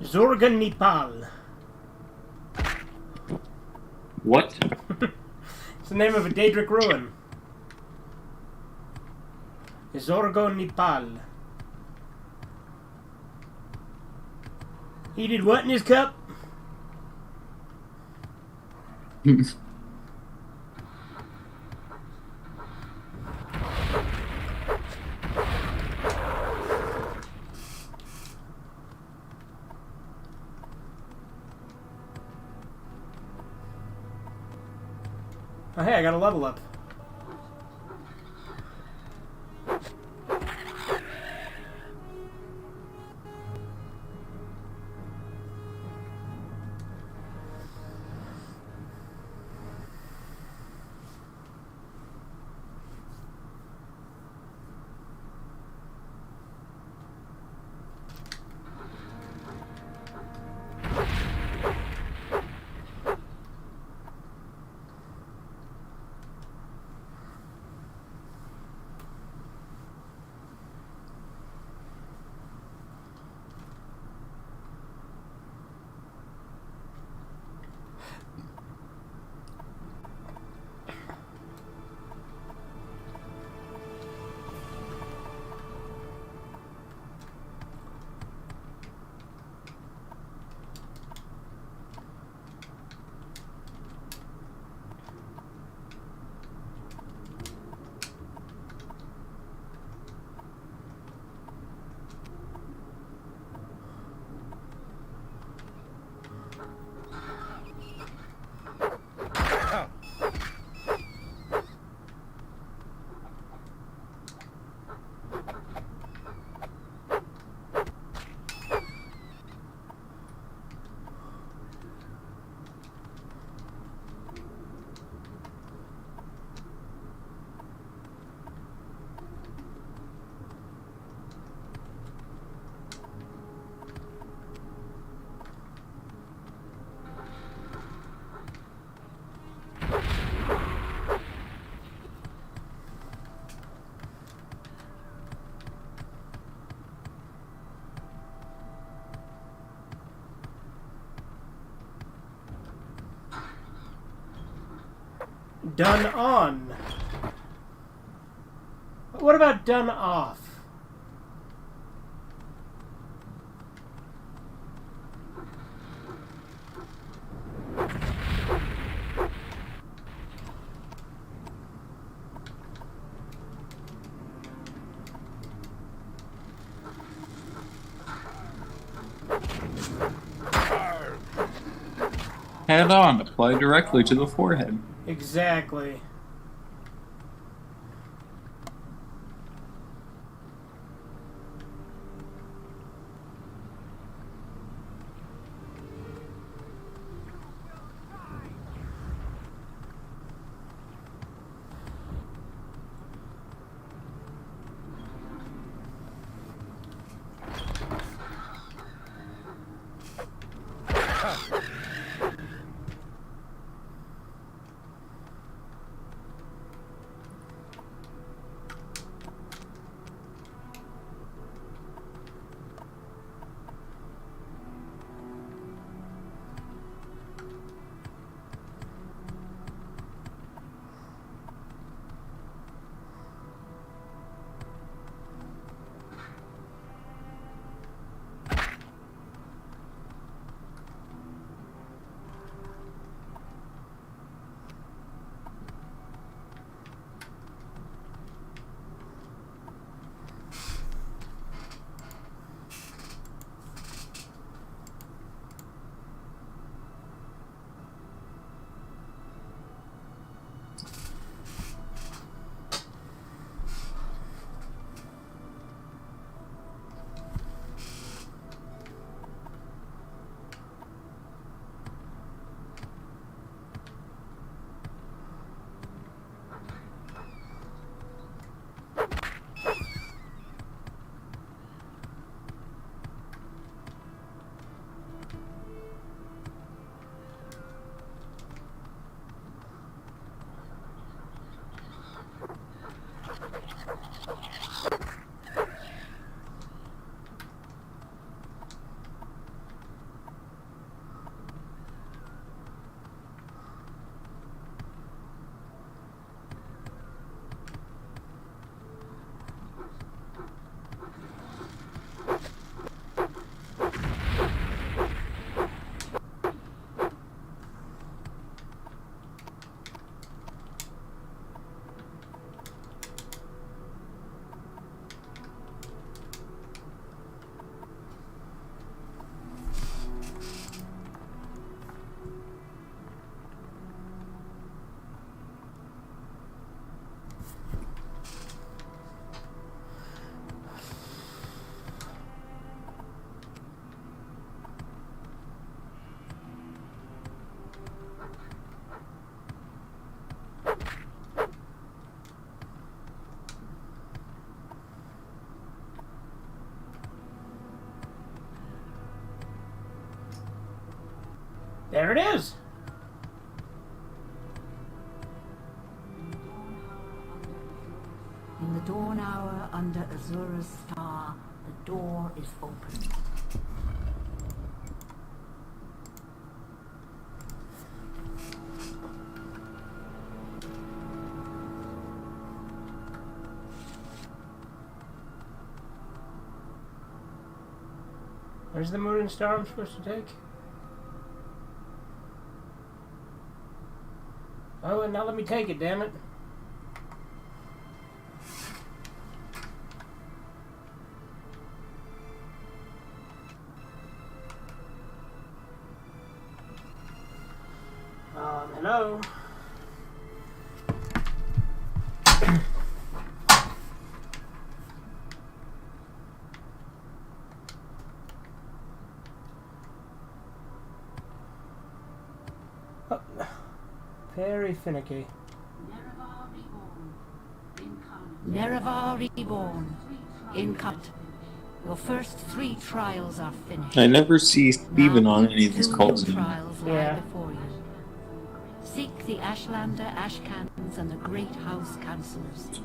Zorgan Nipal. What? It's the name of a Daedric ruin. Zorgon Nipal. He did what in his cup? Oh, hey, I got a level up. Done on. What about done off? Head on, apply directly to the forehead. Exactly. There it is. In the dawn hour under Azura's star, the door is open. Where's the moon and star I'm supposed to take? Oh, and now let me take it, damn it. Hello? Very finicky. Nerevar reborn. Incarnate. Your first 3 trials are finished. I never see Steven on any of these 2 calls new anymore. trials lie before you. Seek the Ashlander Ashcans and the Great House Councillors.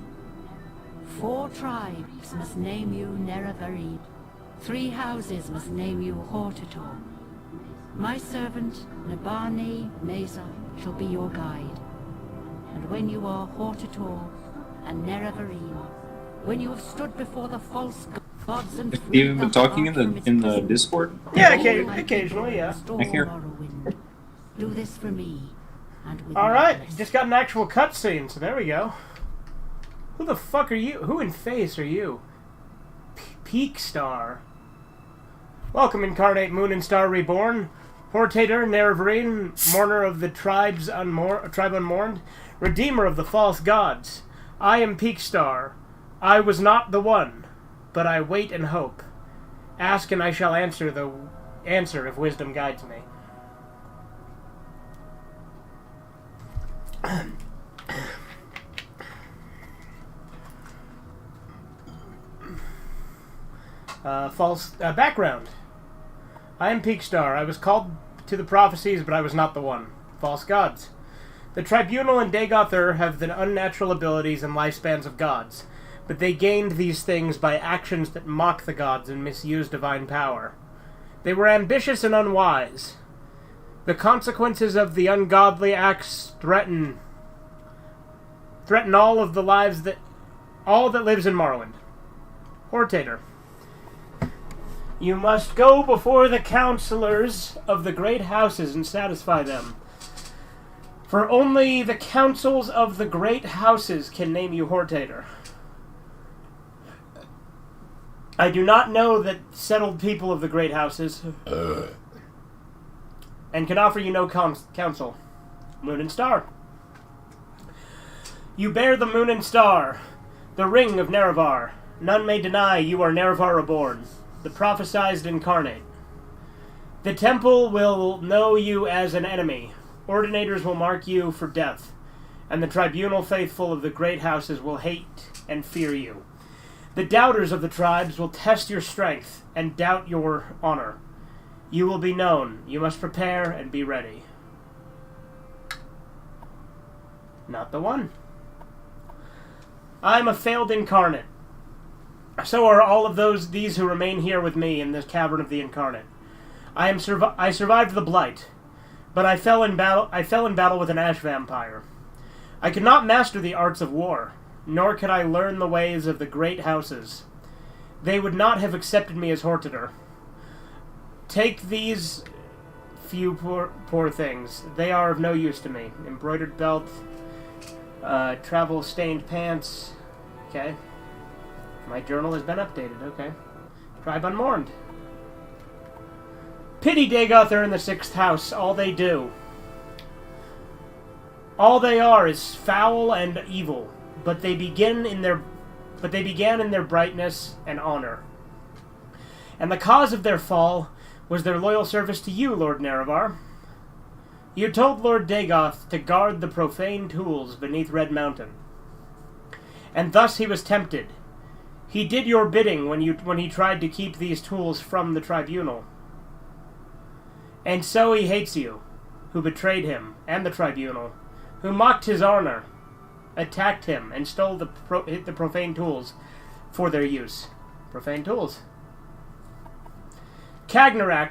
4 tribes must name you Nerevarid. 3 houses must name you Hortator. My servant, Nabani Mesa, shall be your guide. And when you are Hortator and Nerevarine, when you have stood before the false gods and Have you even been talking in the Discord? Yeah, occasionally, yeah. I hear. Morrowind. Do this for me. And with Alright, my blessing. just got an actual cutscene, so there we go. Who the fuck are you? Who in face are you? Peak Star. Welcome, Incarnate Moon and Star Reborn. Hortator, Nerevarine, Mourner of the Tribe Unmourned, Redeemer of the False Gods. I am Peak Star. I was not the one, but I wait and hope. Ask and I shall answer if wisdom guides me. Background. I am Peak Star. I was called to the prophecies, but I was not the one. False gods. The Tribunal and Dagoth have the unnatural abilities and lifespans of gods, but they gained these things by actions that mock the gods and misuse divine power. They were ambitious and unwise. The consequences of the ungodly acts threaten all of the lives all that lives in Morrowind. Hortator. You must go before the counselors of the great houses and satisfy them. For only the councils of the great houses can name you Hortator. I do not know the settled people of the great houses, and can offer you no counsel. Moon and Star. You bear the Moon and Star, the ring of Nerevar. None may deny you are Nerevar reborn, the prophesized incarnate. The temple will know you as an enemy. Ordinators will mark you for death, and the tribunal faithful of the great houses will hate and fear you. The doubters of the tribes will test your strength and doubt your honor. You will be known. You must prepare and be ready. Not the one. I am a failed incarnate. So are all of these who remain here with me in this cavern of the incarnate. I survived the blight, but I fell in battle with an ash vampire. I could not master the arts of war, nor could I learn the ways of the great houses. They would not have accepted me as Hortator. Take these few poor things. They are of no use to me. Embroidered belt, travel-stained pants. Okay. My journal has been updated. Okay. Tribe Unmourned. Pity Dagoth are in the 6th house. All they do. All they are is foul and evil, but they began in their brightness and honor. And the cause of their fall was their loyal service to you, Lord Nerevar. You told Lord Dagoth to guard the profane tools beneath Red Mountain. And thus he was tempted. He did your bidding when he tried to keep these tools from the tribunal. And so he hates you. who betrayed him and the tribunal, who mocked his honor, attacked him, and stole the profane tools for their use. Profane tools. Cagnarak,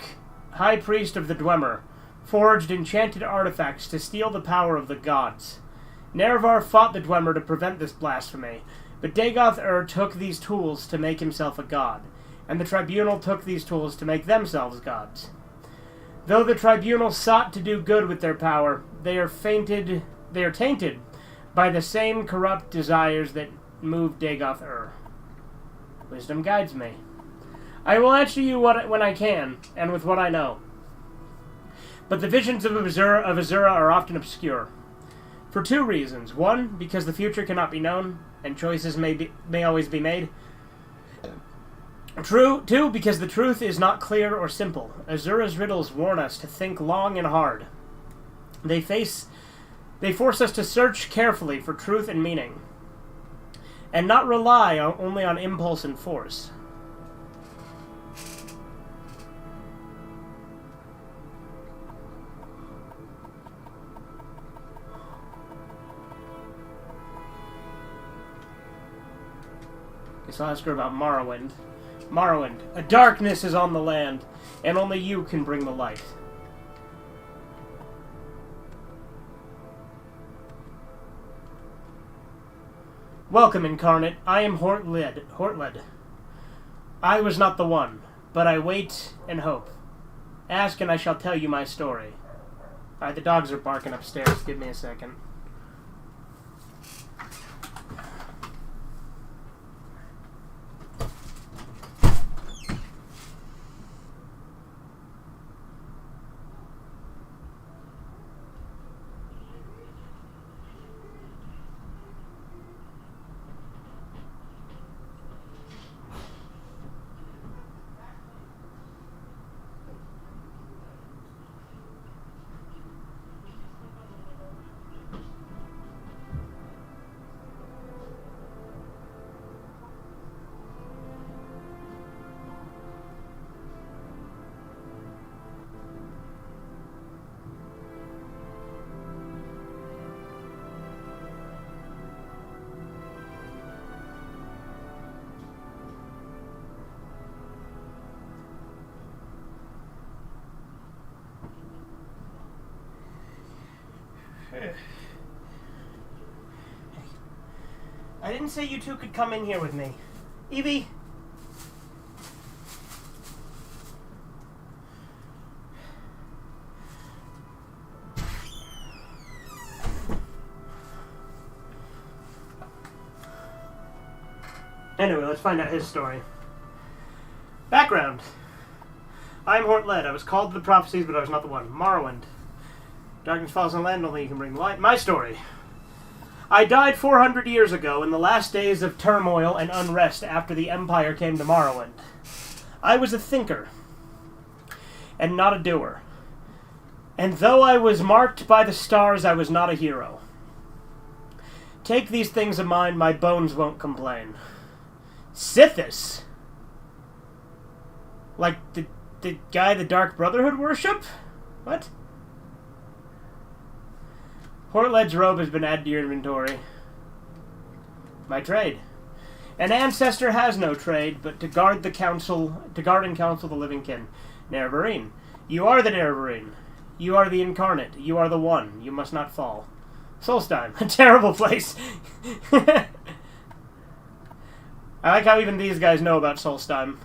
high priest of the Dwemer, forged enchanted artifacts to steal the power of the gods. Nerevar fought the Dwemer to prevent this blasphemy, but Dagoth-Ur took these tools to make himself a god, and the tribunal took these tools to make themselves gods. Though the tribunal sought to do good with their power, they are tainted by the same corrupt desires that moved Dagoth-Ur. Wisdom guides me. I will answer you when I can, and with what I know. But the visions of Azura are often obscure. For two reasons. One, because the future cannot be known, and choices may always be made. Two, because the truth is not clear or simple. Azura's riddles warn us to think long and hard. They force us to search carefully for truth and meaning, and not rely only on impulse and force. So I'll ask her about Morrowind. Morrowind, a darkness is on the land, and only you can bring the light. Welcome, Incarnate. I am Hortled. I was not the one, but I wait and hope. Ask and I shall tell you my story. Alright, the dogs are barking upstairs. Give me a second. I didn't say you two could come in here with me. Evie! Anyway, let's find out his story. Background. I am Hortled. I was called to the prophecies, but I was not the one. Morrowind. Darkness falls on land, only you can bring the light. My story. I died 400 years ago in the last days of turmoil and unrest after the Empire came to Morrowind. I was a thinker, and not a doer. And though I was marked by the stars, I was not a hero. Take these things of mine, my bones won't complain. Sithis? Like the guy the Dark Brotherhood worship? What? Hortled's robe has been added to your inventory. My trade. An ancestor has no trade, but to guard and counsel the living kin. Nerevarine. You are the Nerevarine. You are the incarnate. You are the one. You must not fall. Solstheim. A terrible place. I like how even these guys know about Solstheim.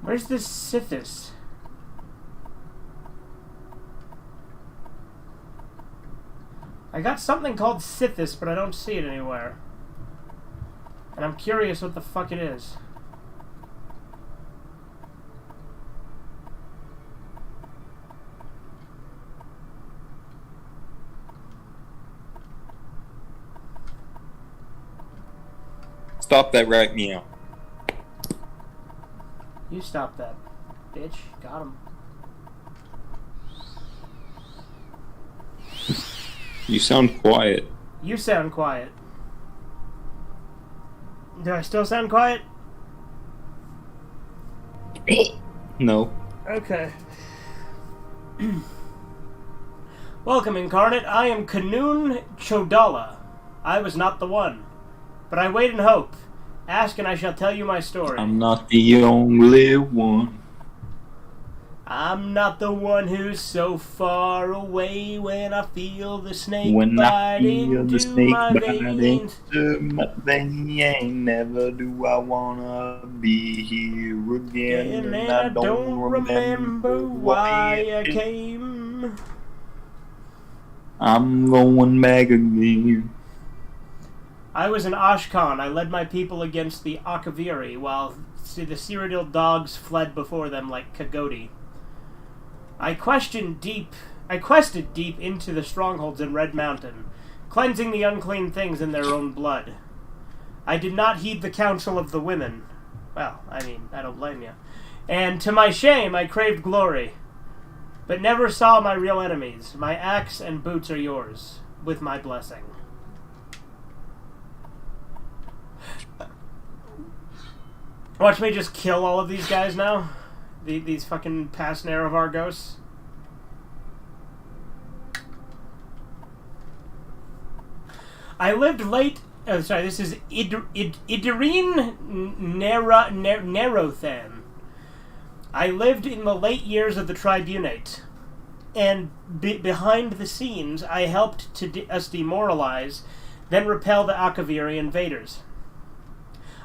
Where's this Sithis? I got something called Sithis, but I don't see it anywhere. And I'm curious what the fuck it is. Stop that right meow. You stop that, bitch. Got him. You sound quiet. You sound quiet. Do I still sound quiet? No. Okay. Welcome, Incarnate. I am Kanun Chodala. I was not the one. But I wait and hope. Ask and I shall tell you my story. I'm not the only one. I'm not the one who's so far away when I feel the snake When bite I feel into the snake my bite veins. into my veins, never do I wanna be here again. And I don't remember why I came. I'm going back again. I was in Ashkan. I led my people against the Akaviri, while the Cyrodiil dogs fled before them like Kagoti. I quested deep into the strongholds in Red Mountain, cleansing the unclean things in their own blood. I did not heed the counsel of the women. Well, I mean, I don't blame you. And to my shame, I craved glory, but never saw my real enemies. My axe and boots are yours, with my blessing. Watch me just kill all of these guys now. These fucking past Nerevargos. I lived late... Oh, sorry, this is Idirine Nerothan. I lived in the late years of the Tribunate. And behind the scenes, I helped us demoralize, then repel the Akaviri invaders.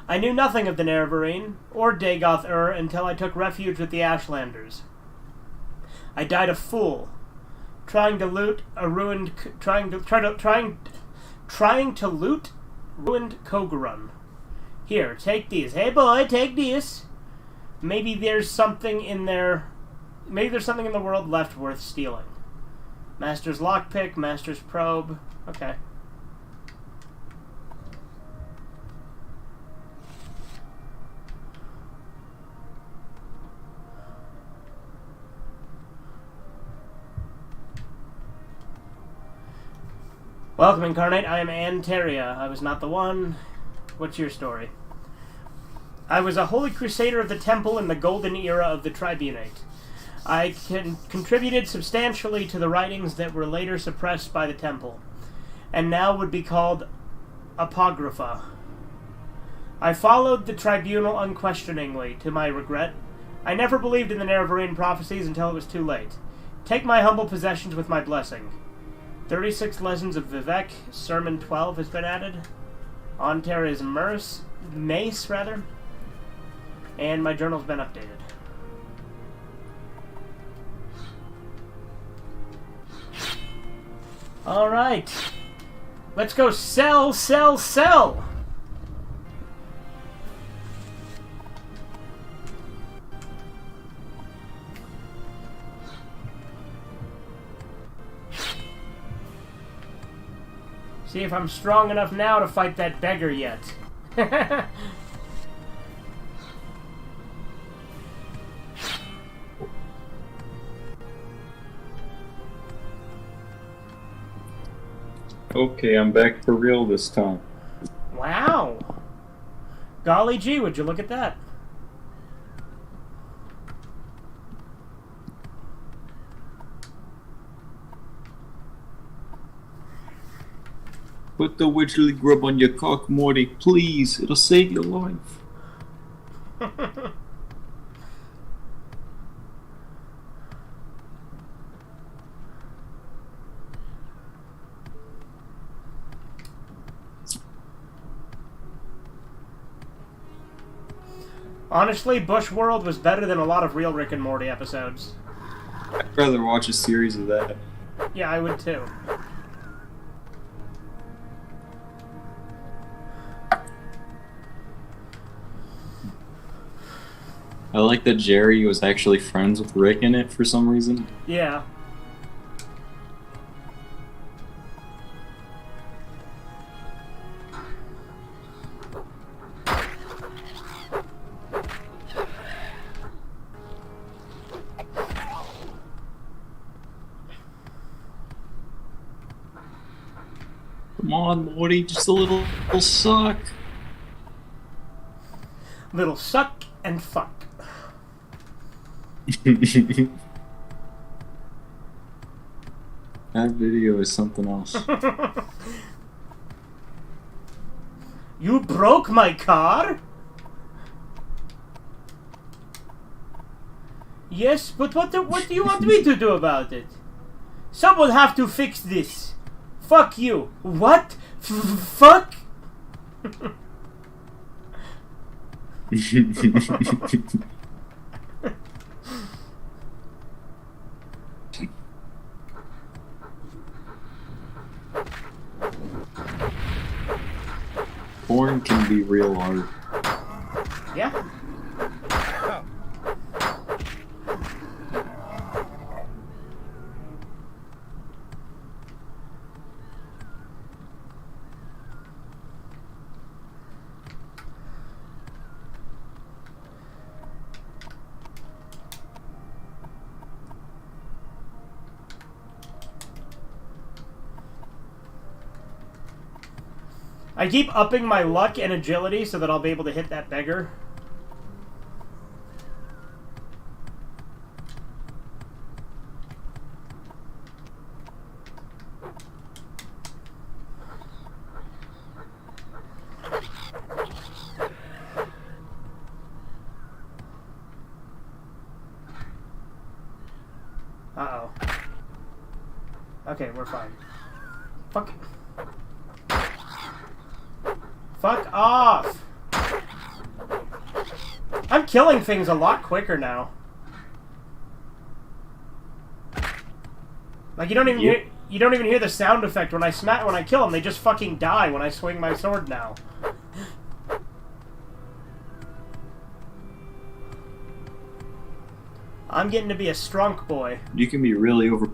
I knew nothing of the Nerevarine or Dagoth-Ur until I took refuge with the Ashlanders. I died a fool, trying to loot ruined Kogurun. Here, take these. Hey boy, take these. Maybe there's something in there. Maybe there's something in the world left worth stealing. Master's lockpick, Master's probe. Okay. Welcome, Incarnate. I am Anteria. I was not the one. What's your story? I was a holy crusader of the temple in the golden era of the Tribunate. I contributed substantially to the writings that were later suppressed by the temple, and now would be called apocrypha. I followed the tribunal unquestioningly, to my regret. I never believed in the Nerevarine prophecies until it was too late. Take my humble possessions with my blessing. 36 Lessons of Vivek, Sermon 12 has been added. Onteria's mace, and my journal's been updated. Alright. Let's go sell, sell, sell! See if I'm strong enough now to fight that beggar yet. Okay, I'm back for real this time. Wow. Golly gee, would you look at that? Put the witcherly grub on your cock, Morty, please. It'll save your life. Honestly, Bush World was better than a lot of real Rick and Morty episodes. I'd rather watch a series of that. Yeah, I would too. I like that Jerry was actually friends with Rick in it for some reason. Yeah. Come on, Morty, just a little suck. Little suck and fuck. That video is something else. You broke my car? Yes, but what do you want me to do about it? Someone have to fix this. Fuck you. What? Fuck? Porn can be real art. Yeah. I keep upping my luck and agility so that I'll be able to hit that beggar. Uh-oh. Okay, we're fine. Fuck. Fuck off! I'm killing things a lot quicker now. Like you don't even hear the sound effect when I kill them. They just fucking die when I swing my sword now. I'm getting to be a strunk boy. You can be really over.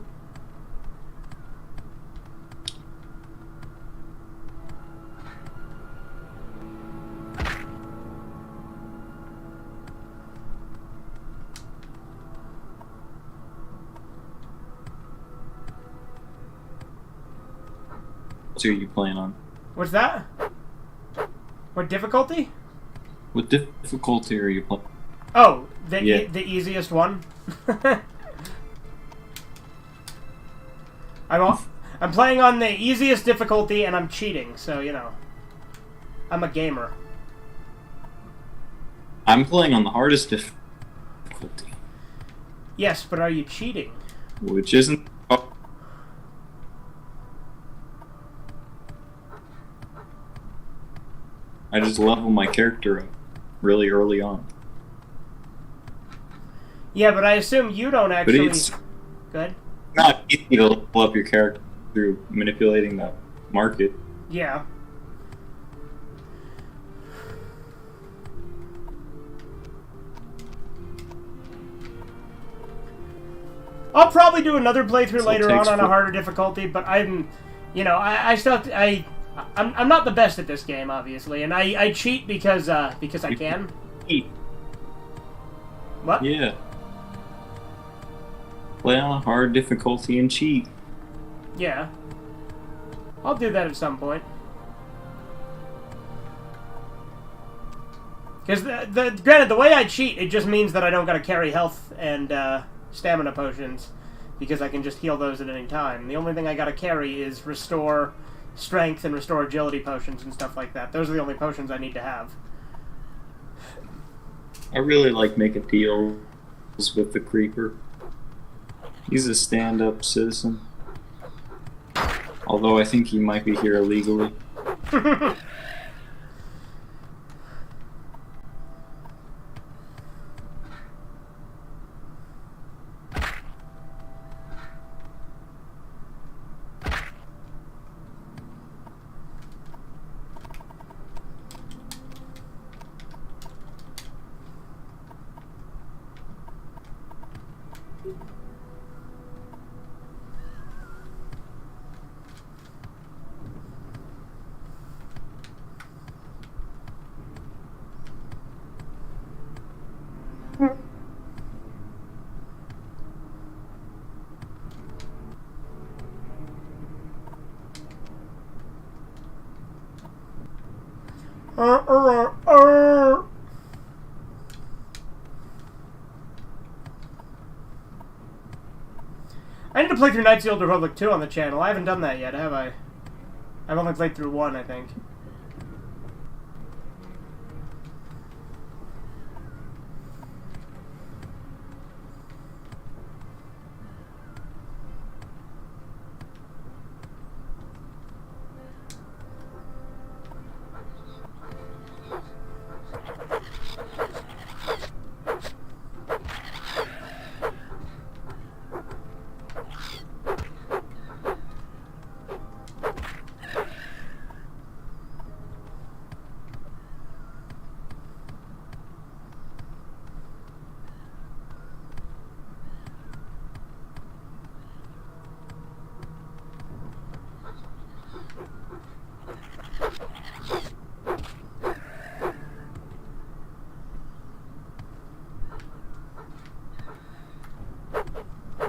What are you playing on? What's that? What difficulty? What difficulty are you playing? Oh, the easiest one. I'm playing on the easiest difficulty and I'm cheating, so you know. I'm a gamer. I'm playing on the hardest difficulty. Yes, but are you cheating? Which isn't. I just level my character up really early on. Yeah, but I assume you don't actually... But it's Good. not easy to level up your character through manipulating the market. Yeah. I'll probably do another playthrough later on a harder difficulty, but I'm not the best at this game, obviously, and I cheat because I can. What? Yeah. Play on a hard difficulty and cheat. Yeah. I'll do that at some point. Because granted, the way I cheat, it just means that I don't gotta carry health and stamina potions, because I can just heal those at any time. The only thing I gotta carry is restore strength and restore agility potions and stuff like that. Those are the only potions I need to have. I really like making deals with the creeper. He's a stand-up citizen. Although I think he might be here illegally. I need to play through Knights of the Old Republic 2 on the channel. I haven't done that yet, have I? I've only played through 1, I think.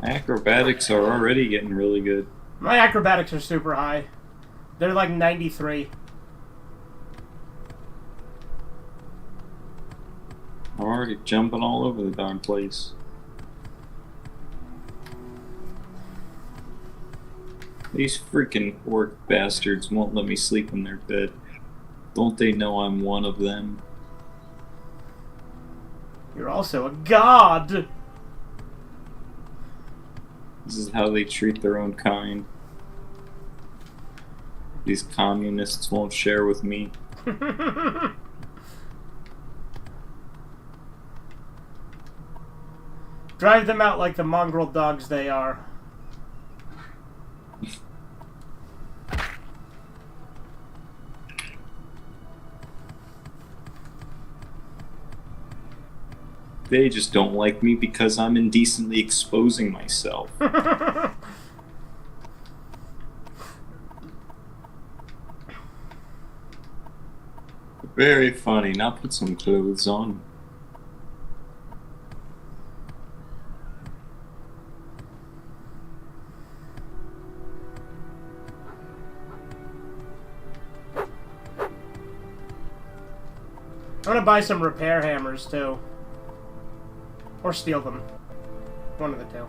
Acrobatics are already getting really good. My acrobatics are super high. They're like 93. I'm already jumping all over the darn place. These freaking orc bastards won't let me sleep in their bed. Don't they know I'm one of them? You're also a god! This is how they treat their own kind. These communists won't share with me. Drive them out like the mongrel dogs they are. They just don't like me because I'm indecently exposing myself. Very funny. Now put some clothes on. I'm gonna buy some repair hammers too. Or steal them. One of the two.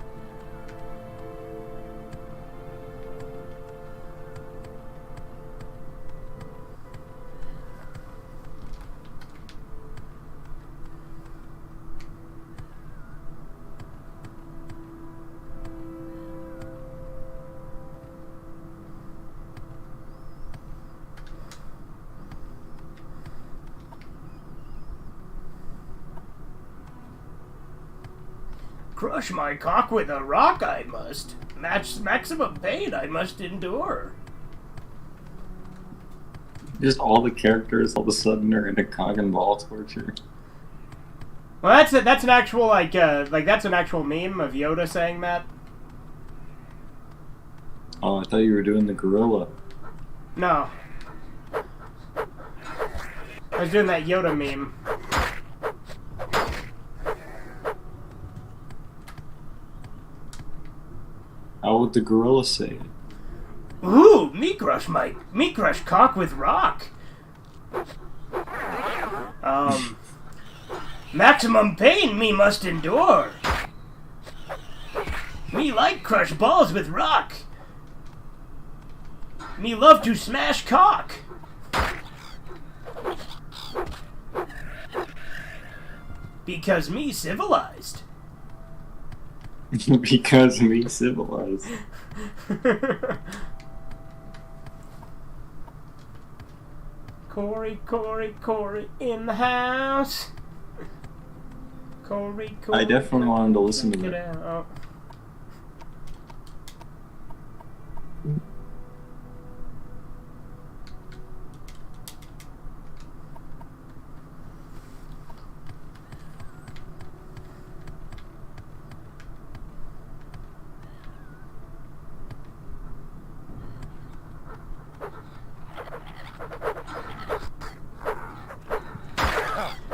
Crush my cock with a rock I must. Maximum pain I must endure. Just all the characters all of a sudden are into cock and ball torture. Well, that's an actual that's an actual meme of Yoda saying that. Oh, I thought you were doing the gorilla. No. I was doing that Yoda meme. How would the gorilla say it? Ooh, me crush cock with rock. Maximum pain me must endure. Me like crush balls with rock. Me love to smash cock. Because me civilized. Because me civilized. Corey in the house. Corey. I definitely wanted to listen to it. Oh.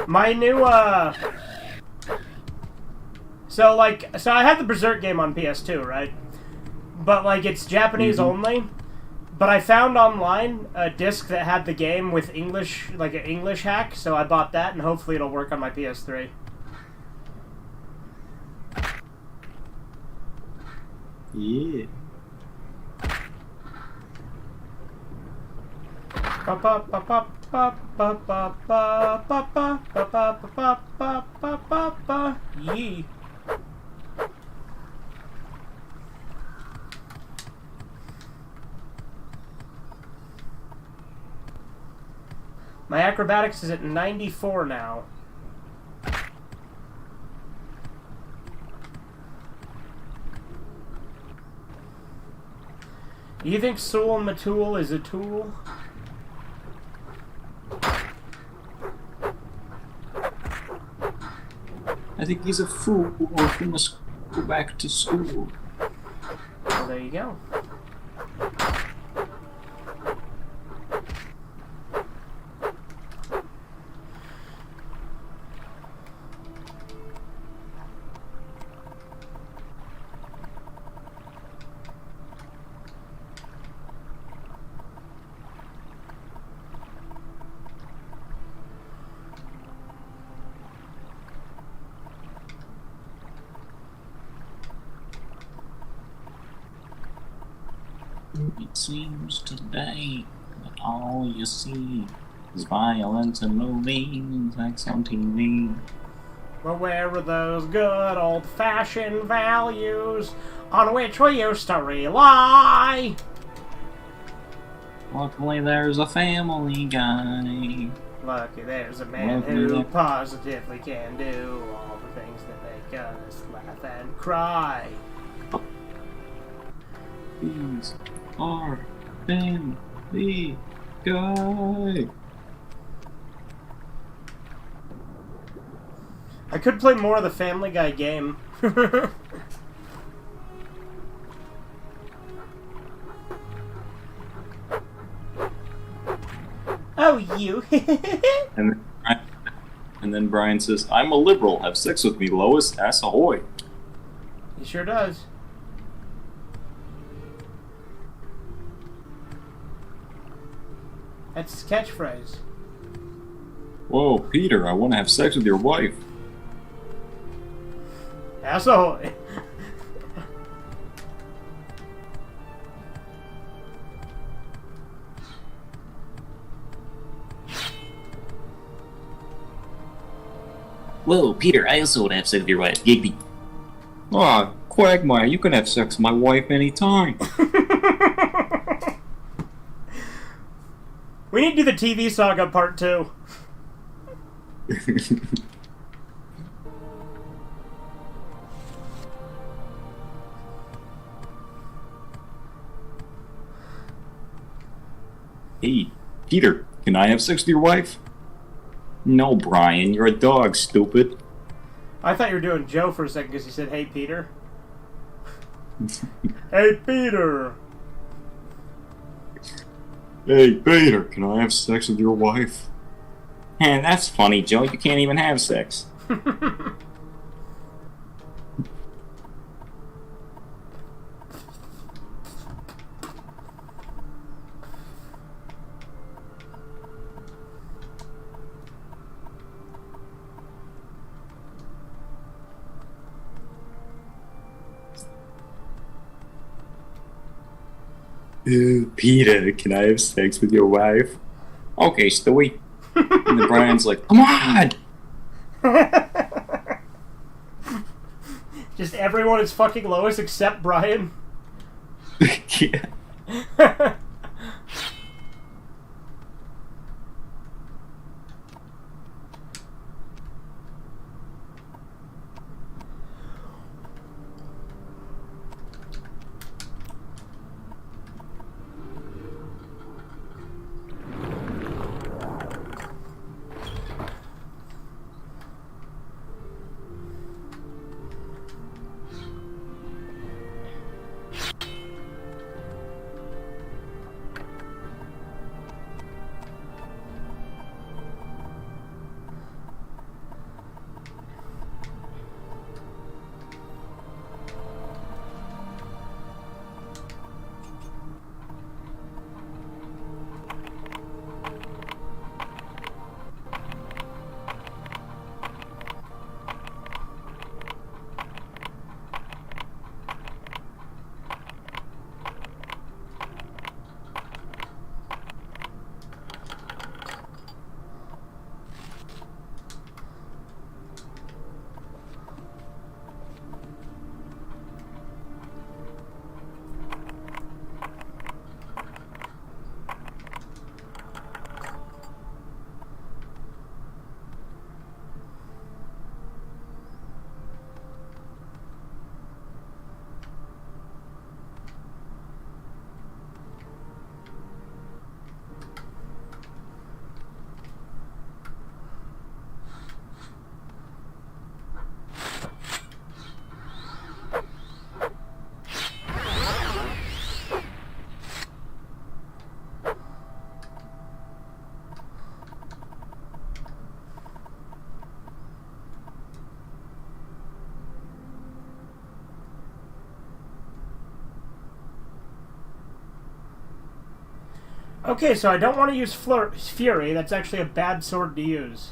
My new, So I had the Berserk game on PS2, right? But, it's Japanese only. But I found online a disc that had the game with English, like an English hack, so I bought that, and hopefully it'll work on my PS3. Yeah. Yee. My acrobatics is at 94 now. Do you think Sul Matul is a tool? I think he's a fool, or he must go back to school. Well, there you go. It seems today that all you see is violence in movies, sex on TV. But where are those good old-fashioned values on which we used to rely? Luckily there's a Family Guy. Lucky there's a man who positively can do all the things that make us laugh and cry. These are Family Guy. I could play more of the Family Guy game. Oh, you. And then Brian says, I'm a liberal. Have sex with me, Lois. Ass ahoy. He sure does. That's his catchphrase. Whoa, Peter, I want to have sex with your wife. Asshole. Whoa, Peter, I also want to have sex with your wife. Gigby. Ah, Quagmire, you can have sex with my wife anytime. We need to do the TV Saga Part 2. Hey, Peter, can I have sex with your wife? No, Brian, you're a dog, stupid. I thought you were doing Joe for a second because you said, hey, Peter. Hey, Peter. Hey, Peter, can I have sex with your wife? Man, that's funny, Joe. You can't even have sex. Peter, can I have sex with your wife? Okay, Stewie. And then Brian's like, come on! Just everyone is fucking Lois except Brian. Yeah. Okay, so I don't want to use Fury. That's actually a bad sword to use.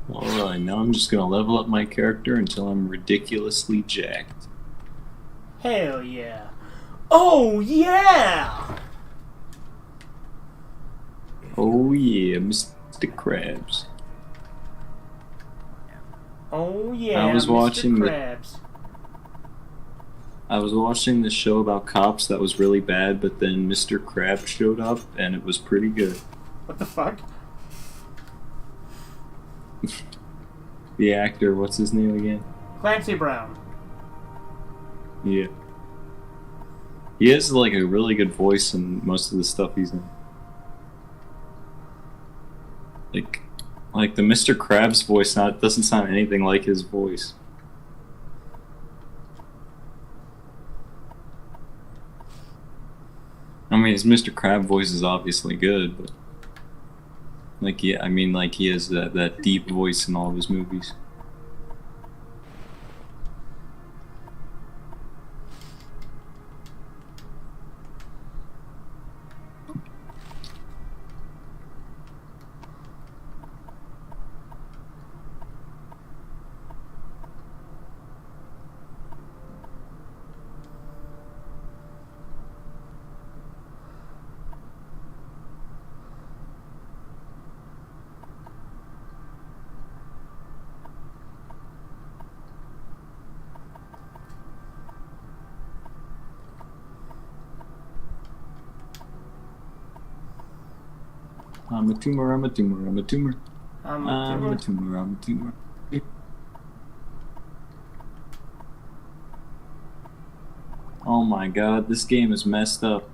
Alright, now I'm just gonna level up my character until I'm ridiculously jacked. Hell yeah. Oh yeah! Oh yeah, Mr. Krabs. Oh yeah, I was Mr. watching Krabs. I was watching this show about cops that was really bad, but then Mr. Krabs showed up and it was pretty good. What the fuck? The actor, what's his name again? Clancy Brown. Yeah. He has like a really good voice in most of the stuff he's in. Like the Mr. Krabs voice doesn't sound anything like his voice. I mean, his Mr. Krab voice is obviously good, but like, yeah, I mean, like he has that deep voice in all of his movies. I'm a tumor, I'm a tumor, I'm a tumor. I'm a tumor, I'm a tumor. Oh my god, this game is messed up.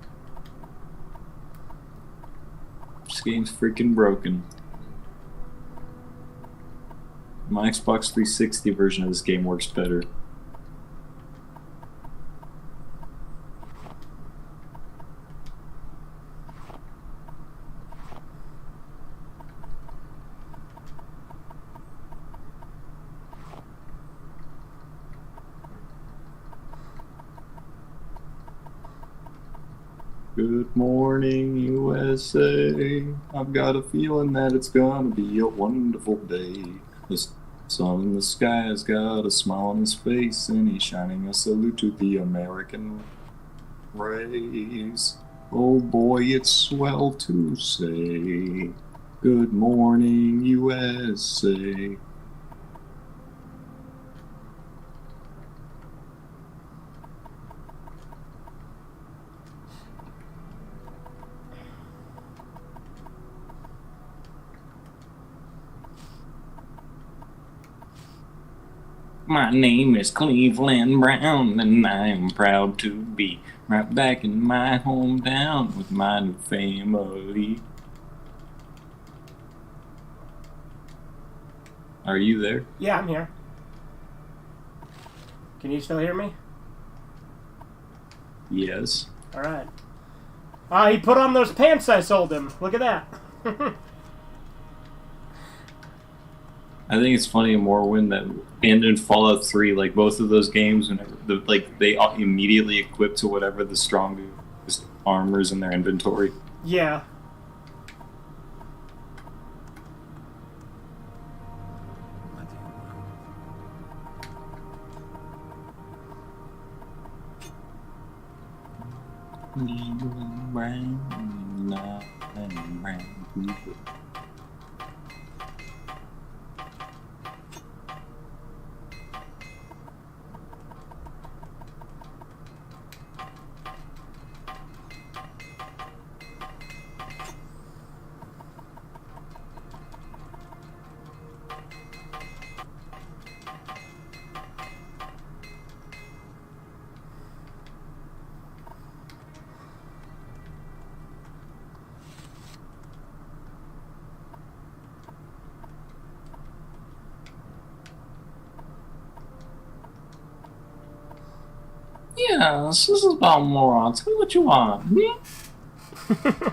This game's freaking broken. My Xbox 360 version of this game works better. Good morning, USA. I've got a feeling that it's gonna be a wonderful day. The sun in the sky has got a smile on his face, and he's shining a salute to the American race. Oh boy, it's swell to say, good morning, USA. My name is Cleveland Brown, and I am proud to be right back in my hometown with my new family. Are you there? Yeah, I'm here. Can you still hear me? Yes. Alright. Ah, he put on those pants I sold him. Look at that. I think it's funny in Morrowind that, and in Fallout 3, like both of those games, whenever they immediately equip to whatever the strongest armors in their inventory. Yeah. Yes, this is about morons. Tell me what you want. Hmm?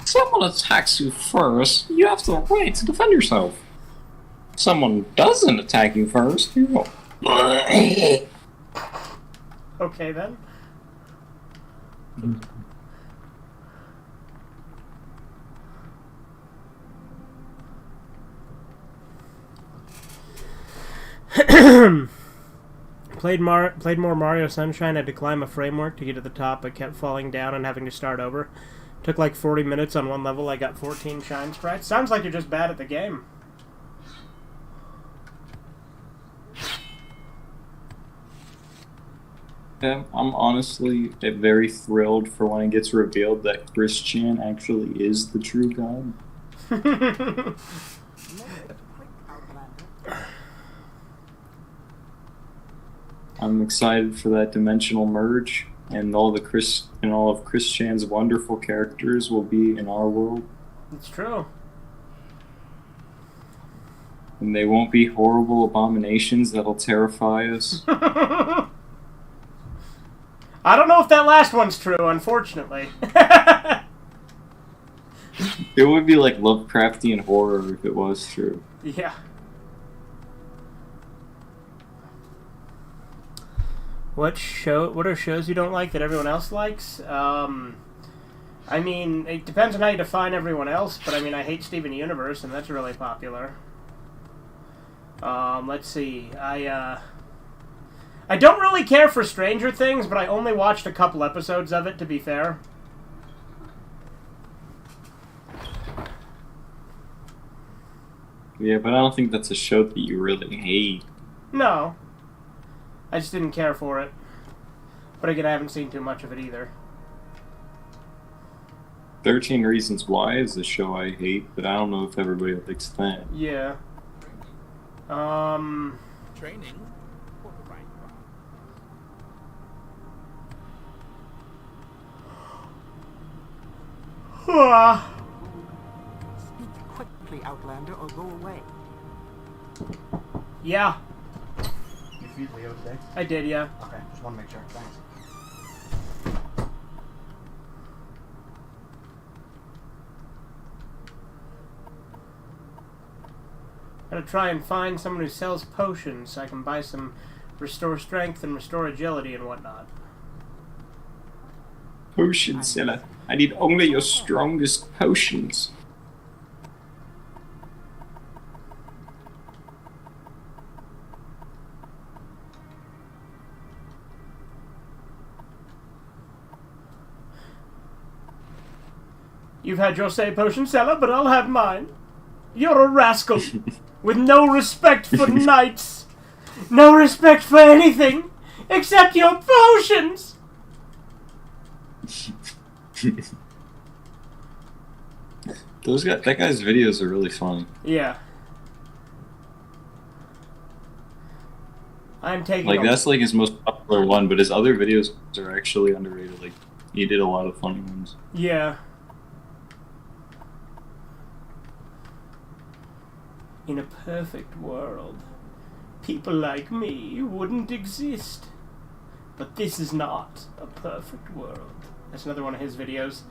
Someone attacks you first, you have the right to defend yourself. If someone doesn't attack you first, you go. Okay then. Played more Mario Sunshine. Had to climb a framework to get to the top, but kept falling down and having to start over. Took like 40 minutes on one level. I got 14 shine sprites. Sounds like you're just bad at the game. Yeah, I'm honestly very thrilled for when it gets revealed that Christian actually is the true God. Make it quick, Outlander. I'm excited for that dimensional merge, and all of Christian's wonderful characters will be in our world, It's true. and they won't be horrible abominations that'll terrify us. I don't know if that last one's true, unfortunately. It would be like Lovecraftian horror if it was true. Yeah. What are shows you don't like that everyone else likes? I mean, it depends on how you define everyone else, but I mean, I hate Steven Universe, and that's really popular. Let's see. I don't really care for Stranger Things, but I only watched a couple episodes of it, to be fair. Yeah, but I don't think that's a show that you really hate. No. I just didn't care for it. But again, I haven't seen too much of it either. 13 Reasons Why is a show I hate, but I don't know if everybody likes that. Yeah. Training for the right route. Speak quickly, Outlander, or go away. Yeah, You feed Leo today? I did, yeah. Okay, just want to make sure. Thanks. Gotta try and find someone who sells potions so I can buy some restore strength and restore agility and whatnot. Potion seller. I need only your strongest potions. You've had your say, potion seller, but I'll have mine. You're a rascal with no respect for knights. No respect for anything except your potions. That guy's videos are really funny. Yeah. I'm taking Like, a- that's like his most popular one, but his other videos are actually underrated. Like, he did a lot of funny ones. Yeah. In a perfect world, people like me wouldn't exist. But this is not a perfect world. That's another one of his videos.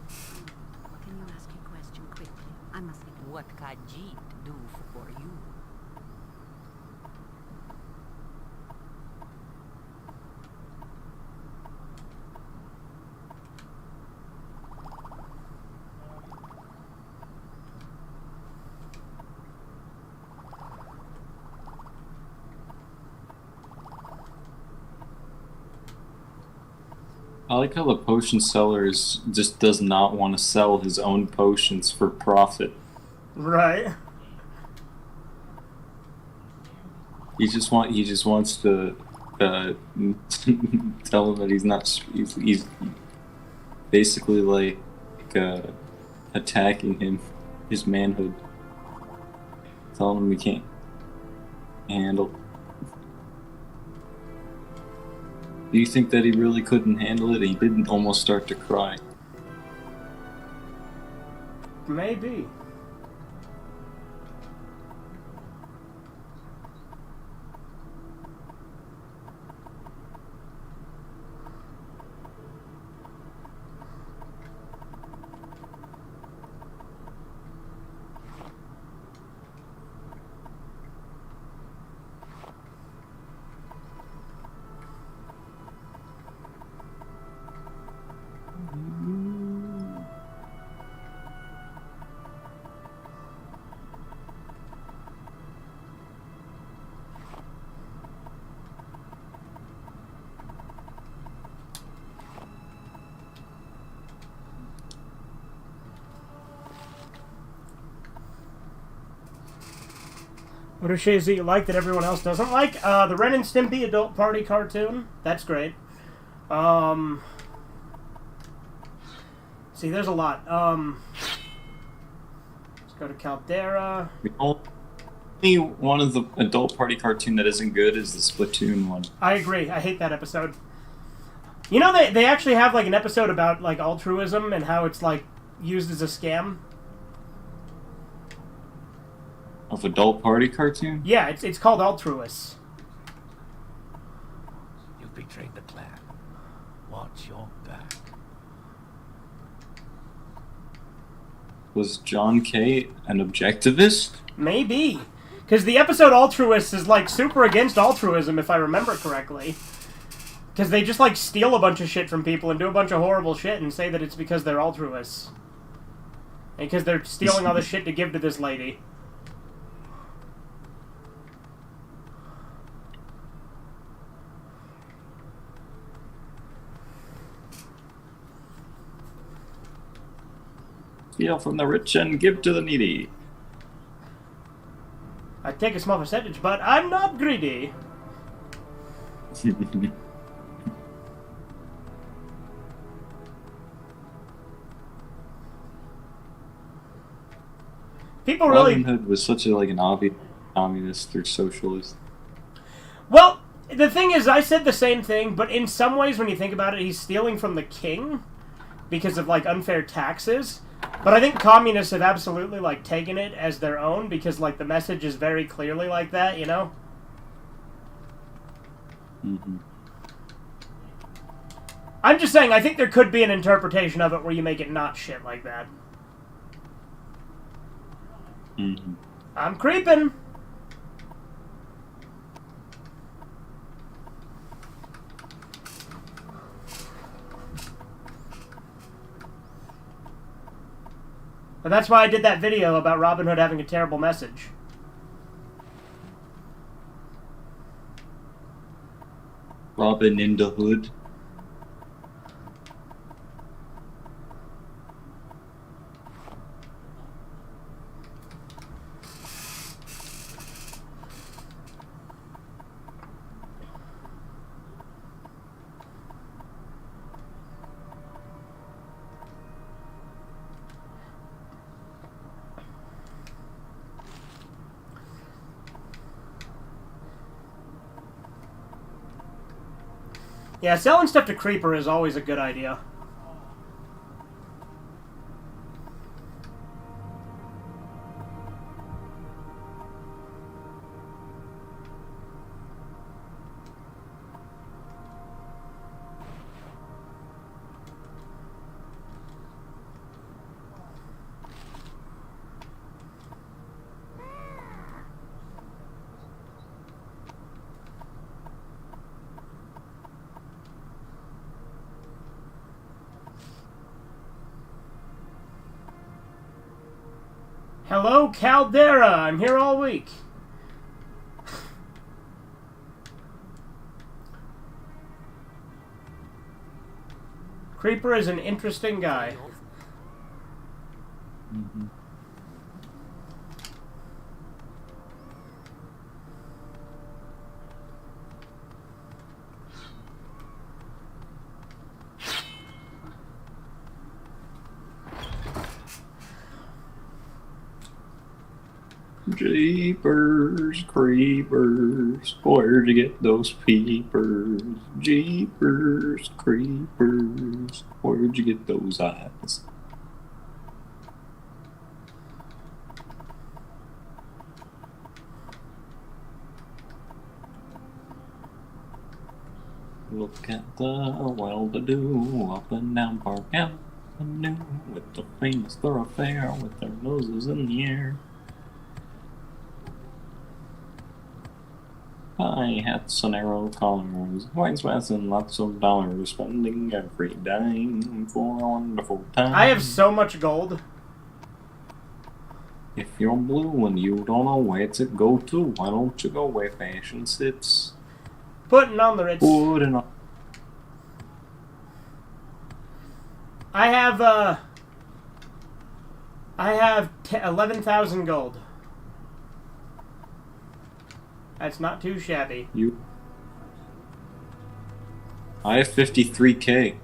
Can you ask your question quickly? I must be. What Khajiit do for you? I like how the potion seller just does not want to sell his own potions for profit. Right. He just wants to tell him that he's not. basically like uh, attacking him, his manhood, telling him he can't handle. Do you think that he really couldn't handle it? He didn't almost start to cry. Maybe. What are shades that you like that everyone else doesn't like? The Ren and Stimpy adult party cartoon. That's great. See, there's a lot. Let's go to Caldera. The only one of the adult party cartoon that isn't good is the Splatoon one. I agree. I hate that episode. You know, they actually have like an episode about like altruism and how it's like used as a scam. Of adult party cartoon? Yeah, it's called Altruists. You betrayed the clan. Watch your back. Was John K. an objectivist? Maybe. Because the episode Altruists is like super against altruism, if I remember correctly. Because they just like steal a bunch of shit from people and do a bunch of horrible shit and say that it's because they're altruists. And because they're stealing all the shit to give to this lady. Steal from the rich and give to the needy. I take a small percentage, but I'm not greedy. People really... Robin Hood was such a, like an obvious communist or socialist. Well, the thing is, I said the same thing, but in some ways, when you think about it, he's stealing from the king because of, like, unfair taxes. But I think communists have absolutely, like, taken it as their own because, like, the message is very clearly like that, you know? Mm-hmm. I'm just saying, I think there could be an interpretation of it where you make it not shit like that. Mm-hmm. I'm creeping. And that's why I did that video about Robin Hood having a terrible message. Robin in the Hood. Yeah, selling stuff to Creeper is always a good idea. Hello, Caldera! I'm here all week. Creeper is an interesting guy. Mm-hmm. Jeepers creepers, where'd you get those peepers? Jeepers creepers, where'd you get those eyes? Look at the well-to-do up and down Park Avenue with the famous thoroughfare with their noses in the air. High hats and arrow collars, white spats and lots of dollars, spending every dime for a wonderful time. I have so much gold. If you're blue and you don't know where to go to, why don't you go where fashion sits? Putting on the Ritz. Putting on. I have 11,000 gold. That's not too shabby. I have 53k.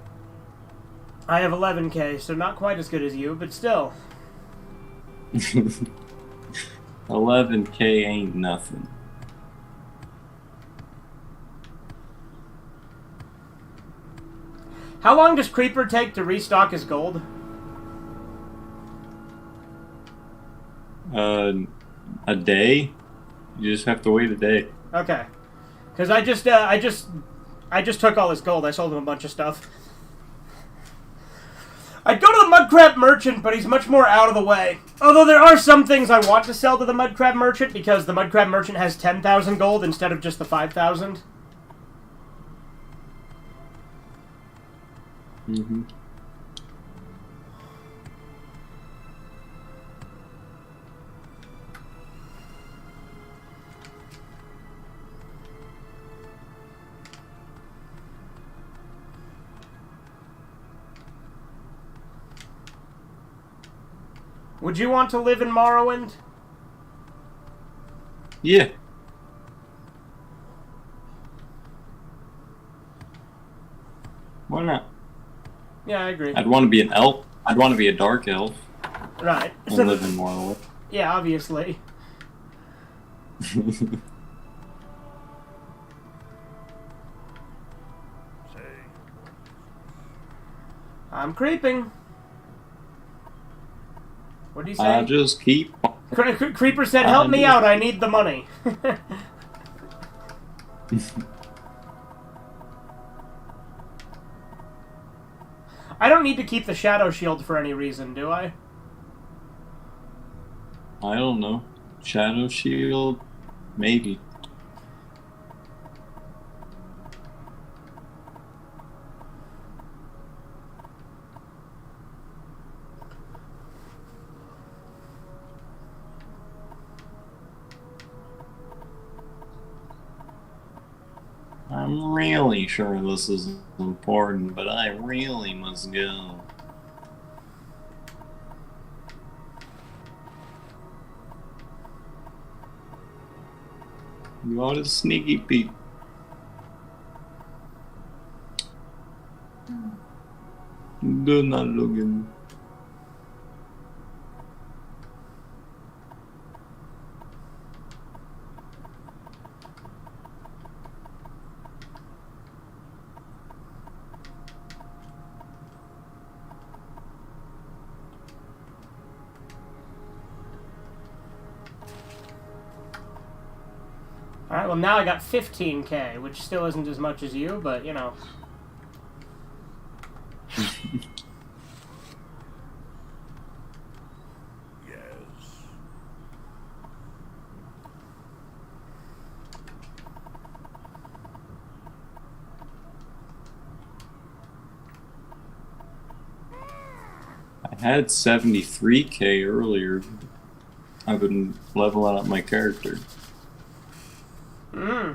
I have 11k, so not quite as good as you, but still. 11k ain't nothing. How long does Creeper take to restock his gold? A day? You just have to wait a day. Okay. Because I just took all his gold. I sold him a bunch of stuff. I'd go to the Mudcrab Merchant, but he's much more out of the way. Although there are some things I want to sell to the Mudcrab Merchant, because the Mudcrab Merchant has 10,000 gold instead of just the 5,000. Mm-hmm. Would you want to live in Morrowind? Yeah. Why not? Yeah, I agree. I'd want to be an elf. I'd want to be a dark elf. Right. And live in Morrowind. Yeah, obviously. I'm creeping. What do you say? I just keep. Creeper said, "Help me out. I need the money." I don't need to keep the shadow shield for any reason, do I? I don't know. Shadow shield, maybe. I'm really sure this is important, but I really must go. You are a sneaky Pete. Do not look at me. Alright, well now I got 15k, which still isn't as much as you, but, you know. Yes. I had 73k earlier. I've been leveling up my character. Hmm.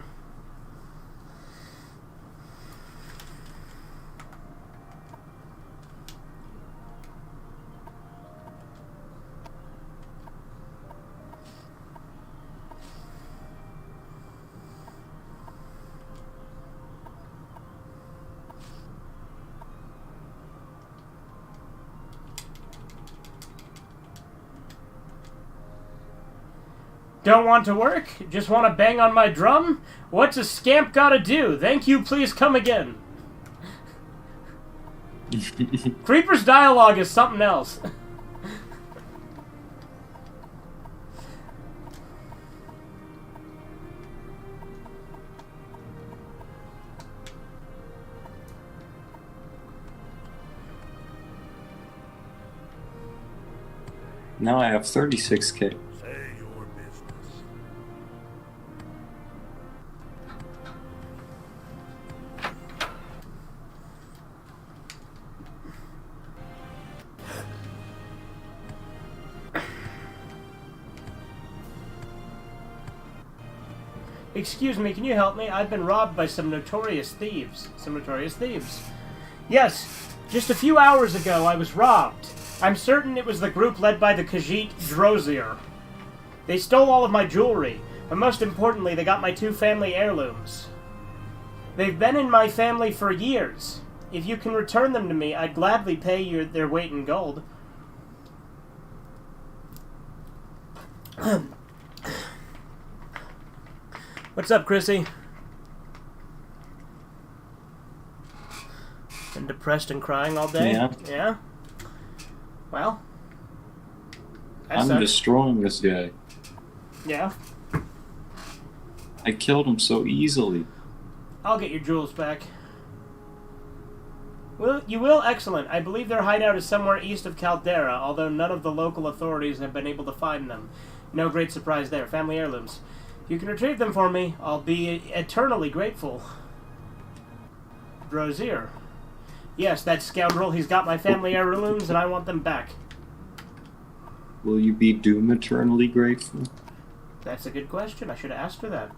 Don't want to work? Just want to bang on my drum? What's a scamp gotta do? Thank you, please come again. Creeper's dialogue is something else. Now I have 36k. Say your business. Excuse me, can you help me? I've been robbed by some notorious thieves. Yes, just a few hours ago I was robbed. I'm certain it was the group led by the Khajiit Drozier. They stole all of my jewelry, but most importantly, they got my 2 family heirlooms. They've been in my family for years. If you can return them to me, I'd gladly pay you their weight in gold. What's up, Chrissy? Been depressed and crying all day? Yeah. Yeah? Well, I'm destroying this guy. Yeah? I killed him so easily. I'll get your jewels back. Well, you will? Excellent. I believe their hideout is somewhere east of Caldera, although none of the local authorities have been able to find them. No great surprise there. Family heirlooms. If you can retrieve them for me, I'll be eternally grateful. Drozier. Yes, that scoundrel. He's got my family heirlooms, and I want them back. Will you be doom eternally grateful? That's a good question. I should have asked her that.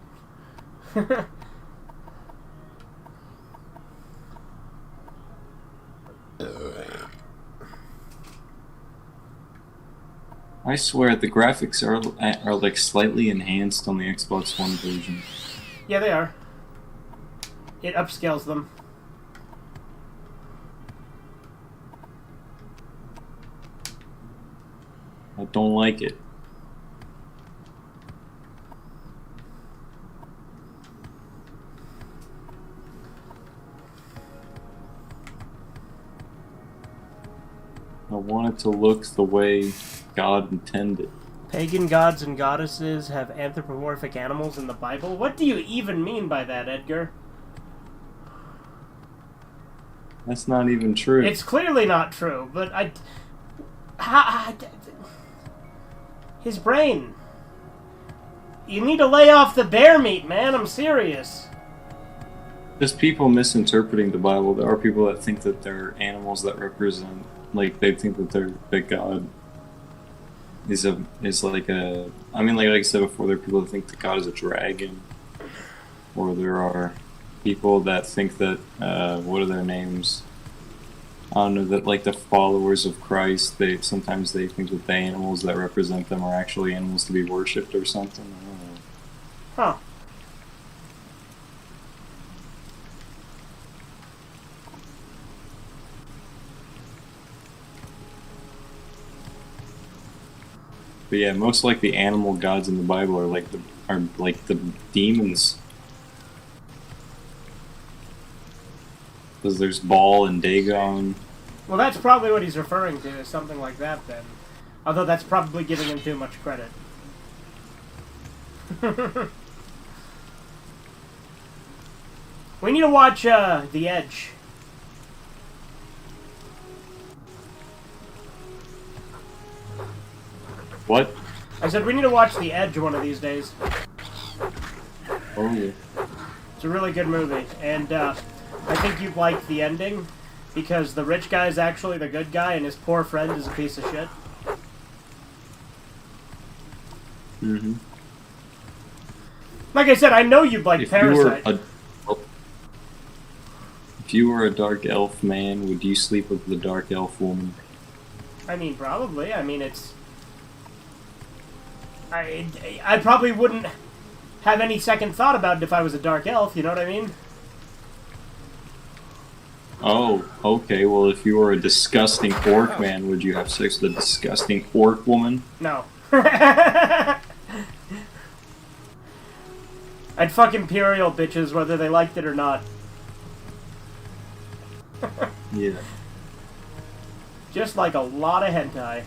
I swear the graphics are like slightly enhanced on the Xbox One version. Yeah, they are. It upscales them. I don't like it. I want it to look the way God intended. Pagan gods and goddesses have anthropomorphic animals in the Bible? What do you even mean by that, Edgar? That's not even true. It's clearly not true, but his brain. You need to lay off the bear meat, man. I'm serious. Just people misinterpreting the Bible. There are people that think that they're animals that represent, like, they think that God is like a. I mean, like I said before, there are people that think that God is a dragon, or there are people that think that what are their names? I don't know, that like the followers of Christ, sometimes they think that the animals that represent them are actually animals to be worshipped or something. I don't know. Huh. But yeah, most like the animal gods in the Bible are like the demons. Because there's Baal and Dagon. Well, that's probably what he's referring to, is something like that, then. Although that's probably giving him too much credit. We need to watch The Edge. What? I said we need to watch The Edge one of these days. Oh yeah. It's a really good movie, and I think you'd like the ending, because the rich guy is actually the good guy, and his poor friend is a piece of shit. Mm-hmm. Like I said, I know you'd like Parasite. If you were a dark elf man, would you sleep with the dark elf woman? I mean, probably. I mean, it's... I probably wouldn't have any second thought about it if I was a dark elf, you know what I mean? Oh, okay. Well, if you were a disgusting orc man, would you have sex with a disgusting orc woman? No. I'd fuck Imperial bitches whether they liked it or not. Yeah. Just like a lot of hentai.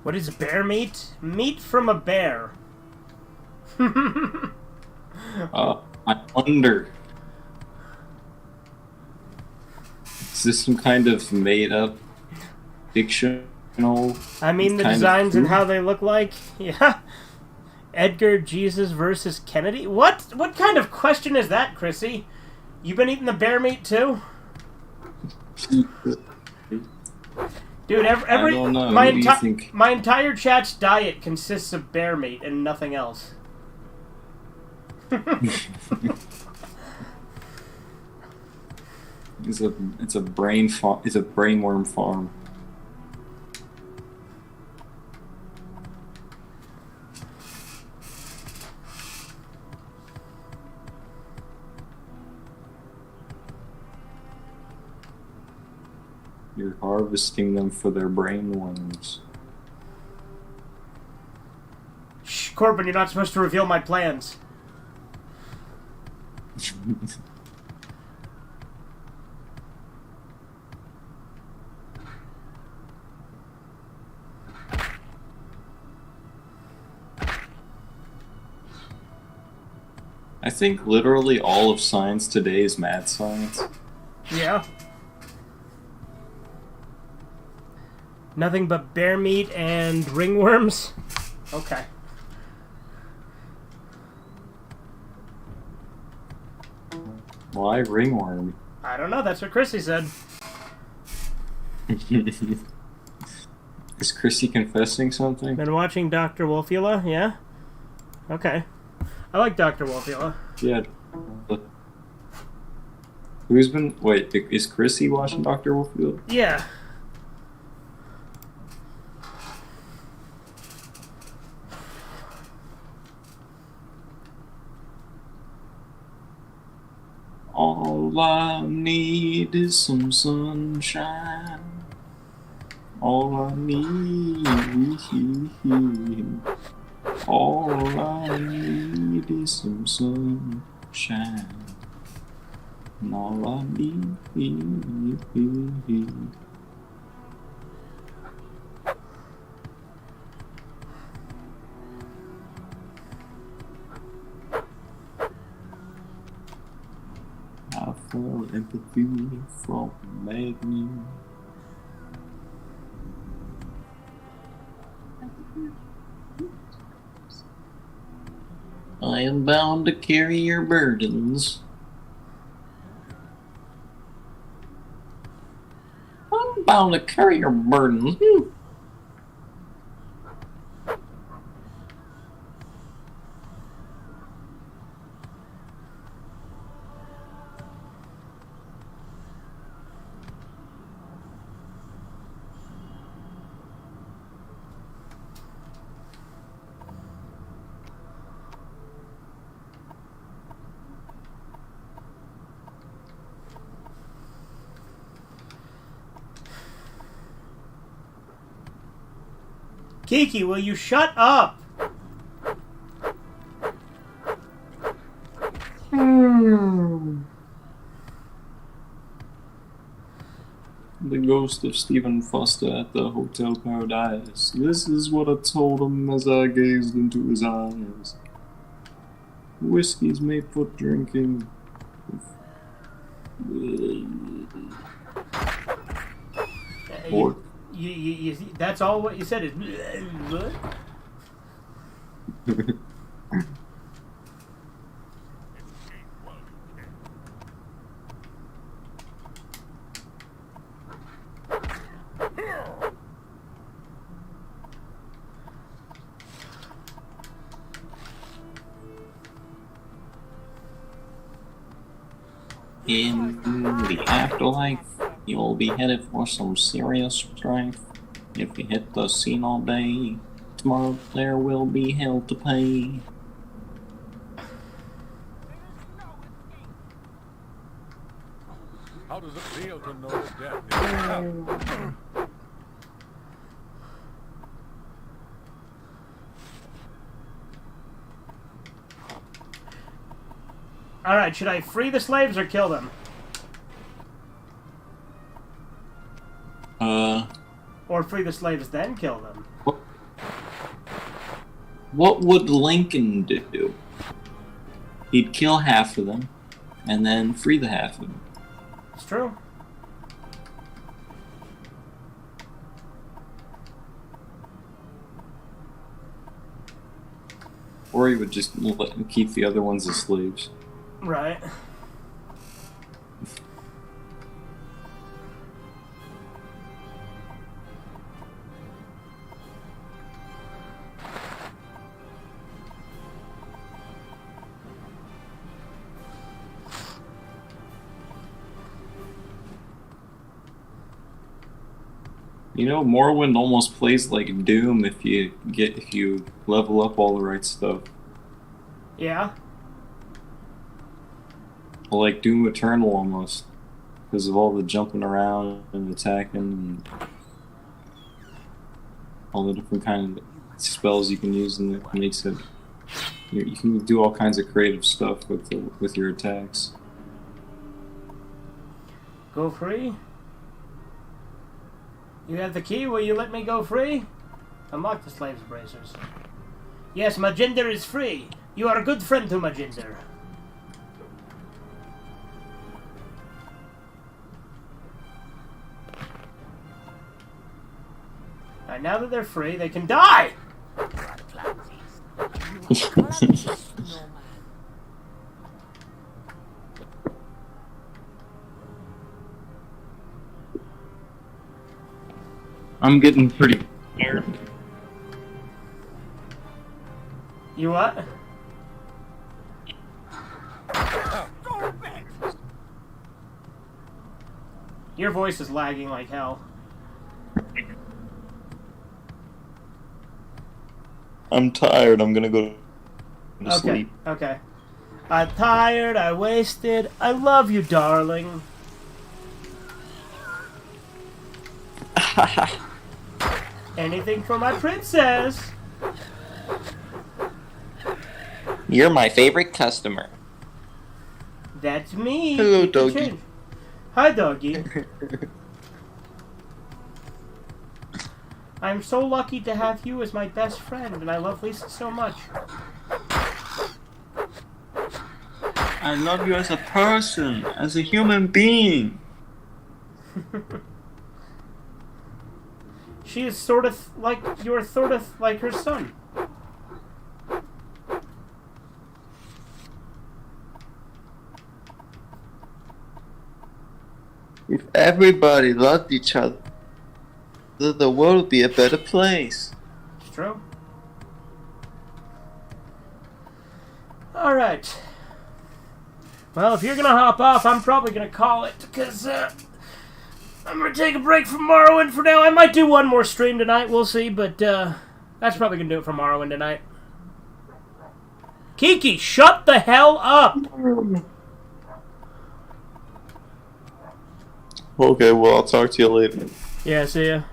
What is bear meat? Meat from a bear. I wonder. Is this some kind of made-up fictional? I mean, the designs and how they look like. Yeah. Edgar Jesus versus Kennedy? What? What kind of question is that, Chrissy? You been eating the bear meat too? Dude, I don't know. my entire chat's diet consists of bear meat and nothing else. It's a brainworm farm. You're harvesting them for their brainworms. Shh, Corbin, you're not supposed to reveal my plans. I think literally all of science today is mad science. Yeah. Nothing but bear meat and ringworms? Okay. Why ringworm? I don't know, that's what Chrissy said. Is Chrissy confessing something? Been watching Dr. Wolfula, yeah? Okay. I like Dr. Wolfula. Yeah. Who's been... Wait, is Chrissy watching Dr. Wolffield? Yeah. All I need is some sunshine. All I need, all I need is some sunshine. And all I need. I felt empathy from Magnum. I am bound to carry your burdens. I'm bound to carry your burdens. Kiki, will you shut up? The ghost of Stephen Foster at the Hotel Paradise. This is what I told him as I gazed into his eyes. Whiskey's made for drinking. Or That's all what you said is... In the afterlife, you'll be headed for some serious strife. If you hit the scene all day, tomorrow there will be hell to pay. How does it feel to know that death is death? Alright, should I free the slaves or kill them? Or free the slaves then kill them? What would Lincoln do? He'd kill half of them, and then free the half of them. It's true. Or he would just keep the other ones as slaves. Right. You know, Morrowind almost plays like Doom if you level up all the right stuff. Yeah. Like Doom Eternal almost, because of all the jumping around and attacking and all the different kind of spells you can use, and it makes it you can do all kinds of creative stuff with your attacks. Go free? You have the key, will you let me go free? Unlock the slave's bracers. Yes, Maginder is free. You are a good friend to Maginder. Alright, now that they're free, they can die! I'm getting pretty tired. You what? Your voice is lagging like hell. I'm tired. I'm gonna go to sleep. Okay. I'm tired, I wasted. I love you, darling. Anything for my princess. You're my favorite customer. That's me. Hello, You can doggy. change. Hi, doggy. I'm so lucky to have you as my best friend, and I love Lisa so much. I love you as a person, as a human being. She is sort of like, you're sort of like her son. If everybody loved each other, the world would be a better place. It's true. Alright. Well, if you're gonna hop off, I'm probably gonna call it, because, I'm gonna take a break from Morrowind for now. I might do one more stream tonight, we'll see, but, that's probably gonna do it for Morrowind tonight. Kiki, shut the hell up! Okay, well, I'll talk to you later. Yeah, see ya.